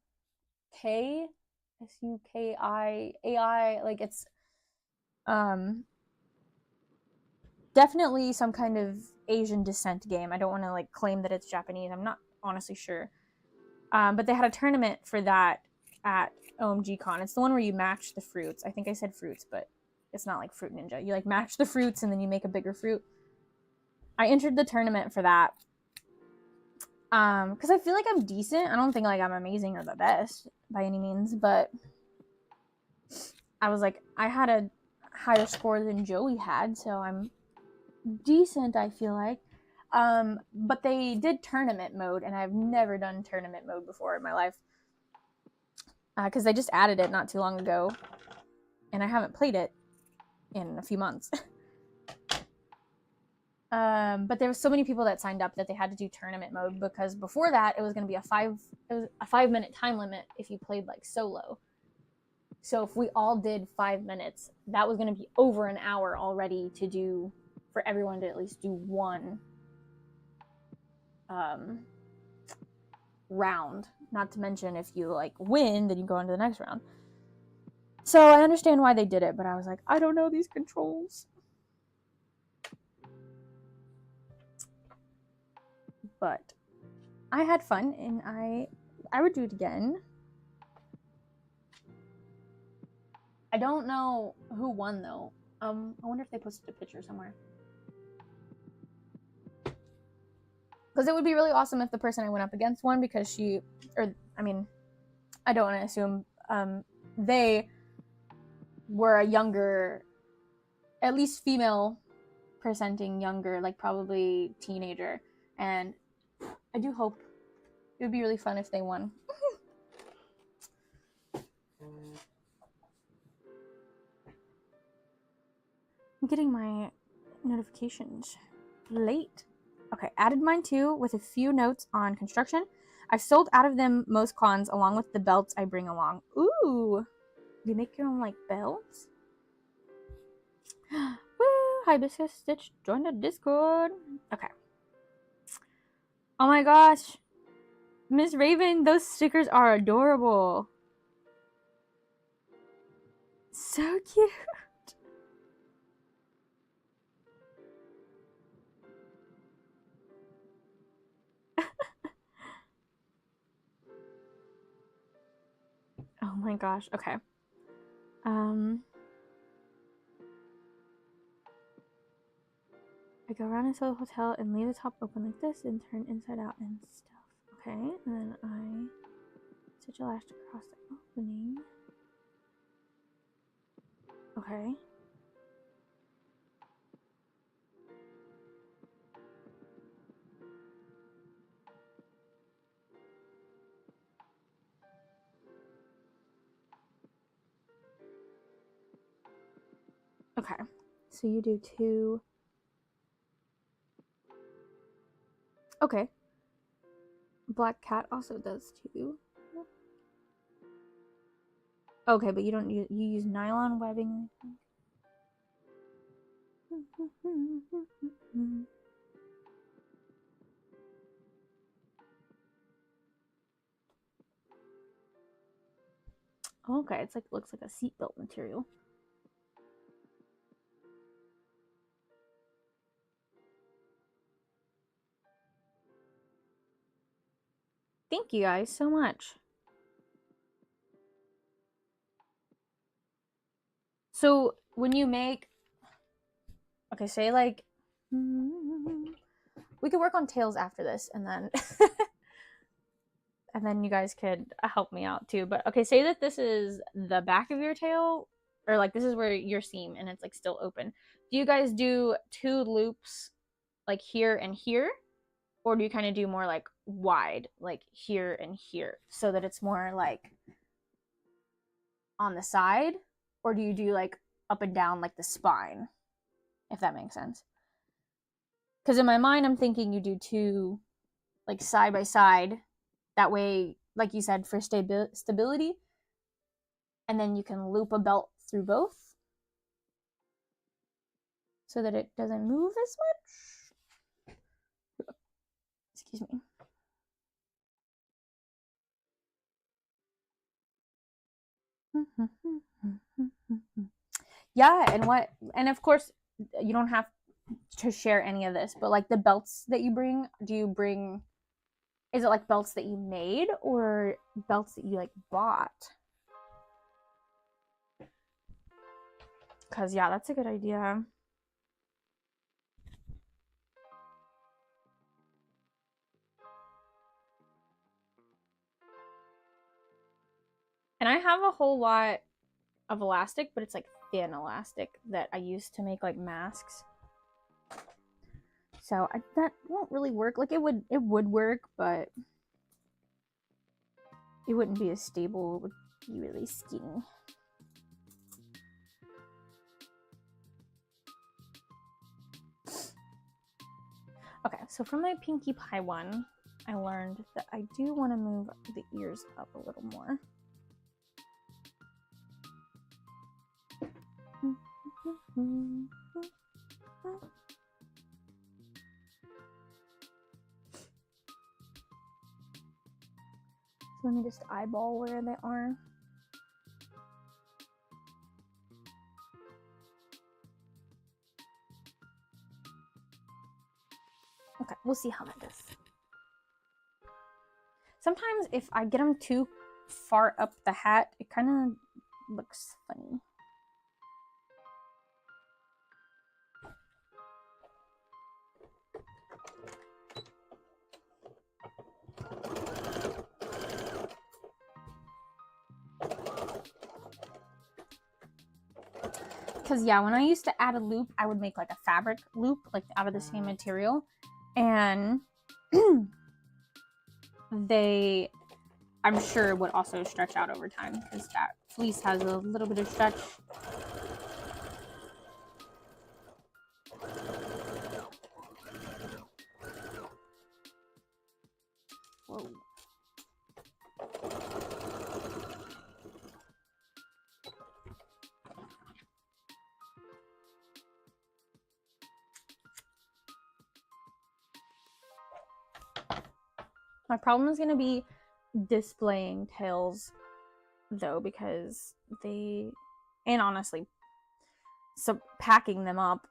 Like it's definitely some kind of Asian descent game. I don't want to like claim that it's Japanese. I'm not honestly sure. But they had a tournament for that at OMG Con. It's the one where you match the fruits. I think I said fruits, but it's not like Fruit Ninja. You like match the fruits and then you make a bigger fruit. I entered the tournament for that. Because I feel like I'm decent. I don't think like I'm amazing or the best by any means, but I was like, I had a higher score than Joey had, so I'm decent, I feel like. But they did tournament mode, and I've never done tournament mode before in my life. Because they just added it not too long ago, and I haven't played it in a few months. But there were so many people that signed up that they had to do tournament mode, because before that it was going to be a 5-minute time limit if you played like solo. So if we all did 5 minutes, that was going to be over an hour already to do, for everyone to at least do one round. Not to mention if you like win, then you go on to the next round. So I understand why they did it, but I was like, I don't know these controls. But I had fun, and I would do it again. I don't know who won though. I wonder if they posted a picture somewhere. Because it would be really awesome if the person I went up against won, because I don't want to assume, they were a younger, at least female presenting younger, like probably teenager. And I do hope it would be really fun if they won. I'm getting my notifications late. Okay, added mine too with a few notes on construction. I've sold out of them most cons along with the belts I bring along. Ooh, you make your own like belts? Woo! Hibiscus Stitch, join the Discord. Okay. Oh my gosh. Miss Raven, those stickers are adorable. So cute. Oh my gosh. Okay. I go around into the hotel and leave the top open like this and turn inside out and stuff. Okay, and then I stitch a lash across the opening. Okay. Okay, so you do 2. Okay. Black Cat also does 2. Okay, but you don't use, you use nylon webbing. Okay, it's like, looks like a seatbelt material. Thank you guys so much. So when you make, okay, say like, we could work on tails after this, and then and then you guys could help me out too. But okay, say that this is the back of your tail, or like this is where your seam and it's like still open. Do you guys do 2 loops like here and here, or do you kind of do more like wide, like here and here, so that it's more like on the side, or do you do like up and down like the spine, if that makes sense? Because in my mind I'm thinking you do 2 like side by side, that way, like you said, for stability, And then you can loop a belt through both so that it doesn't move as much. Excuse me. Yeah, and of course, you don't have to share any of this, but like the belts that you bring, is it like belts that you made or belts that you like bought? Because yeah, that's a good idea. And I have a whole lot of elastic, but it's like thin elastic that I use to make like masks. So that won't really work. Like it would work, but it wouldn't be as stable. It would be really skinny. Okay, so from my Pinkie Pie one, I learned that I do want to move the ears up a little more. So let me just eyeball where they are. Okay, we'll see how that goes. Sometimes if I get them too far up the hat, it kind of looks funny. Because yeah, when I used to add a loop, I would make like a fabric loop, like out of the same material, and they, I'm sure, would also stretch out over time because that fleece has a little bit of stretch. Whoa. My problem is going to be displaying tails, though, because they, and honestly, so packing them up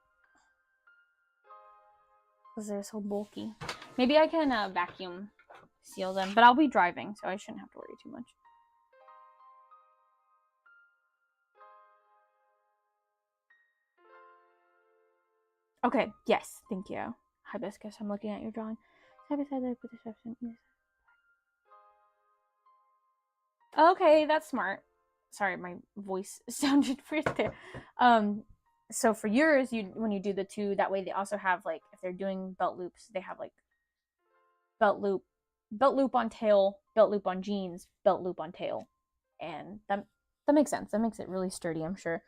because they're so bulky. Maybe I can vacuum seal them, but I'll be driving, so I shouldn't have to worry too much. Okay, yes, thank you. Hibiscus, I'm looking at your drawing. Beside that, put the steps in. Okay, that's smart. Sorry, my voice sounded weird there. So for yours, when you do the two, that way they also have like, if they're doing belt loops, they have like belt loop on tail, belt loop on jeans, belt loop on tail, and that makes sense. That makes it really sturdy, I'm sure.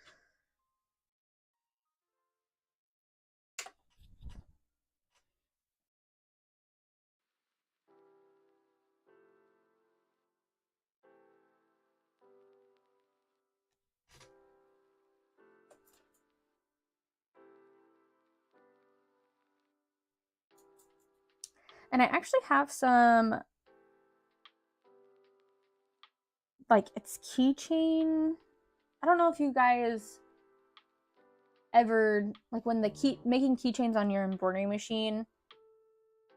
And I actually have some, like, it's keychain. I don't know if you guys ever, like, when making keychains on your embroidery machine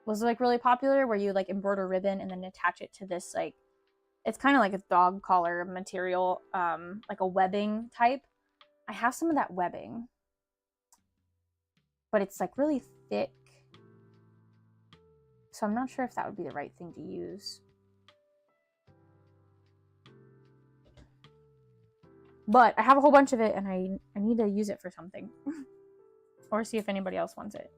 was like really popular, where you like embroider ribbon and then attach it to this, like, it's kind of like a dog collar material, like a webbing type. I have some of that webbing, but it's like really thick. So I'm not sure if that would be the right thing to use. But I have a whole bunch of it, and I need to use it for something. Or see if anybody else wants it.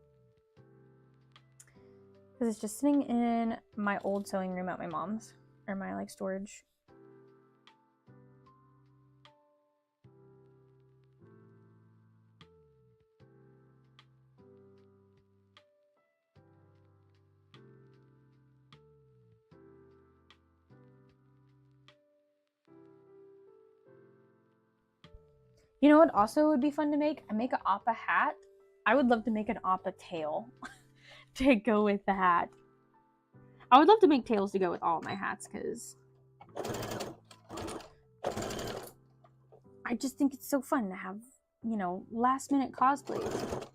Because it's just sitting in my old sewing room at my mom's, or my like storage. You know what also would be fun to make? I make an Appa hat. I would love to make an Appa tail to go with the hat. I would love to make tails to go with all of my hats because I just think it's so fun to have, you know, last minute cosplays.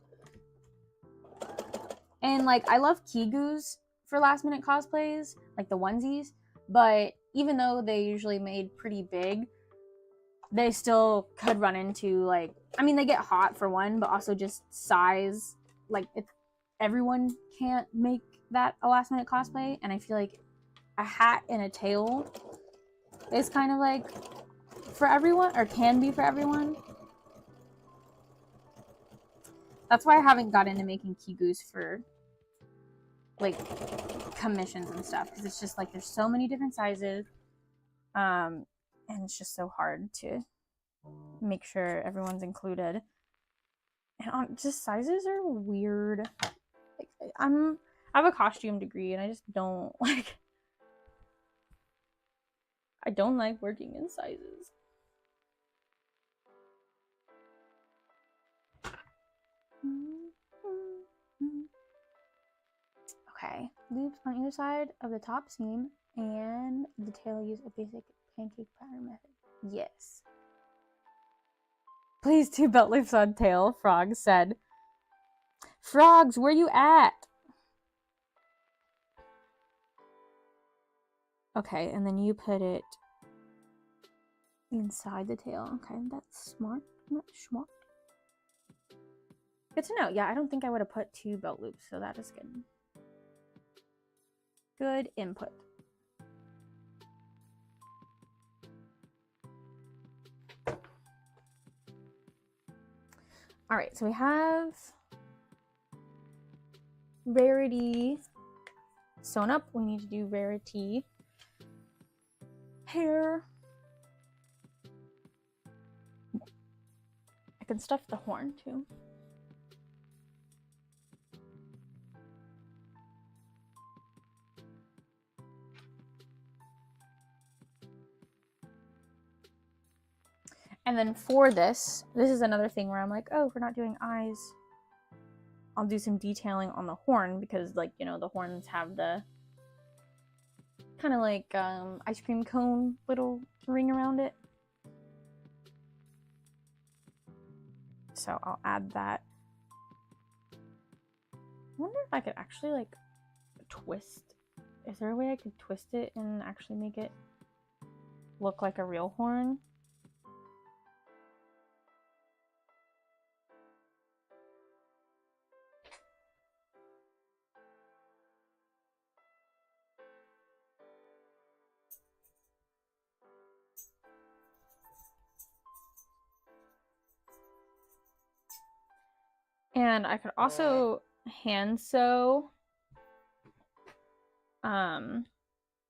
And like, I love Kigu's for last minute cosplays, like the onesies, but even though they usually made pretty big, they still could run into like, I mean, they get hot for one, but also just size. Like, if everyone can't make that a last minute cosplay, and I feel like a hat and a tail is kind of like for everyone, or can be for everyone. That's why I haven't got into making Kigu's for like commissions and stuff, because it's just like there's so many different sizes, and it's just so hard to make sure everyone's included. And just sizes are weird. Like, I have a costume degree, and I just don't like. I don't like working in sizes. Okay, loops on either side of the top seam, and the tail use a basic pancake pattern method. Yes. Please, 2 belt loops on tail, Frog said. Frogs, where you at? Okay, and then you put it inside the tail. Okay, that's smart. That's smart. Good to know. Yeah, I don't think I would have put 2 belt loops, so that is good. Good input. All right, so we have Rarity sewn up. We need to do Rarity hair. I can stuff the horn too. And then for this is another thing where I'm like, oh, if we're not doing eyes, I'll do some detailing on the horn, because, like, you know, the horns have the kind of like ice cream cone little ring around it. So I'll add that. I wonder if I could actually like twist. Is there a way I could twist it and actually make it look like a real horn? And I could also hand sew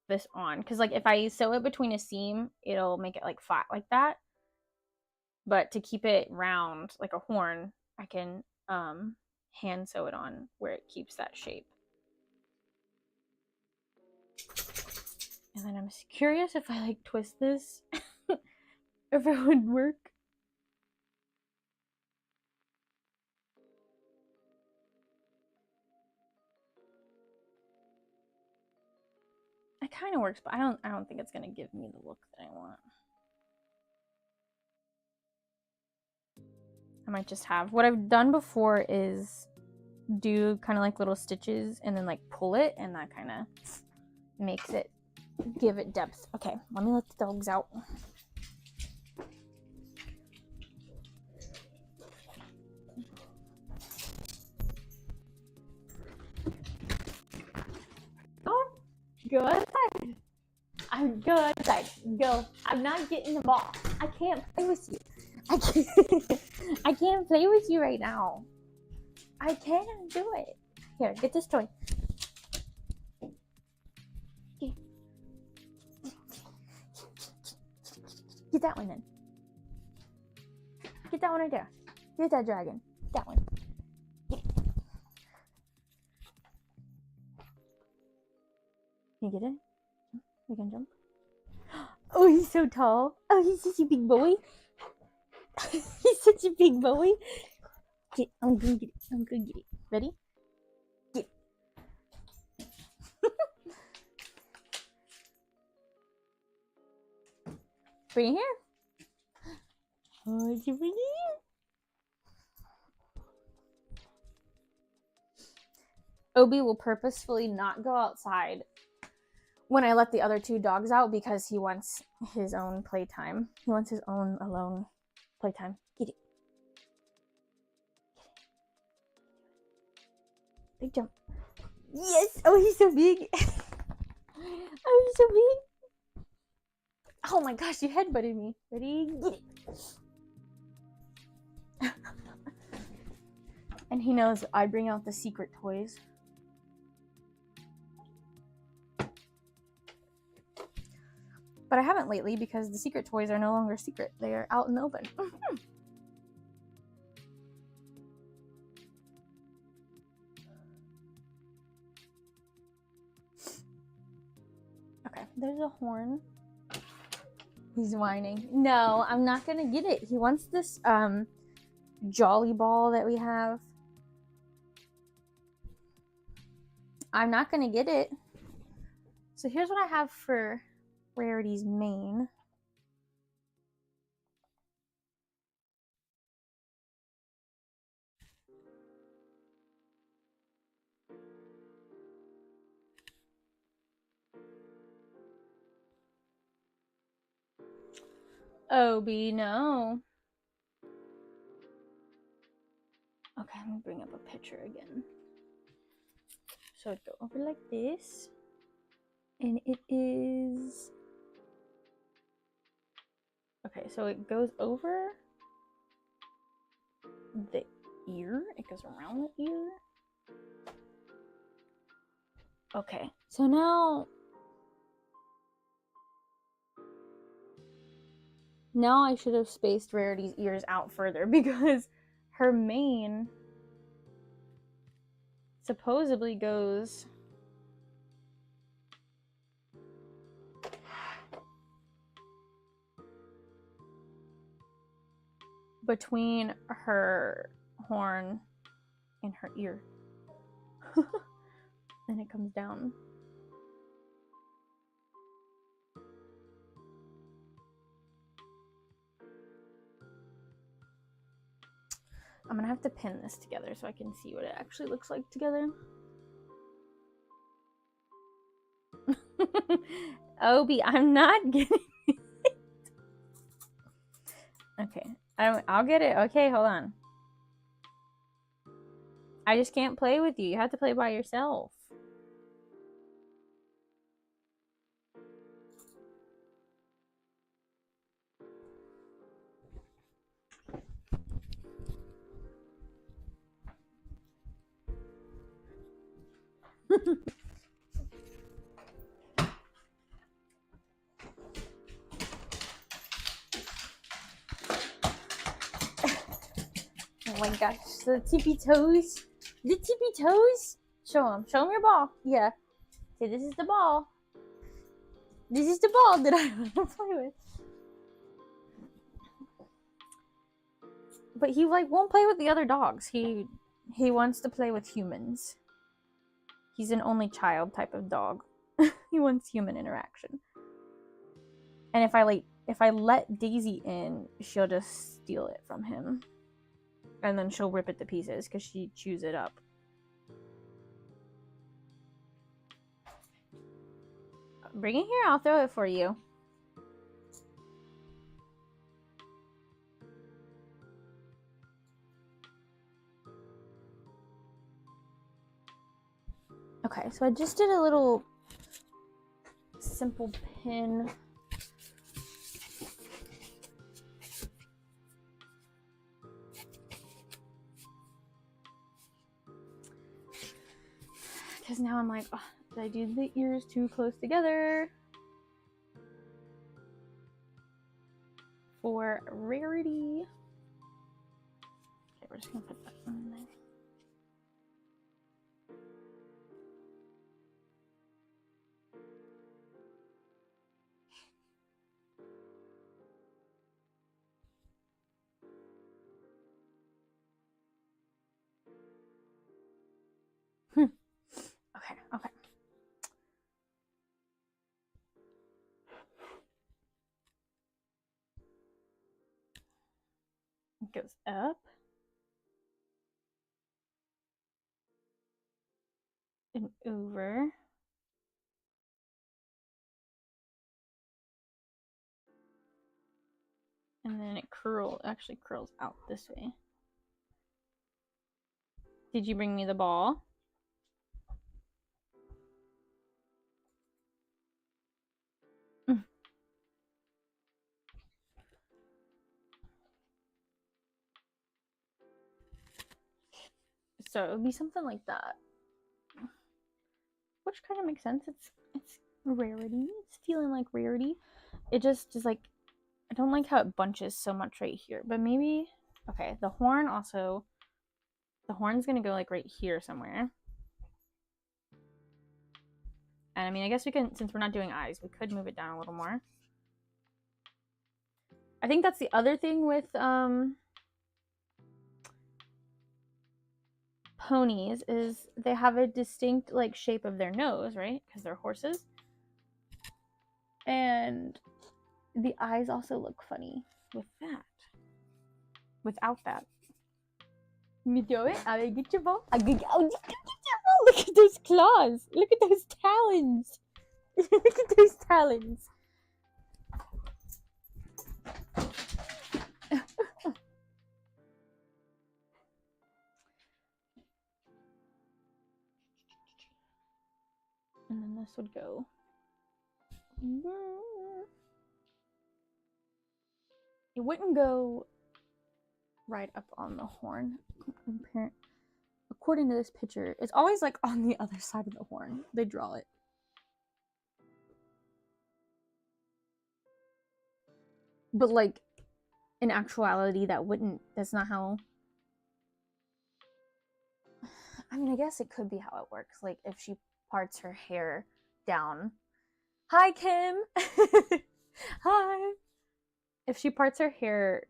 this on, because like if I sew it between a seam, it'll make it like flat like that. But to keep it round like a horn, I can hand sew it on where it keeps that shape. And then I'm curious if I like twist this, if it would work. It kind of works, but I don't think it's gonna give me the look that I want. I might just have, what I've done before is do kind of like little stitches and then like pull it, and that kind of makes it, give it depth. Okay, let me let the dogs out. Oh, go outside. I'm go outside. Go. I'm not getting the ball. I can't play with you. I can't play with you right now. I can't do it. Here, get this toy. Get that one then. Get that one right there. Get that dragon. That one. Get it. Can you get it? You can jump. Oh, he's so tall. Oh, he's such a big boy. He's such a big boy. I'm gonna get it. I'm gonna get it. Ready? Get it. Bring it here. Oh, did you bring it here? Obi will purposefully not go outside when I let the other two dogs out because he wants his own playtime. He wants his own alone playtime. Get it. Big jump. Yes! Oh, he's so big. Oh, he's so big. Oh my gosh, you headbutted me. Ready? Get it. And he knows I bring out the secret toys. But I haven't lately because the secret toys are no longer secret. They are out in the open. Okay, there's a horn. He's whining. No, I'm not gonna get it. He wants this jolly ball that we have. I'm not gonna get it. So here's what I have for Rarity's mane. Obi, no. Okay, let me bring up a picture again. So it go over like this. And it is... Okay, so it goes over the ear. It goes around the ear. Okay, so now I should have spaced Rarity's ears out further because her mane supposedly goes between her horn and her ear. And it comes down. I'm gonna have to pin this together so I can see what it actually looks like together. Obi, I'm not getting it. Okay, I'll get it. Okay, hold on. I just can't play with you. You have to play by yourself. Oh my gosh, the tippy toes. The tippy toes. Show him your ball. Yeah. See, this is the ball. This is the ball that I want to play with. But he won't play with the other dogs. He wants to play with humans. He's an only child type of dog. He wants human interaction. And if I let Daisy in, she'll just steal it from him. And then she'll rip it to pieces because she chews it up. Bring it here, I'll throw it for you. Okay, so I just did a little simple pin. Because now I'm like, oh, did I do the ears too close together? For Rarity. Okay, we're just gonna put that one in there. up. And over. And then it actually curls out this way. Did you bring me the ball? So it would be something like that. Which kind of makes sense. It's rarity. It's feeling like rarity. It just is like, I don't like how it bunches so much right here. But maybe, okay, the horn's gonna go like right here somewhere. And I mean, I guess we can, since we're not doing eyes, we could move it down a little more. I think that's the other thing with ponies is they have a distinct like shape of their nose, right? Because they're horses. And the eyes also look funny with that. Without that. Me do it. I get your ball. Look at those claws. Look at those talons. Look at those talons. And then this would go. It wouldn't go right up on the horn. According to this picture, it's always like on the other side of the horn. They draw it. But like in actuality, that's not how. I mean, I guess it could be how it works. Like if she parts her hair down. Hi, Kim. Hi. If she parts her hair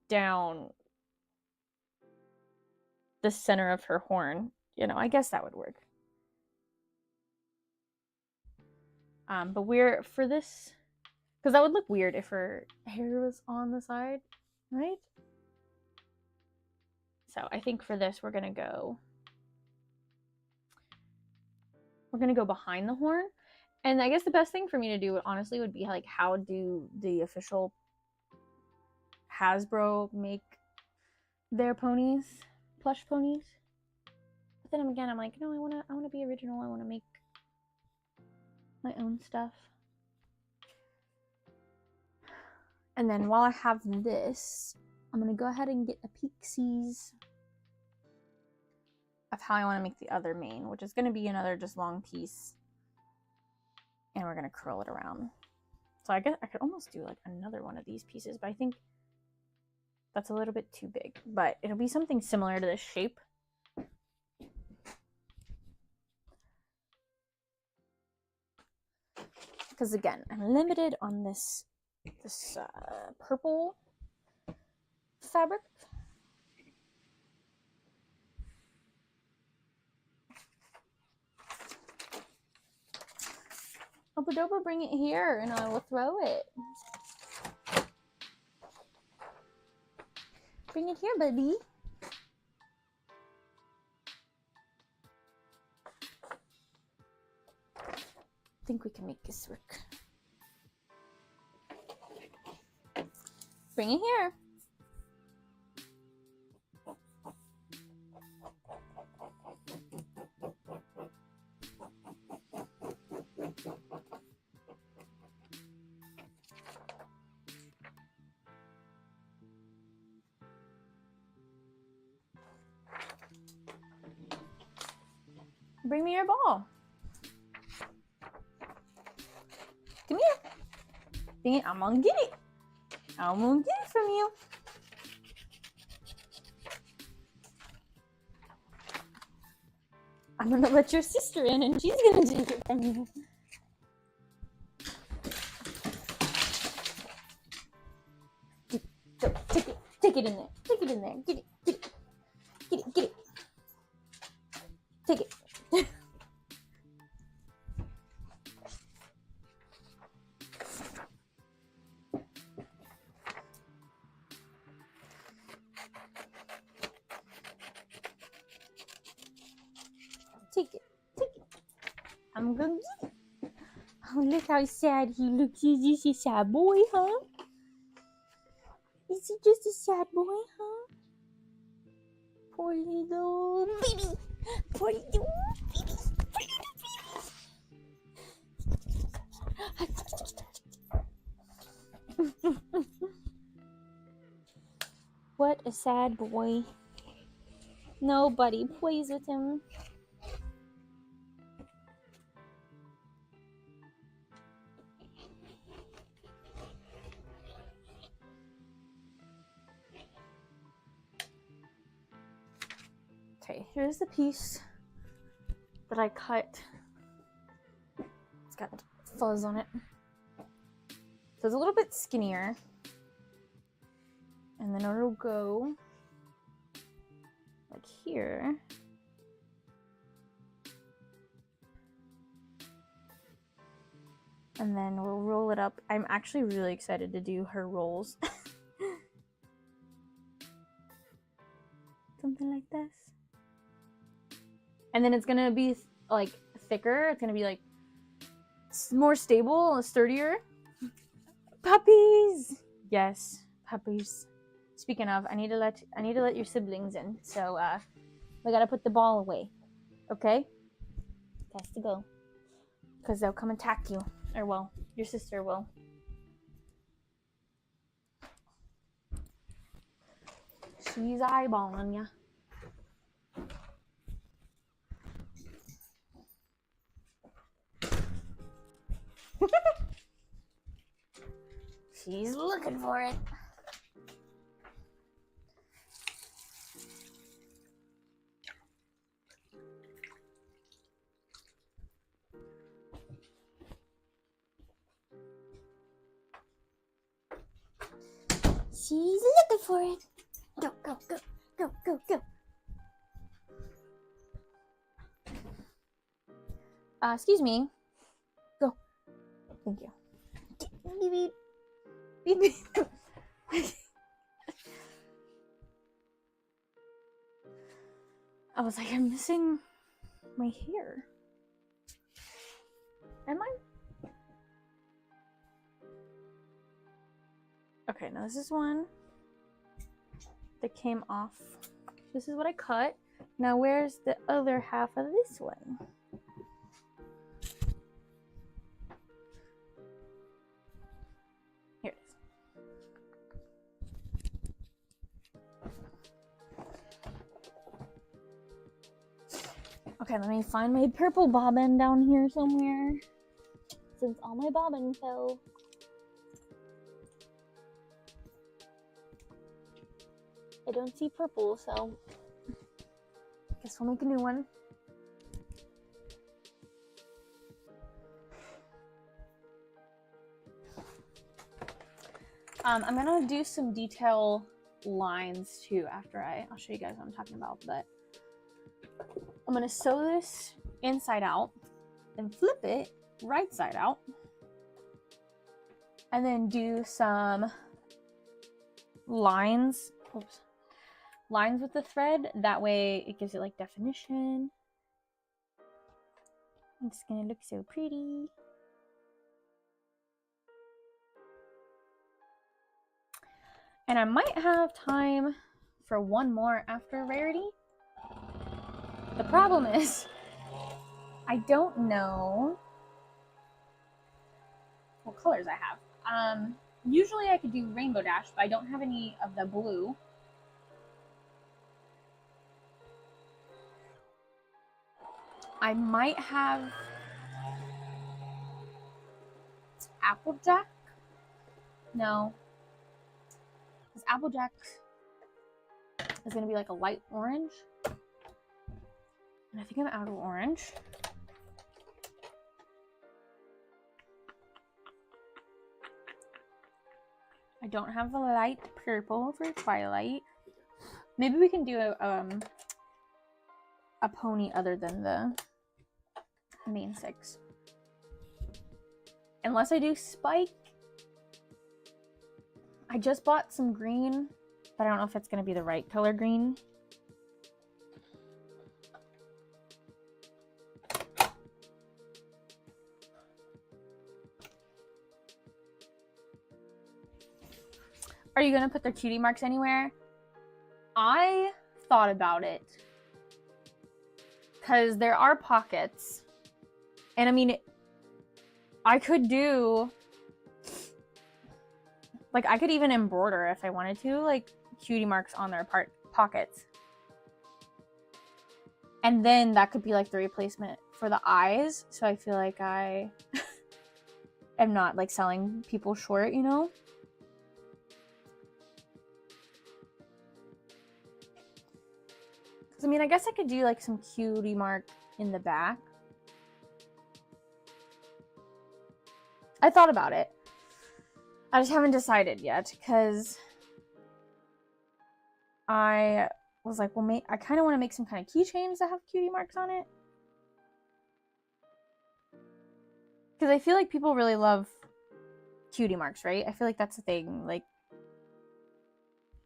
down the center of her horn, you know, I guess that would work. But for this, because that would look weird if her hair was on the side, right? So I think for this, we're gonna go behind the horn. And I guess the best thing for me to do, honestly, would be like, how do the official Hasbro make their ponies, plush ponies? But then again, I'm like, no, I wanna be original. I wanna make my own stuff. And then while I have this, I'm gonna go ahead and get a peeksies of how I want to make the other mane, which is gonna be another just long piece. And we're gonna curl it around. So I guess I could almost do like another one of these pieces, but I think that's a little bit too big. But it'll be something similar to this shape. Because again, I'm limited on this purple fabric. Opadoba, bring it here and I will throw it. Bring it here, baby. I think we can make this work. Bring it here. Bring me your ball. Come here. Bring it. I'm gonna get it. I'm gonna get it from you. I'm gonna let your sister in and she's gonna take it from you. Go, take it in there. Take it in there. Get it. Get it. Take it. Take it. Take it. I'm gonna get it. Oh, look how sad he looks. Is this a sad boy, huh? Is he just a sad boy, huh? Poor little baby. Poor little baby. What a sad boy. Nobody plays with him. Okay, here's the piece that I cut. It's got fuzz on it. So it's a little bit skinnier. And then it'll go like here. And then we'll roll it up. I'm actually really excited to do her rolls. Something like this. And then it's gonna be like thicker. It's gonna be like more stable, sturdier. Puppies! Yes, puppies. Speaking of, I need to let your siblings in. So we gotta put the ball away. Okay? Has to go. Because they'll come attack you. Or well, your sister will. She's eyeballing ya. She's looking for it. She's looking for it. Go, go, go, go, go, go. Excuse me. Go. Thank you. Beep, beep. Beep, beep. I was like, I'm missing my hair. Am I? Okay, now this is one that came off. This is what I cut. Now where's the other half of this one? Here it is. Okay, let me find my purple bobbin down here somewhere. Since all my bobbin fell. I don't see purple, so guess we'll make a new one. I'm gonna do some detail lines too after I'll show you guys what I'm talking about, but I'm gonna sew this inside out and flip it right side out and then do some lines. Oops. Lines with the thread, that way it gives it like definition. It's gonna look so pretty. And I might have time for one more after Rarity. The problem is, I don't know what colors I have. Usually I could do Rainbow Dash, but I don't have any of the blue. I might have Applejack. No. Because Applejack is going to be like a light orange. And I think I'm out of orange. I don't have a light purple for Twilight. Maybe we can do a pony other than the main 6. Unless I do Spike. I just bought some green, but I don't know if it's going to be the right color green. Are you gonna put their cutie marks anywhere? I thought about it. Because there are pockets. And I mean, I could do... Like, I could even embroider if I wanted to, like, cutie marks on their pockets. And then that could be, like, the replacement for the eyes. So I feel like I am not, like, selling people short, you know? Because, I mean, I guess I could do, like, some cutie mark in the back. I thought about it. I just haven't decided yet, because I was like, well, I kind of want to make some kind of keychains that have cutie marks on it. Because I feel like people really love cutie marks, right? I feel like that's the thing. Like,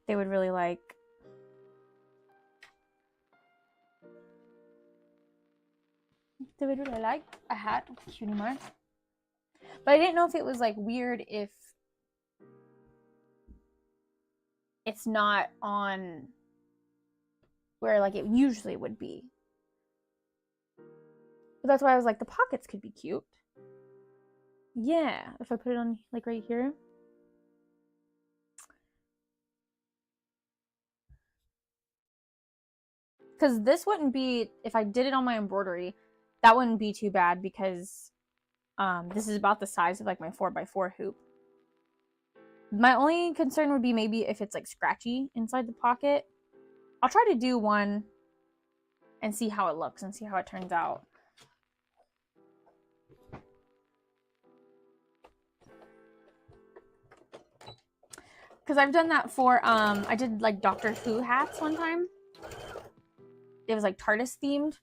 they would really like... They would really like a hat with a cutie mark. But I didn't know if it was, like, weird if it's not on where, like, it usually would be. But that's why I was like, the pockets could be cute. Yeah, if I put it on, like, right here. Because this wouldn't be, if I did it on my embroidery, that wouldn't be too bad, because this is about the size of, like, my 4x4 hoop. My only concern would be maybe if it's, like, scratchy inside the pocket. I'll try to do one and see how it looks and see how it turns out. Because I've done that for, I did, like, Doctor Who hats one time. It was, like, TARDIS themed.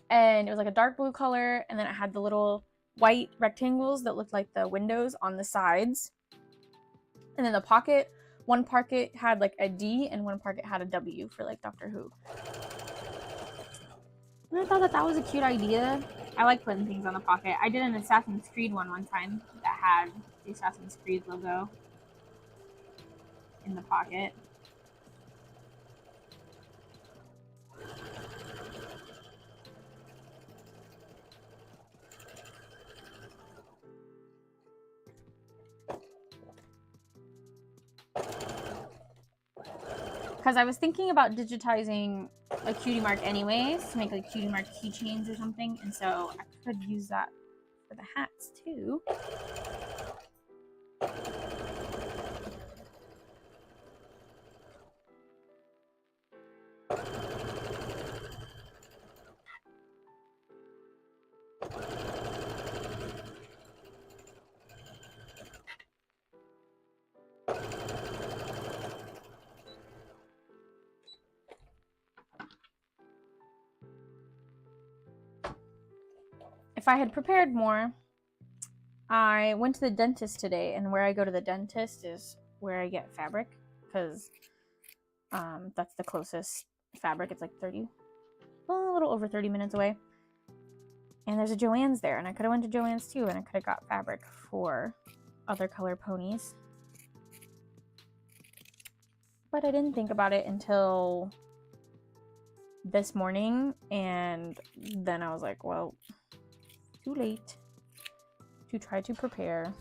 And it was, like, a dark blue color. And then it had the little white rectangles that looked like the windows on the sides. And then the pocket, one pocket had, like, a D and one pocket had a W for, like, Doctor Who. And I thought that that was a cute idea. I like putting things on the pocket. I did an Assassin's Creed one time that had the Assassin's Creed logo in the pocket. Because I was thinking about digitizing a cutie mark anyways to make like cutie mark keychains or something, and so I could use that for the hats too. If I had prepared more, I went to the dentist today, and where I go to the dentist is where I get fabric, because that's the closest fabric. It's like a little over 30 minutes away. And there's a Joann's there, and I could have went to Joann's too, and I could have got fabric for other color ponies. But I didn't think about it until this morning, and then I was like, well, too late to try to prepare.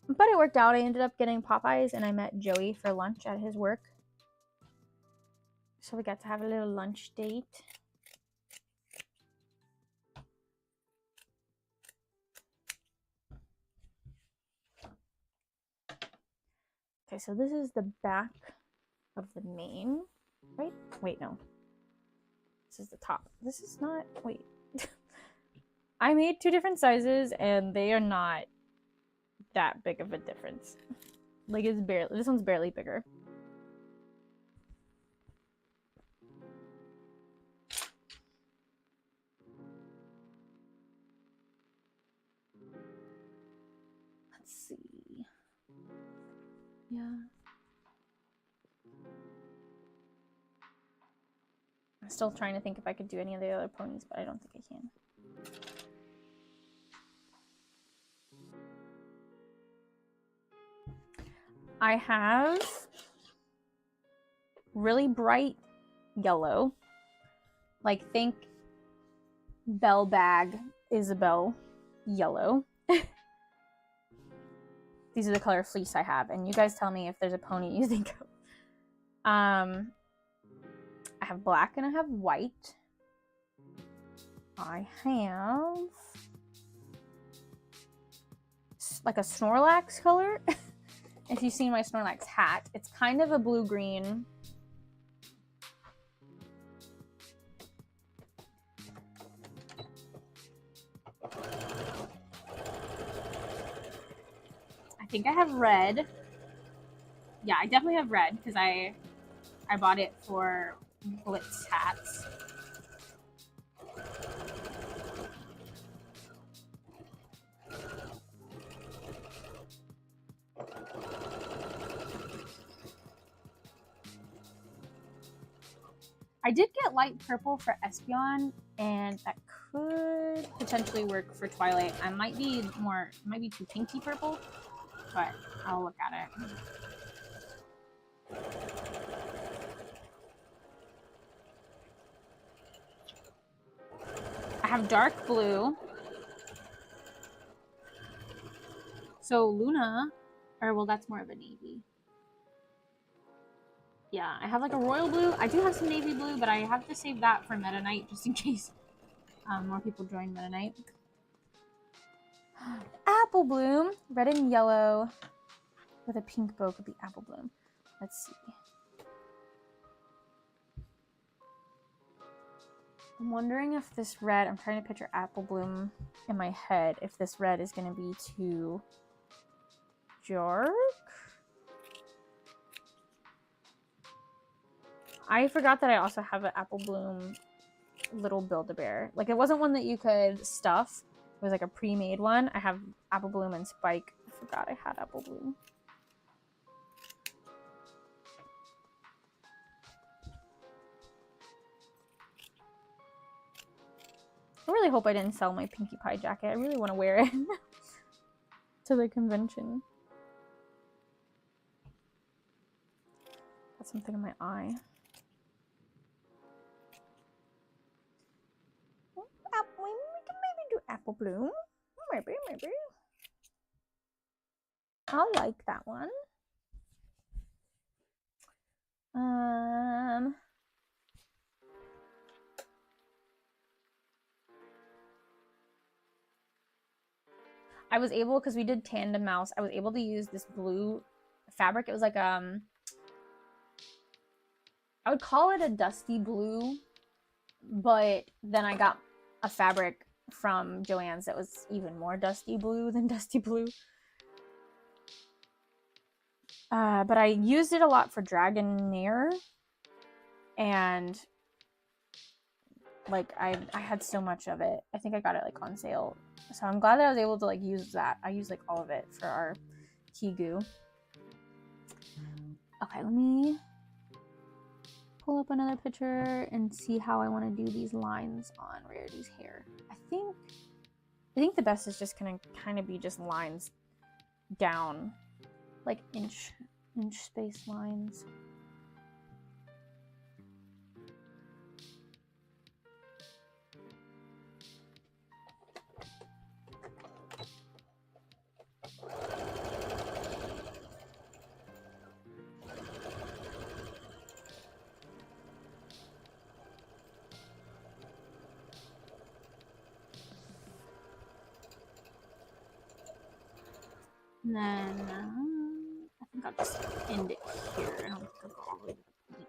But it worked out. I ended up getting Popeyes, and I met Joey for lunch at his work. So we got to have a little lunch date. Okay, so this is the back of the mane, right? Wait, no. This is the top. This is not, wait. I made two different sizes, and they are not that big of a difference. Like, it's barely, this one's barely bigger. Let's see. Yeah. I'm still trying to think if I could do any of the other ponies, but I don't think I can. I have really bright yellow. Like, think Bell Bag Isabel yellow. These are the color fleece I have, and you guys tell me if there's a pony you think of. I have black and I have white. I have like a Snorlax color. If you've seen my Snorlax hat, it's kind of a blue-green. I think I have red. Yeah, I definitely have red because I bought it for Blitz hats. I did get light purple for Espeon, and that could potentially work for Twilight. I might be too pinky purple, but I'll look at it. I have dark blue. So Luna, or well, that's more of a navy. Yeah, I have like a royal blue. I do have some navy blue, but I have to save that for Meta Knight just in case more people join Meta Knight. Apple Bloom, red and yellow with a pink bow could be Apple Bloom. Let's see. I'm wondering if this red, I'm trying to picture Apple Bloom in my head, if this red is going to be too dark. I forgot that I also have an Apple Bloom little Build-A-Bear. Like, it wasn't one that you could stuff. It was like a pre-made one. I have Apple Bloom and Spike. I forgot I had Apple Bloom. I really hope I didn't sell my Pinkie Pie jacket. I really want to wear it to the convention. Got something in my eye. We can maybe do Apple Bloom. Maybe. I like that one. I was able, because we did tandem mouse, I was able to use this blue fabric. It was like I would call it a dusty blue, but then I got a fabric from Joann's that was even more dusty blue than dusty blue. But I used it a lot for Dragonair, and like I had so much of it. I think I got it like on sale, so I'm glad that I was able to like use that. I used like all of it for our Kigu. Okay, let me pull up another picture and see how I want to do these lines on Rarity's hair. I think the best is just gonna kind of be just lines down, like inch space lines. And then I think I'll just end it here. I don't think I'll go all the way to the point.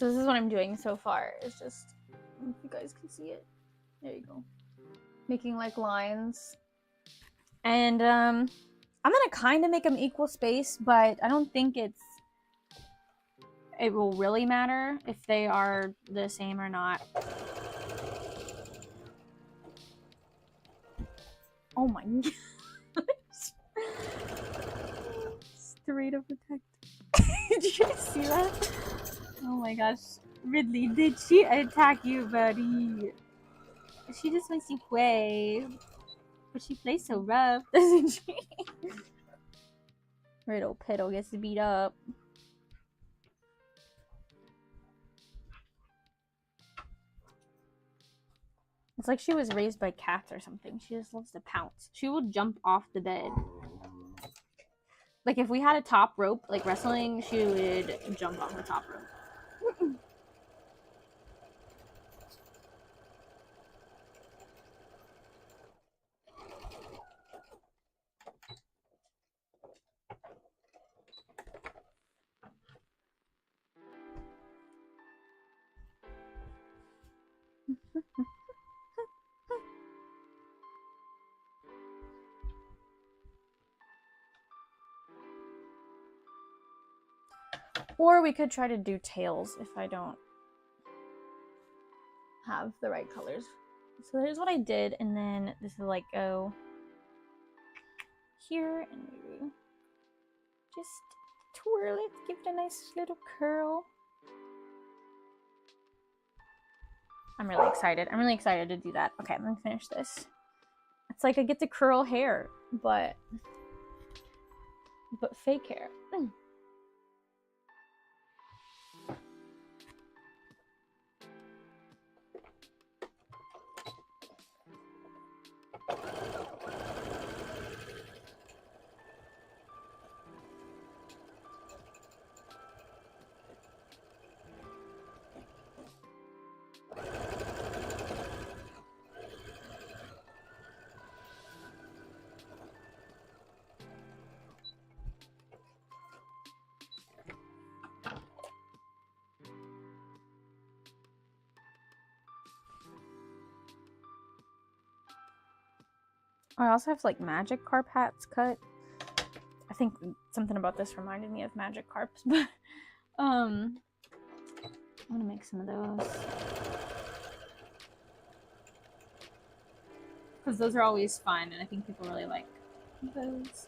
So this is what I'm doing so far. It's just, I don't know if you guys can see it. There you go. Making like lines. And I'm gonna kind of make them equal space, but I don't think it will really matter if they are the same or not. Oh my gosh. Straight up attacked. Did you guys see that? Oh my gosh. Ridley, did she attack you, buddy? She just makes you play. But she plays so rough, doesn't she? Riddle Piddle gets beat up. It's like she was raised by cats or something. She just loves to pounce. She will jump off the bed. Like if we had a top rope, like wrestling, she would jump off the top rope. Or we could try to do tails if I don't have the right colors. So here's what I did, and then this is like go here and maybe just twirl it, give it a nice little curl. I'm really excited. I'm really excited to do that. Okay, I'm gonna finish this. It's like I get to curl hair, but fake hair. I also have like magic carp hats cut. I think something about this reminded me of magic carps, but I'm gonna make some of those. Because those are always fun, and I think people really like those.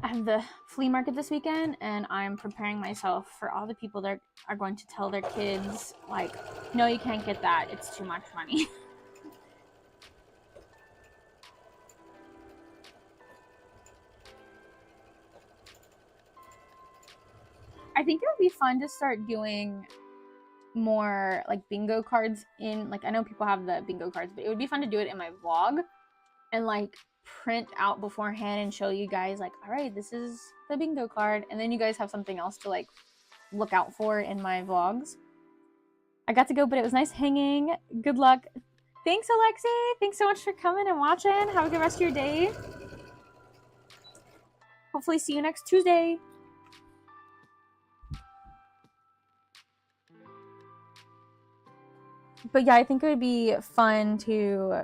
I have the flea market this weekend, and I'm preparing myself for all the people that are going to tell their kids, like, no, you can't get that. It's too much money. I think it would be fun to start doing more like bingo cards in, like, I know people have the bingo cards, but it would be fun to do it in my vlog and like print out beforehand and show you guys like, all right, this is the bingo card, and then you guys have something else to like look out for in my vlogs. I got to go, but it was nice hanging. Good luck. Thanks, Alexi. Thanks so much for coming and watching. Have a good rest of your day. Hopefully see you next Tuesday. But yeah, I think it would be fun to...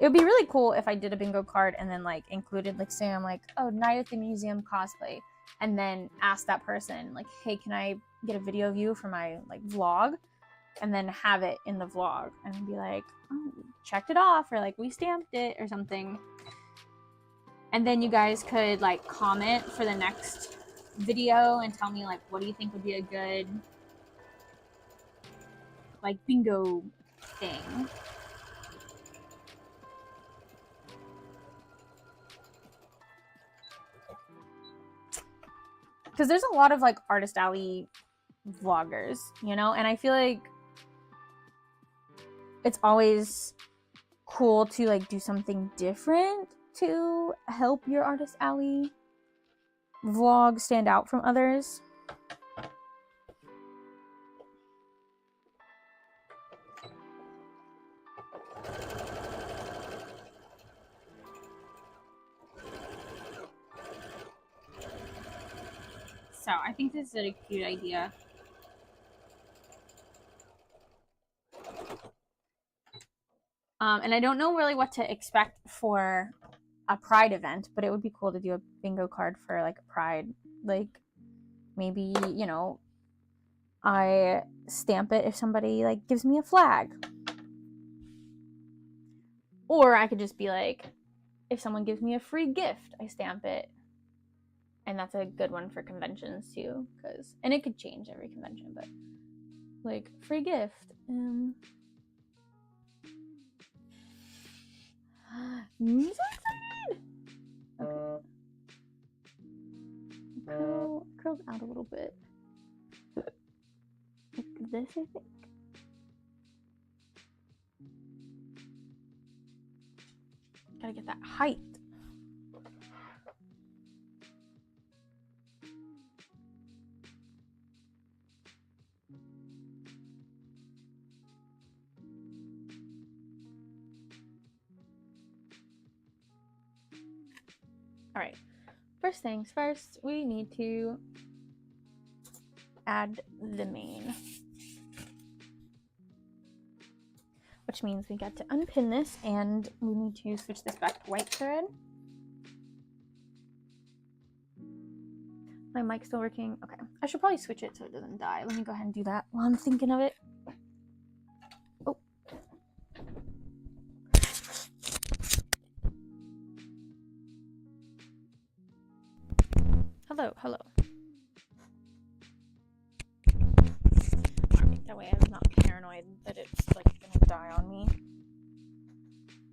It would be really cool if I did a bingo card and then like included, like, say I'm like, oh, Night at the Museum cosplay, and then ask that person like, hey, can I get a video of you for my like vlog, and then have it in the vlog and be like, oh, checked it off, or like we stamped it or something. And then you guys could like comment for the next video and tell me like, what do you think would be a good like bingo thing. Because there's a lot of like Artist Alley vloggers, you know, and I feel like it's always cool to like do something different to help your Artist Alley vlog stand out from others. So I think this is a cute idea. And I don't know really what to expect for a Pride event, but it would be cool to do a bingo card for like a Pride. Like maybe, you know, I stamp it if somebody like gives me a flag. Or I could just be like, if someone gives me a free gift, I stamp it. And that's a good one for conventions too, and it could change every convention, but like free gift. I'm so excited! Okay. Curled out a little bit. Like this, I think. Gotta get that height. All right, first things first, we need to add the mane, which means we got to unpin this and we need to switch this back to white thread. My mic's still working. Okay, I should probably switch it so it doesn't die. Let me go ahead and do that while I'm thinking of it. Oh. Hello. Alright, that way I'm not paranoid that it's like gonna die on me.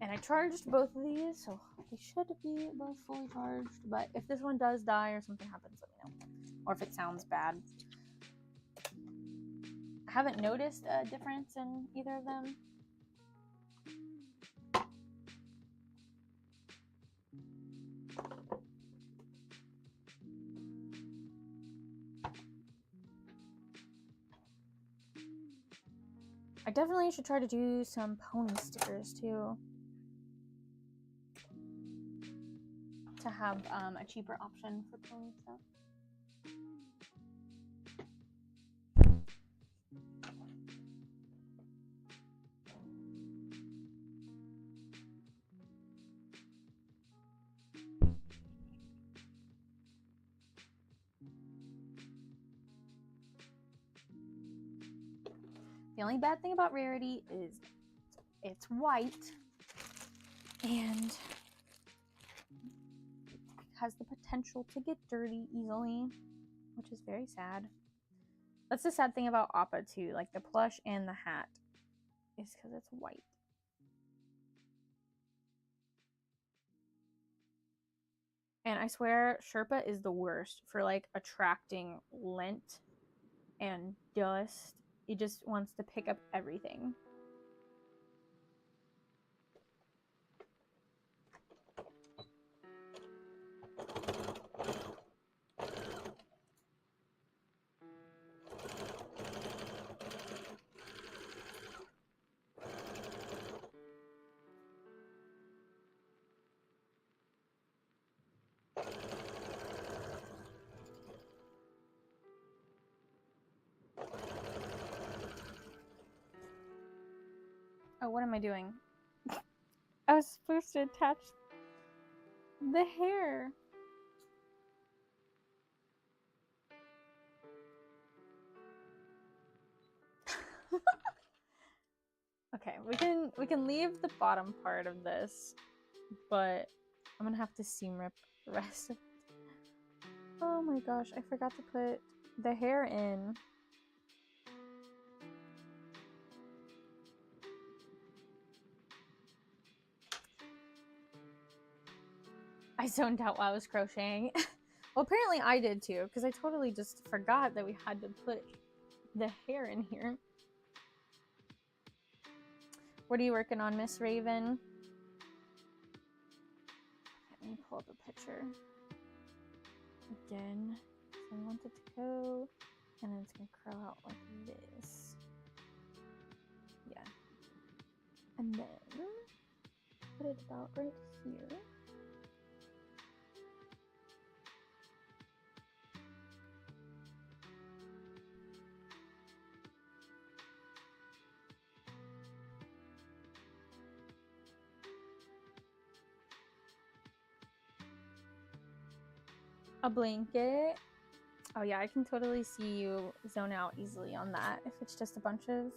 And I charged both of these, so they should be both fully charged. But if this one does die or something happens, let me know. Or if it sounds bad. I haven't noticed a difference in either of them. I definitely should try to do some pony stickers too, to have a cheaper option for pony stuff. The only bad thing about Rarity is it's white and has the potential to get dirty easily, which is very sad. That's the sad thing about Appa too, like the plush and the hat, is because it's white. And I swear Sherpa is the worst for like attracting lint and dust. It just wants to pick up everything. Oh, what am I doing? I was supposed to attach the hair. Okay, we can leave the bottom part of this, but I'm gonna have to seam rip the rest of it. Oh my gosh, I forgot to put the hair in. I zoned out while I was crocheting. Well, apparently I did too, because I totally just forgot that we had to put the hair in here. What are you working on, Miss Raven? me pull up a picture again. So I want it to go, and then it's gonna curl out like this. Yeah. And then put it about right here. A blanket. Oh yeah, I can totally see you zone out easily on that if it's just a bunch of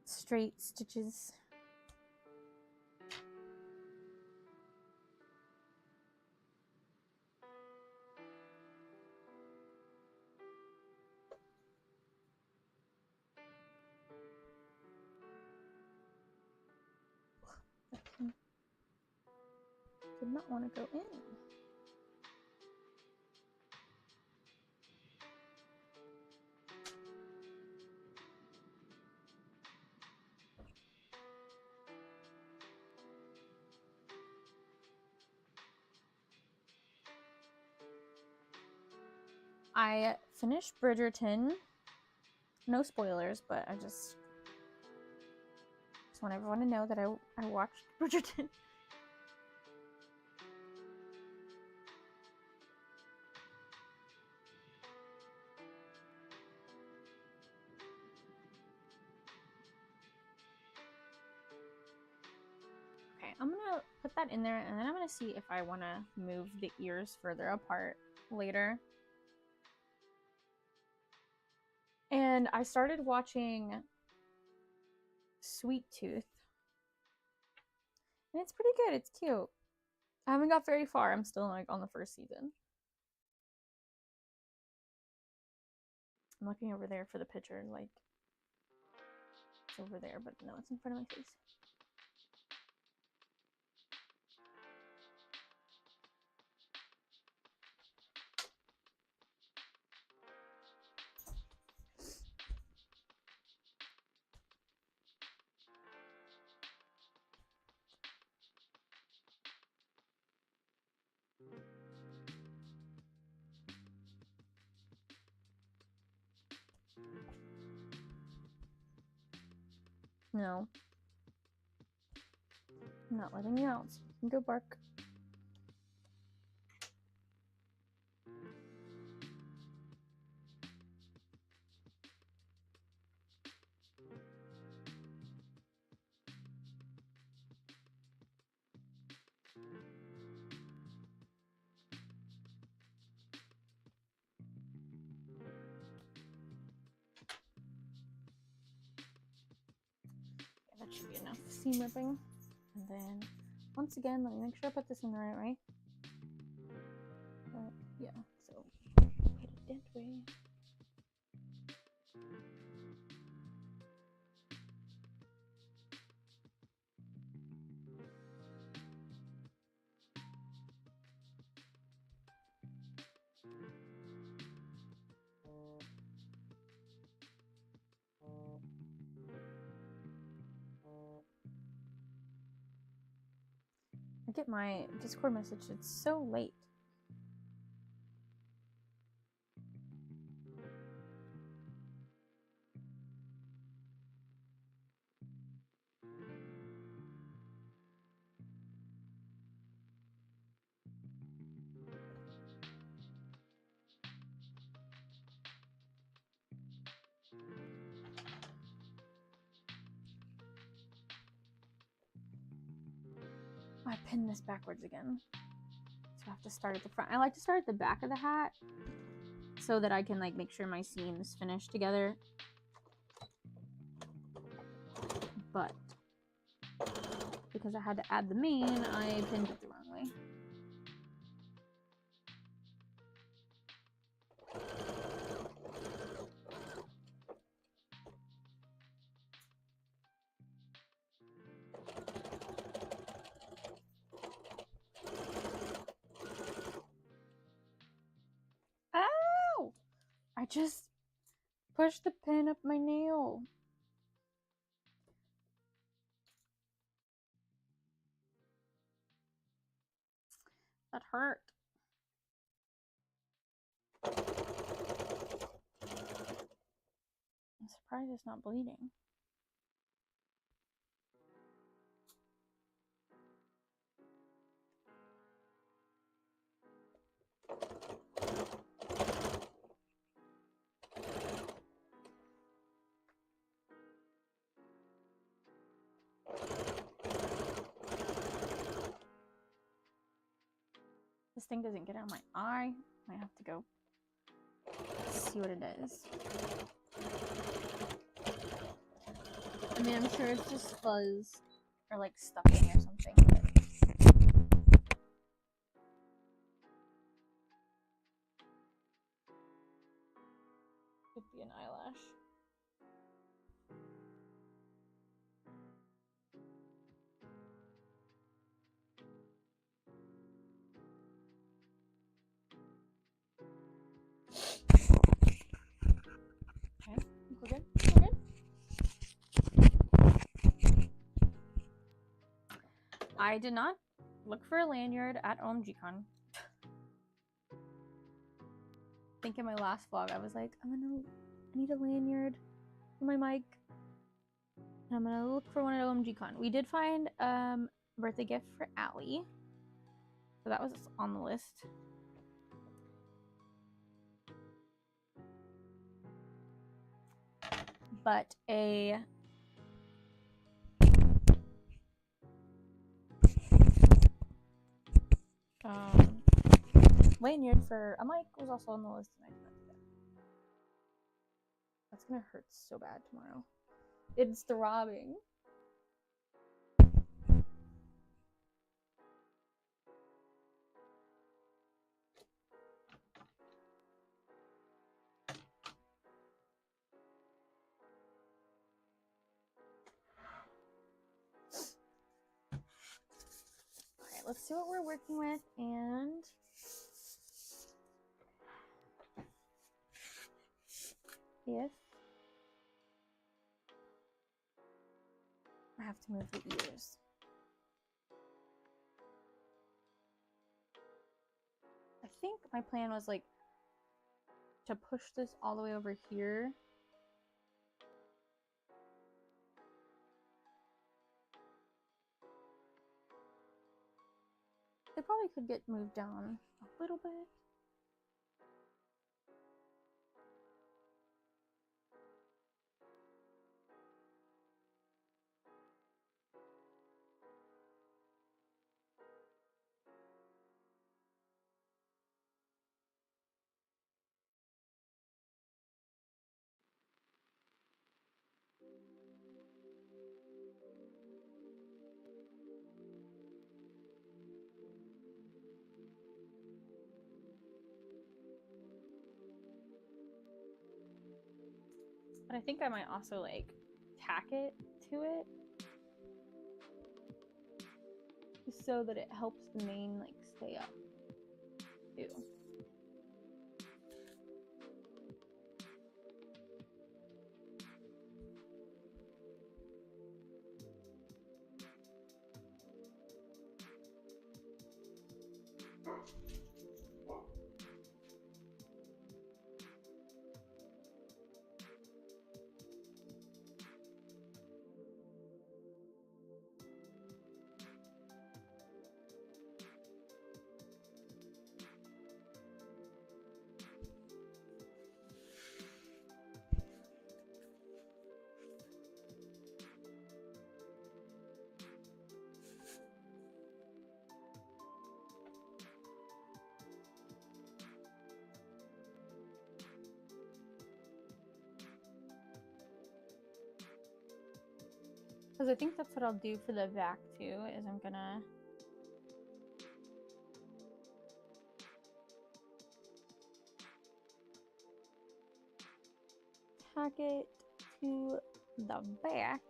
straight stitches. Did not want to go in. I finished Bridgerton. No spoilers, but I just want everyone to know that I watched Bridgerton. Okay, I'm gonna put that in there, and then I'm gonna see if I want to move the ears further apart later. And I started watching Sweet Tooth, and it's pretty good. It's cute. I haven't got very far. I'm still like on the first season. I'm looking over there for the picture, like it's over there, but no, it's in front of my face. No. I'm not letting you out, so you can go bark. That should be enough seam ripping. And then, once again, let me make sure I put this in the right way. Yeah, so put it that way. I get my Discord message, it's so late. I pinned this backwards again. So I have to start at the front. I like to start at the back of the hat so that I can like make sure my seams finish together. But because I had to add the mane, I pinned it the wrong way. Ow! I just pushed the pin up my nail. That hurt. I'm surprised it's not bleeding. This thing doesn't get out of my eye. Might have to go see what it is. I mean, I'm sure it's just fuzz or like stuffing or something. Could be an eyelash. Okay, we're good. We're good. I did not look for a lanyard at OMGCon. I think in my last vlog I was like, I need a lanyard for my mic. And I'm gonna look for one at OMGCon. We did find a birthday gift for Allie. So that was on the list. But a lanyard for a mic was also on the list, and I did not do that. That's gonna hurt so bad tomorrow. It's throbbing. Alright, let's see what we're working with, and if I have to move the ears. I think my plan was like to push this all the way over here. They probably could get moved down a little bit. But I think I might also like tack it to it so that it helps the mane like stay up too. Because I think that's what I'll do for the back too, is I'm gonna tack it to the back.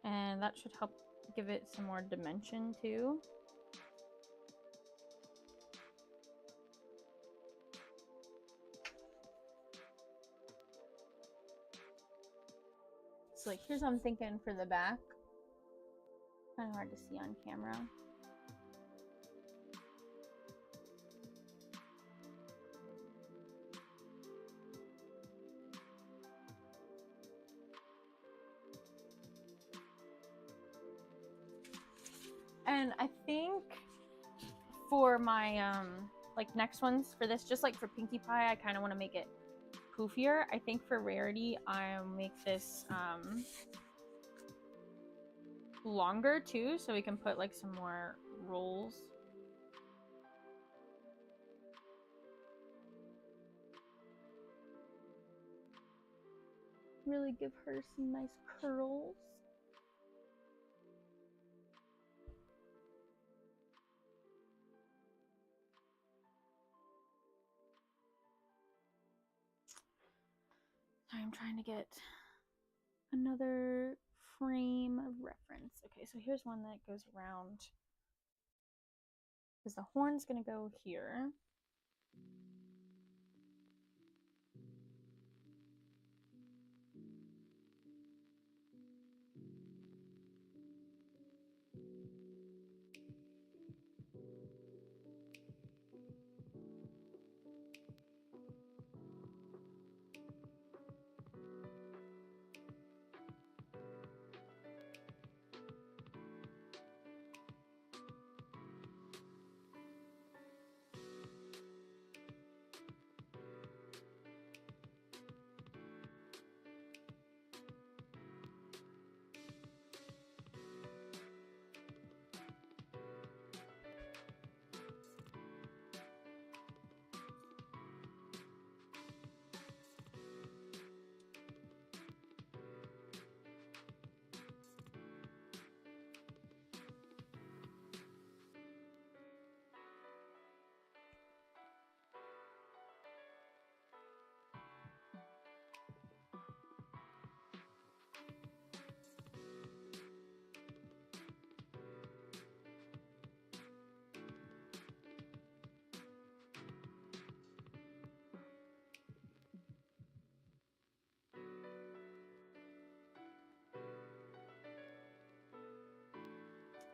And that should help give it some more dimension too. So like here's what I'm thinking for the back. kind of hard to see on camera. And I think for my like next ones for this, just like for Pinkie Pie, I kind of want to make it poofier. I think for Rarity, I'll make this longer too, so we can put like some more rolls. Really give her some nice curls. Sorry, I'm trying to get another frame of reference. Okay, so here's one that goes around, because the horn's gonna go here.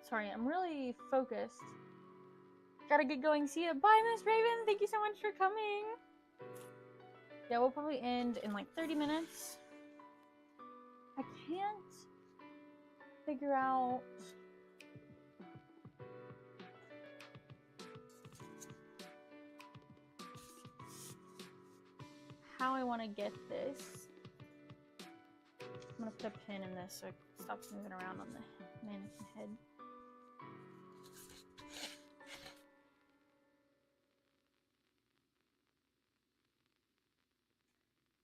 Sorry, I'm really focused. Gotta get going. See ya. Bye, Miss Raven. Thank you so much for coming. Yeah, we'll probably end in like 30 minutes. I can't figure out how I want to get this. I'm gonna put a pin in this so it stops moving around on the mannequin head.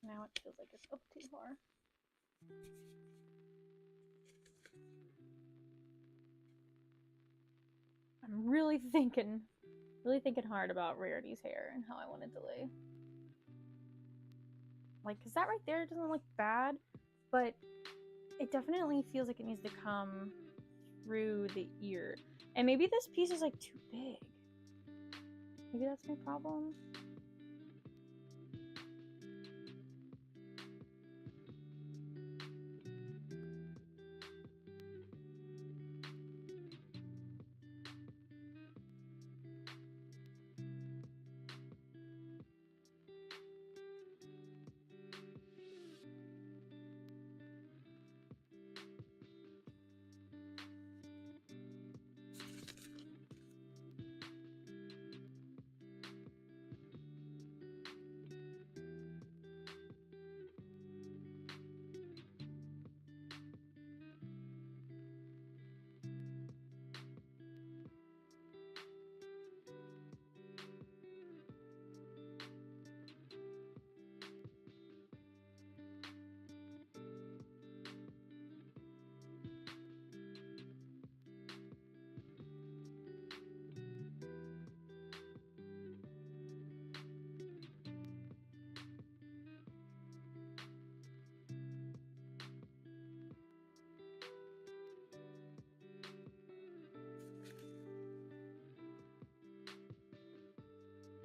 Now it feels like it's up too far. I'm really thinking hard about Rarity's hair and how I want it to lay. Like, cause that right there doesn't look bad, but it definitely feels like it needs to come through the ear. And maybe this piece is like too big. Maybe that's my problem.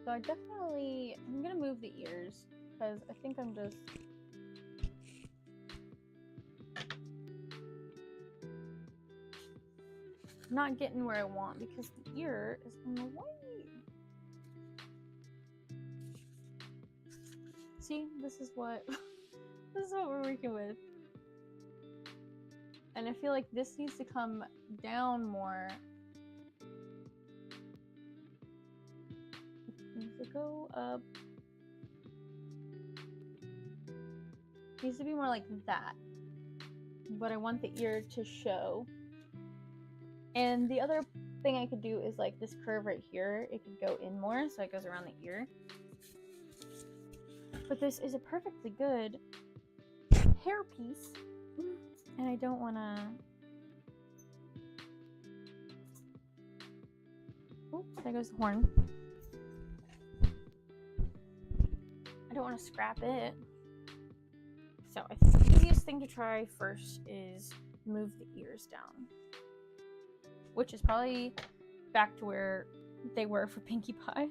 So I'm gonna move the ears because I think I'm just I'm not getting where I want because the ear is in the way. See, this is what we're working with. And I feel like this needs to come down more. It needs to go up. It needs to be more like that. But I want the ear to show. And the other thing I could do is like this curve right here. It could go in more so it goes around the ear. But this is a perfectly good hair piece. And I don't want to... Oh, there goes the horn. I don't want to scrap it. So I think the easiest thing to try first is move the ears down. Which is probably back to where they were for Pinkie Pie.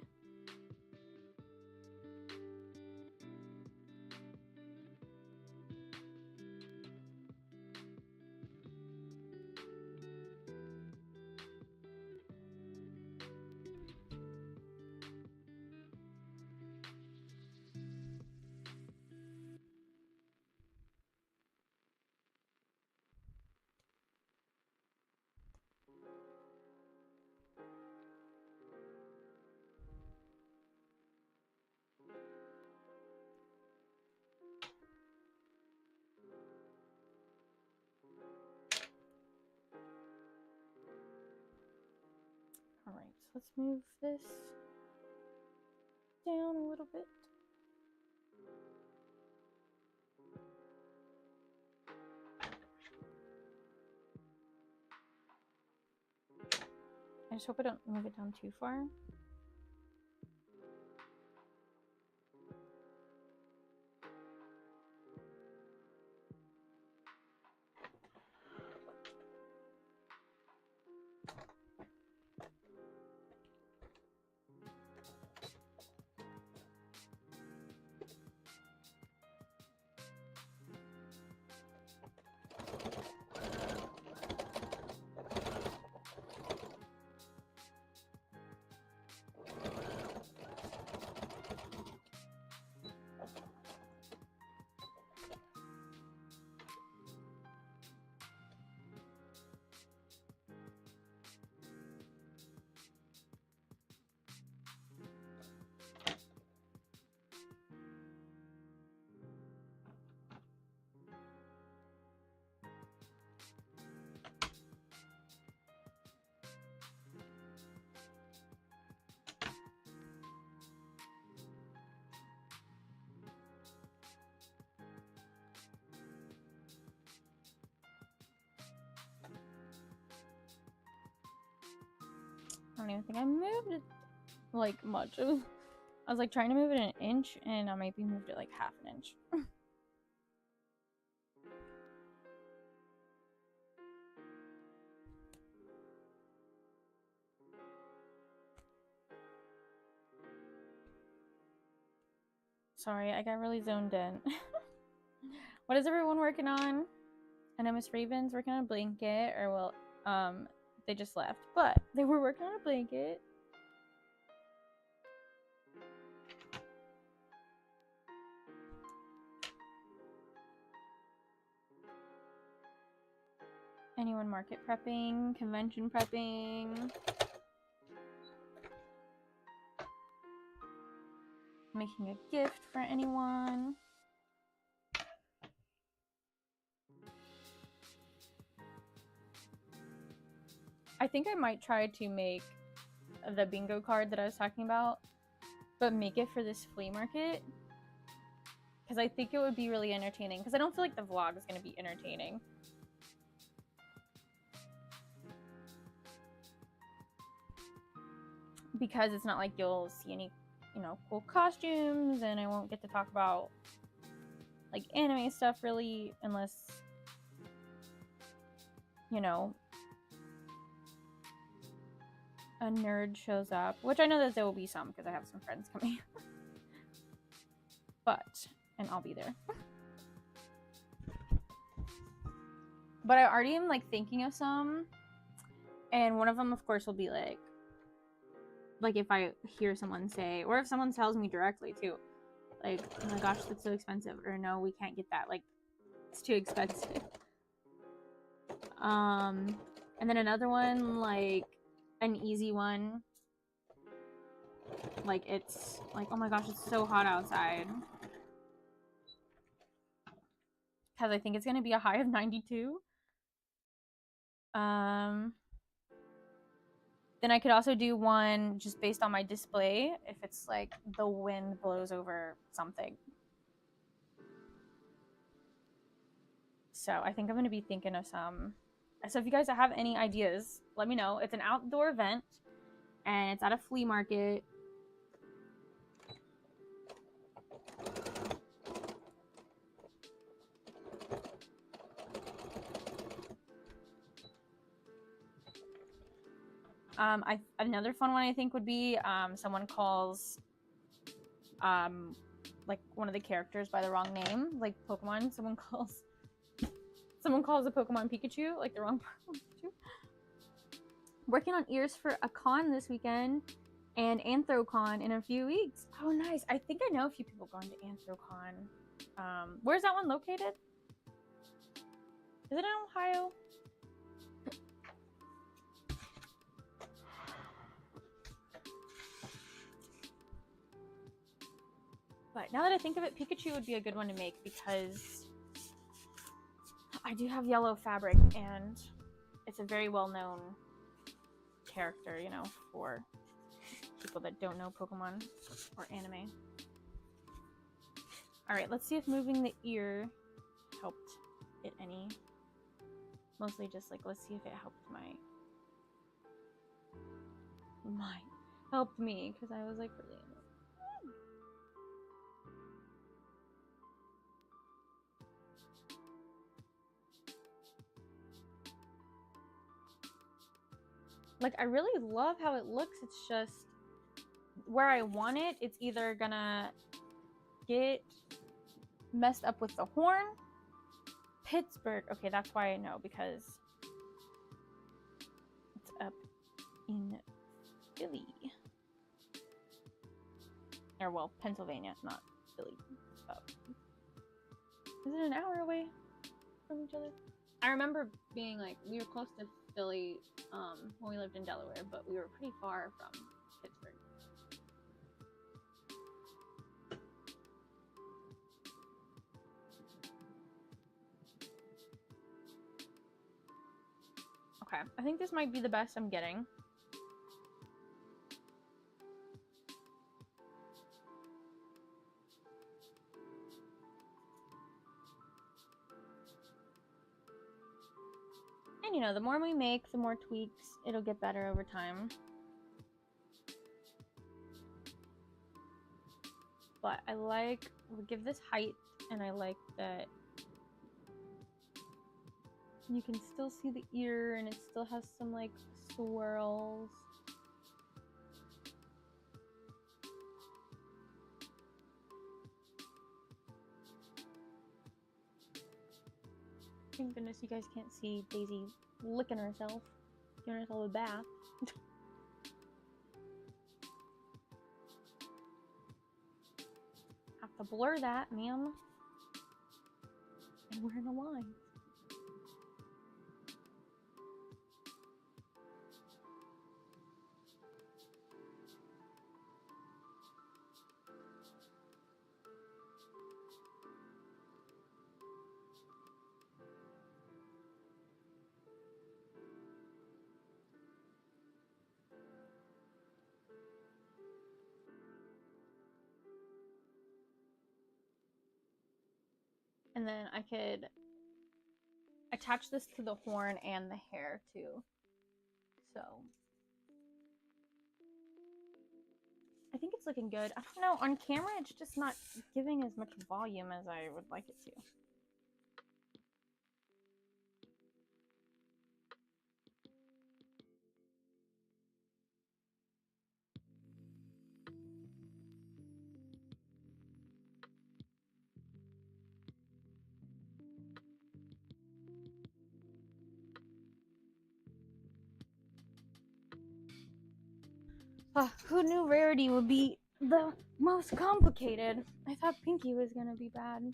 Alright, so let's move this down a little bit. I just hope I don't move it down too far. I don't even think I moved it like much. I was like trying to move it an inch and I maybe moved it like half an inch. Sorry, I got really zoned in. What is everyone working on? I know Miss Raven's working on a blanket, or well, they just left, but they were working on a blanket. Anyone market prepping, convention prepping, making a gift for anyone. I think I might try to make the bingo card that I was talking about, but make it for this flea market. Because I think it would be really entertaining. Because I don't feel like the vlog is going to be entertaining. Because it's not like you'll see any, you know, cool costumes, and I won't get to talk about like anime stuff really, unless, you know, a nerd shows up, which I know that there will be some because I have some friends coming. And I'll be there. But I already am like thinking of some, And one of them, of course, will be like if I hear someone say, or if someone tells me directly too, like, oh my gosh, that's so expensive, or no, we can't get that, like, it's too expensive. And then another one, like, an easy one, like, it's like, oh my gosh, it's so hot outside, because I think it's going to be a high of 92. Then I could also do one just based on my display if it's like the wind blows over something. So I think I'm going to be thinking of some. So if you guys have any ideas, let me know. It's an outdoor event and it's at a flea market. Another fun one I think would be someone calls like one of the characters by the wrong name, like Pokemon. Someone calls a Pokemon Pikachu, like the wrong Pikachu. Working on ears for a con this weekend and Anthrocon in a few weeks. Oh, nice. I think I know a few people going to Anthrocon. Where's that one located? Is it in Ohio? But now that I think of it, Pikachu would be a good one to make because I do have yellow fabric and it's a very well-known character, you know, for people that don't know Pokemon or anime. Alright, let's see if moving the ear helped it any. Mostly just like, let's see if it helped helped me, because I was like really annoyed. Like, I really love how it looks. It's just where I want it, it's either gonna get messed up with the horn. Pittsburgh. Okay, that's why I know, because it's up in Philly. Or, well, Pennsylvania, not Philly. Is it an hour away from each other? I remember being like, we were close to Philly when we lived in Delaware, but we were pretty far from Pittsburgh. Okay, I think this might be the best I'm getting. And you know, the more we make, the more tweaks, it'll get better over time. But I like, we'll give this height, and I like that you can still see the ear, and it still has some like swirls. Thank goodness you guys can't see Daisy licking herself, giving herself a bath. Have to blur that, ma'am. And we're in a line. And then I could attach this to the horn and the hair too. So I think it's looking good. I don't know, on camera it's just not giving as much volume as I would like it to. Who knew Rarity would be the most complicated? I thought Pinky was gonna be bad.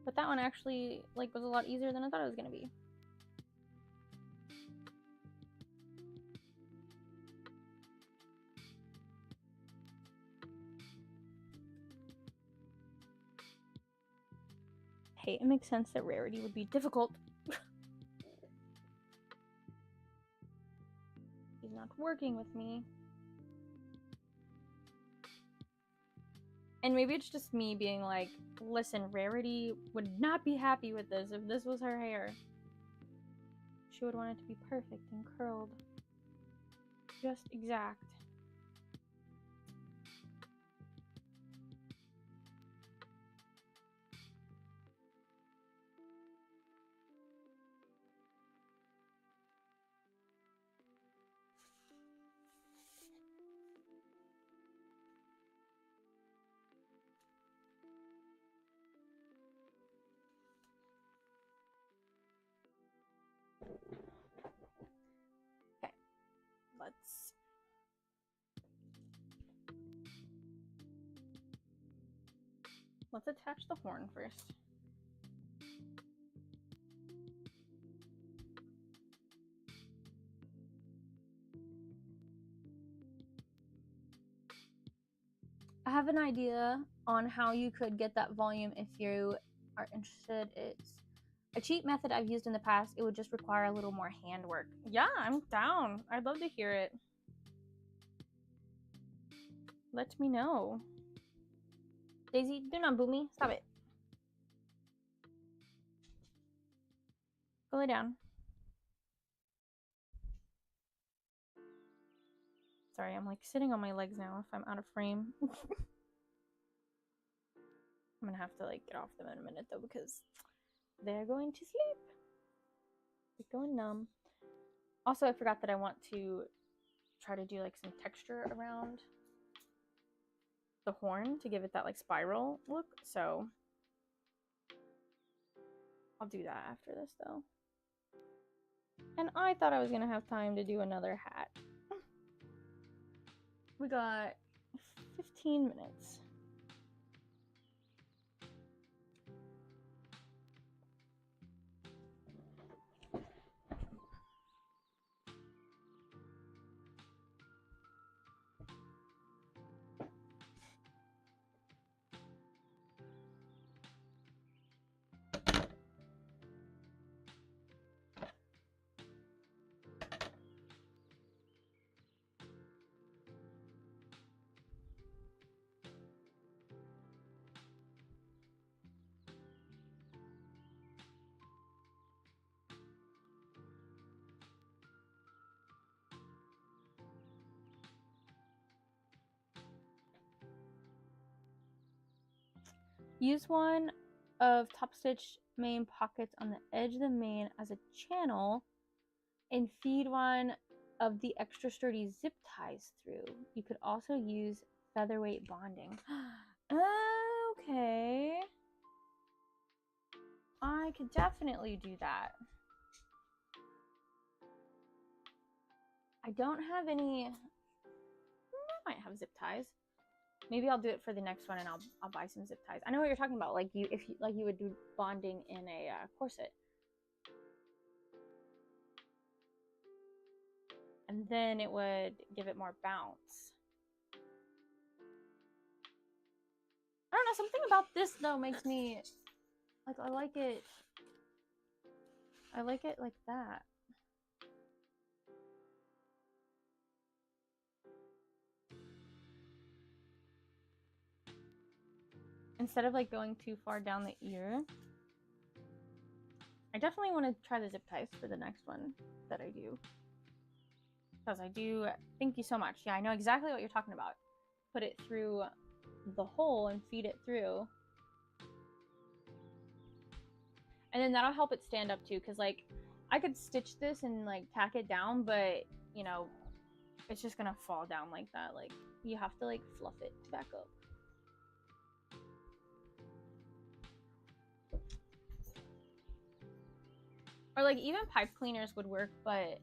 But that one actually like was a lot easier than I thought it was gonna be. Hey, it makes sense that Rarity would be difficult. He's not working with me. And maybe it's just me being like, listen, Rarity would not be happy with this if this was her hair. She would want it to be perfect and curled. Just exact. Okay, let's attach the horn first. I have an idea on how you could get that volume if you are interested. It's a cheap method I've used in the past. It would just require a little more handwork. Yeah, I'm down. I'd love to hear it. Let me know. Daisy, do not boo me. Stop it. Go lay down. Sorry, I'm like sitting on my legs now if I'm out of frame. I'm gonna have to like get off them in a minute though because they're going to sleep. They're going numb. Also, I forgot that I want to try to do like some texture around the horn to give it that like spiral look. So I'll do that after this though. And I thought I was gonna have time to do another hat. We got 15 minutes. Use one of Top Stitch main pockets on the edge of the main as a channel and feed one of the extra sturdy zip ties through. You could also use featherweight bonding. Okay. I could definitely do that. I don't have any. I might have zip ties. Maybe I'll do it for the next one, and I'll buy some zip ties. I know what you're talking about. Like you would do bonding in a corset, and then it would give it more bounce. I don't know. Something about this though makes me like I like it. I like it like that. Instead of like going too far down the ear. I definitely want to try the zip ties for the next one that I do. Because I do, thank you so much. Yeah, I know exactly what you're talking about. Put it through the hole and feed it through. And then that'll help it stand up too. Because like, I could stitch this and like tack it down, but you know, it's just gonna fall down like that. Like, you have to like fluff it back up. Or like even pipe cleaners would work, but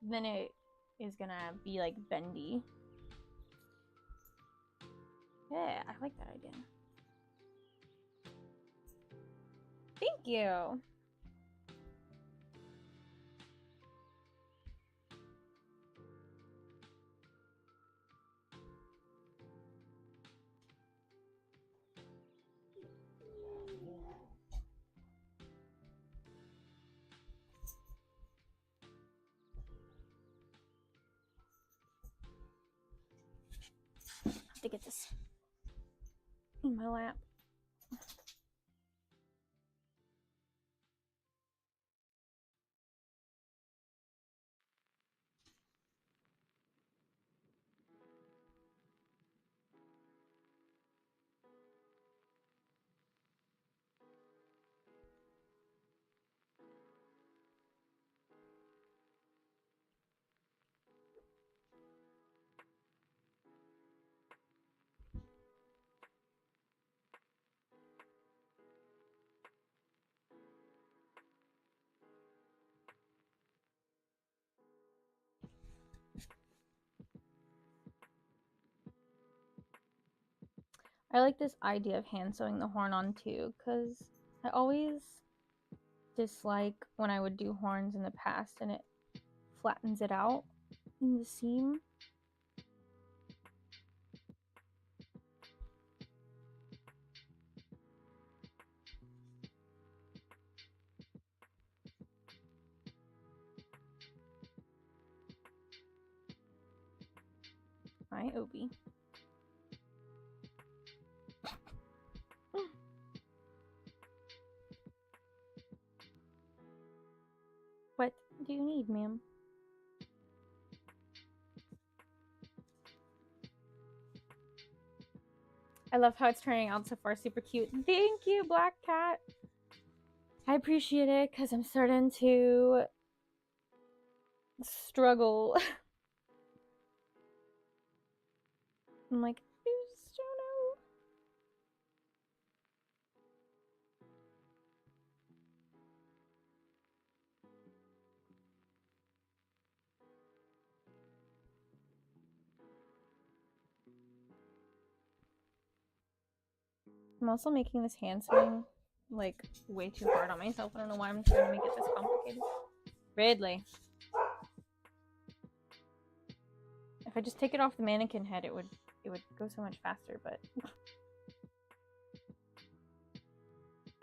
then it is gonna be like bendy. Yeah, I like that idea. Thank you. I have to get this in my lap. I like this idea of hand sewing the horn on too, because I always dislike when I would do horns in the past and it flattens it out in the seam. Hi, Obi. What do you need, ma'am? I love how it's turning out so far. Super cute. Thank you, Black Cat. I appreciate it because I'm starting to struggle. I'm like, I just don't know. I'm also making this hand sewing like way too hard on myself. I don't know why I'm trying to make it this complicated. Ridley. If I just take it off the mannequin head, it would go so much faster, but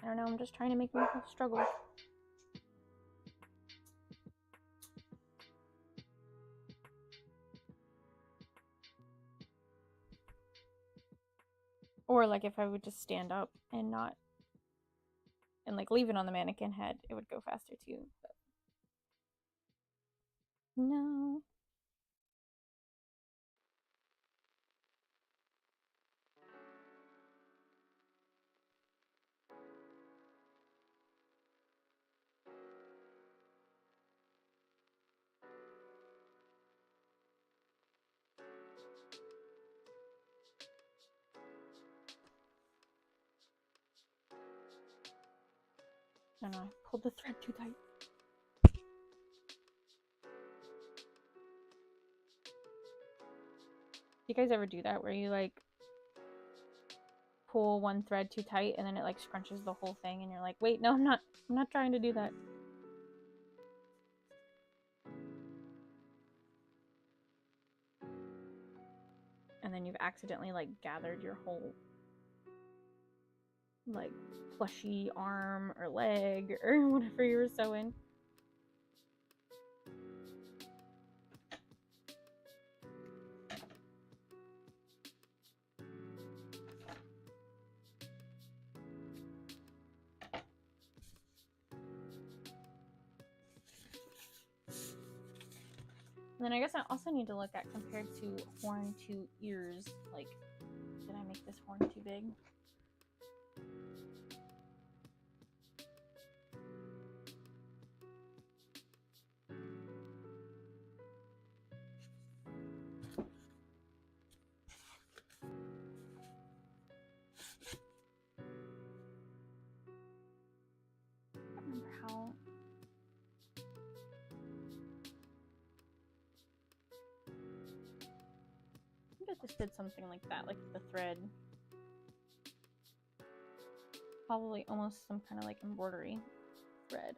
I don't know, I'm just trying to make myself struggle. Or like if I would just stand up and not and like leave it on the mannequin head, it would go faster too. But no. I don't know, I pulled the thread too tight. You guys ever do that where you like pull one thread too tight and then it like scrunches the whole thing and you're like, wait, no, I'm not trying to do that. And then you've accidentally like gathered your whole like plushy arm or leg or whatever you were sewing. And then I guess I also need to look at compared to horn to ears, like, did I make this horn too big? I don't remember how just did something like that, like the thread. Probably almost some kind of like embroidery thread.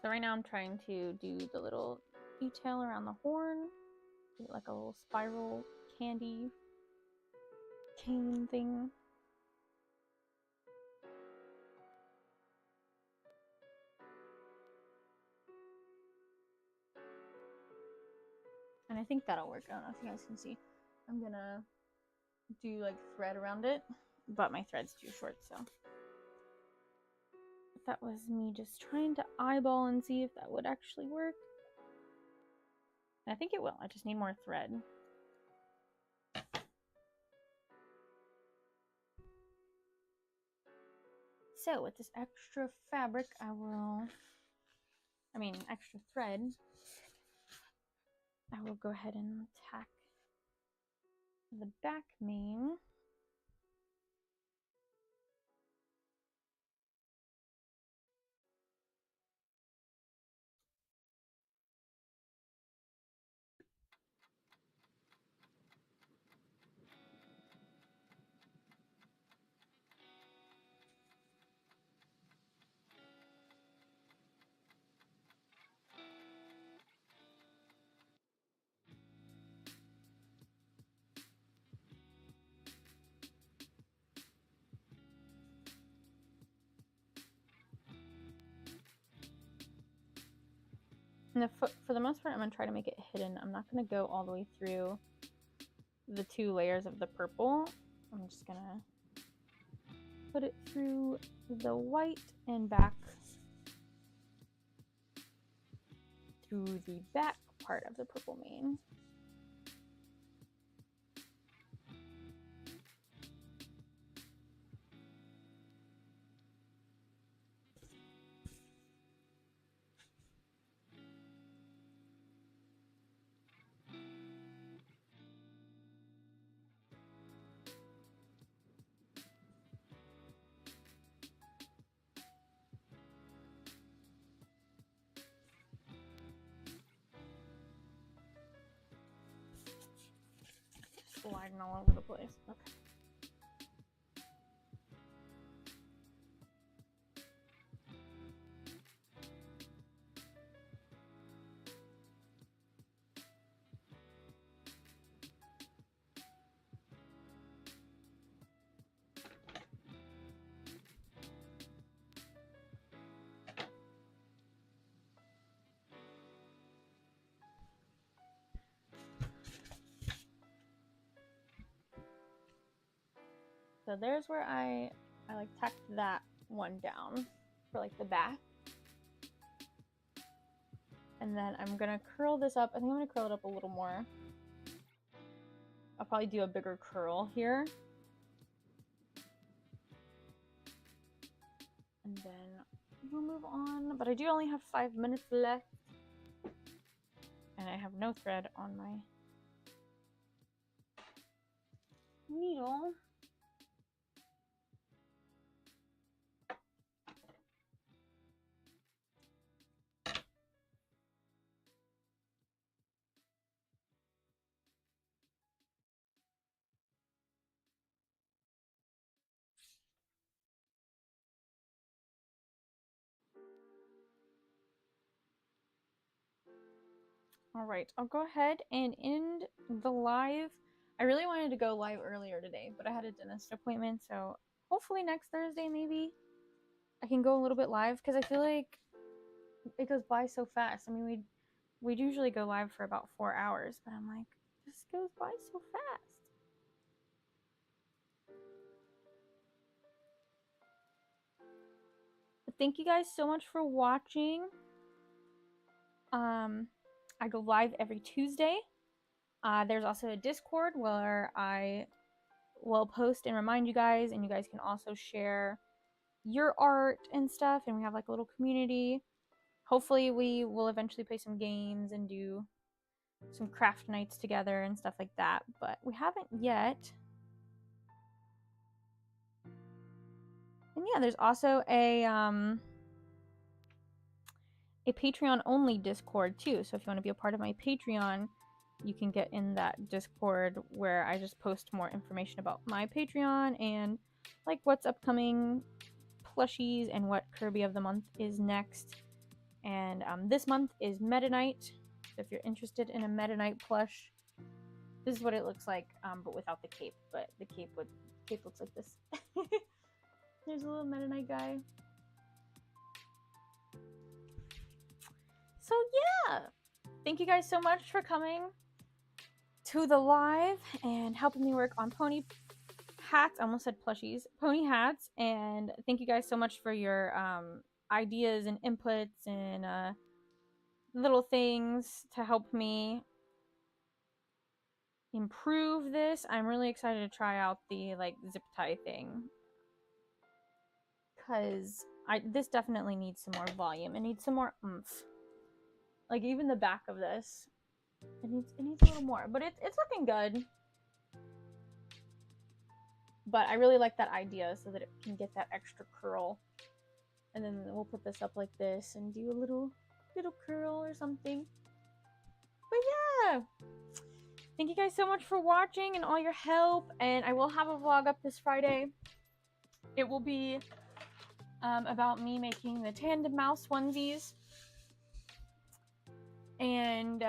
So right now I'm trying to do the little detail around the horn, like a little spiral candy cane thing. And I think that'll work. I don't know if you guys can see. I'm gonna do like thread around it, but my thread's too short, so. That was me just trying to eyeball and see if that would actually work. And I think it will. I just need more thread. So with this extra fabric, extra thread, I will go ahead and tack the back main. And for the most part, I'm going to try to make it hidden. I'm not going to go all the way through the 2 layers of the purple. I'm just going to put it through the white and back through the back part of the purple mane. Sliding all over the place. Okay. So there's where I like tacked that one down for like the back. And then I'm gonna curl this up. I think I'm gonna curl it up a little more. I'll probably do a bigger curl here. And then we'll move on. But I do only have 5 minutes left. And I have no thread on my needle. All right, I'll go ahead and end the live. I really wanted to go live earlier today, but I had a dentist appointment, so hopefully next Thursday maybe I can go a little bit live, because I feel like it goes by so fast. I mean, we'd usually go live for about 4 hours, but I'm like, this goes by so fast. But thank you guys so much for watching. I go live every Tuesday. There's also a Discord where I will post and remind you guys, and you guys can also share your art and stuff, and we have like a little community. Hopefully we will eventually play some games and do some craft nights together and stuff like that, but we haven't yet. And yeah, there's also a Patreon only Discord too. So if you want to be a part of my Patreon, you can get in that Discord where I just post more information about my Patreon and like what's upcoming plushies and what Kirby of the month is next. And this month is Meta Knight. So if you're interested in a Meta Knight plush, this is what it looks like, but without the cape. But the cape looks like this. There's a little Meta Knight guy. So yeah, thank you guys so much for coming to the live and helping me work on pony hats. I almost said plushies, pony hats. And thank you guys so much for your ideas and inputs and little things to help me improve this. I'm really excited to try out the like zip tie thing, because this definitely needs some more volume. It needs some more oomph. Like even the back of this, it needs a little more, but it's looking good. But I really like that idea, so that it can get that extra curl. And then we'll put this up like this and do a little curl or something. But yeah, thank you guys so much for watching and all your help. And I will have a vlog up this Friday. It will be about me making the tandem mouse onesies. And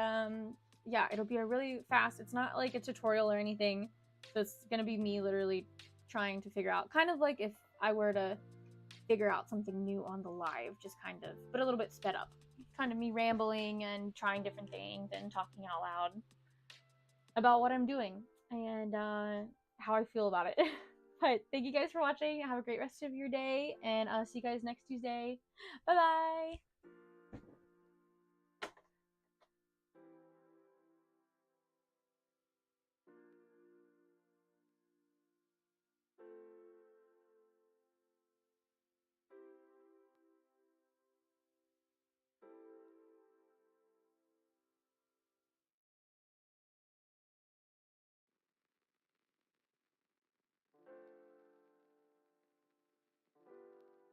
yeah, it'll be a really fast, it's not like a tutorial or anything, so it's gonna be me literally trying to figure out, kind of like if I were to figure out something new on the live, just kind of, but a little bit sped up, kind of me rambling and trying different things and talking out loud about what I'm doing and how I feel about it. But thank you guys for watching. Have a great rest of your day, and I'll see you guys next Tuesday. Bye bye.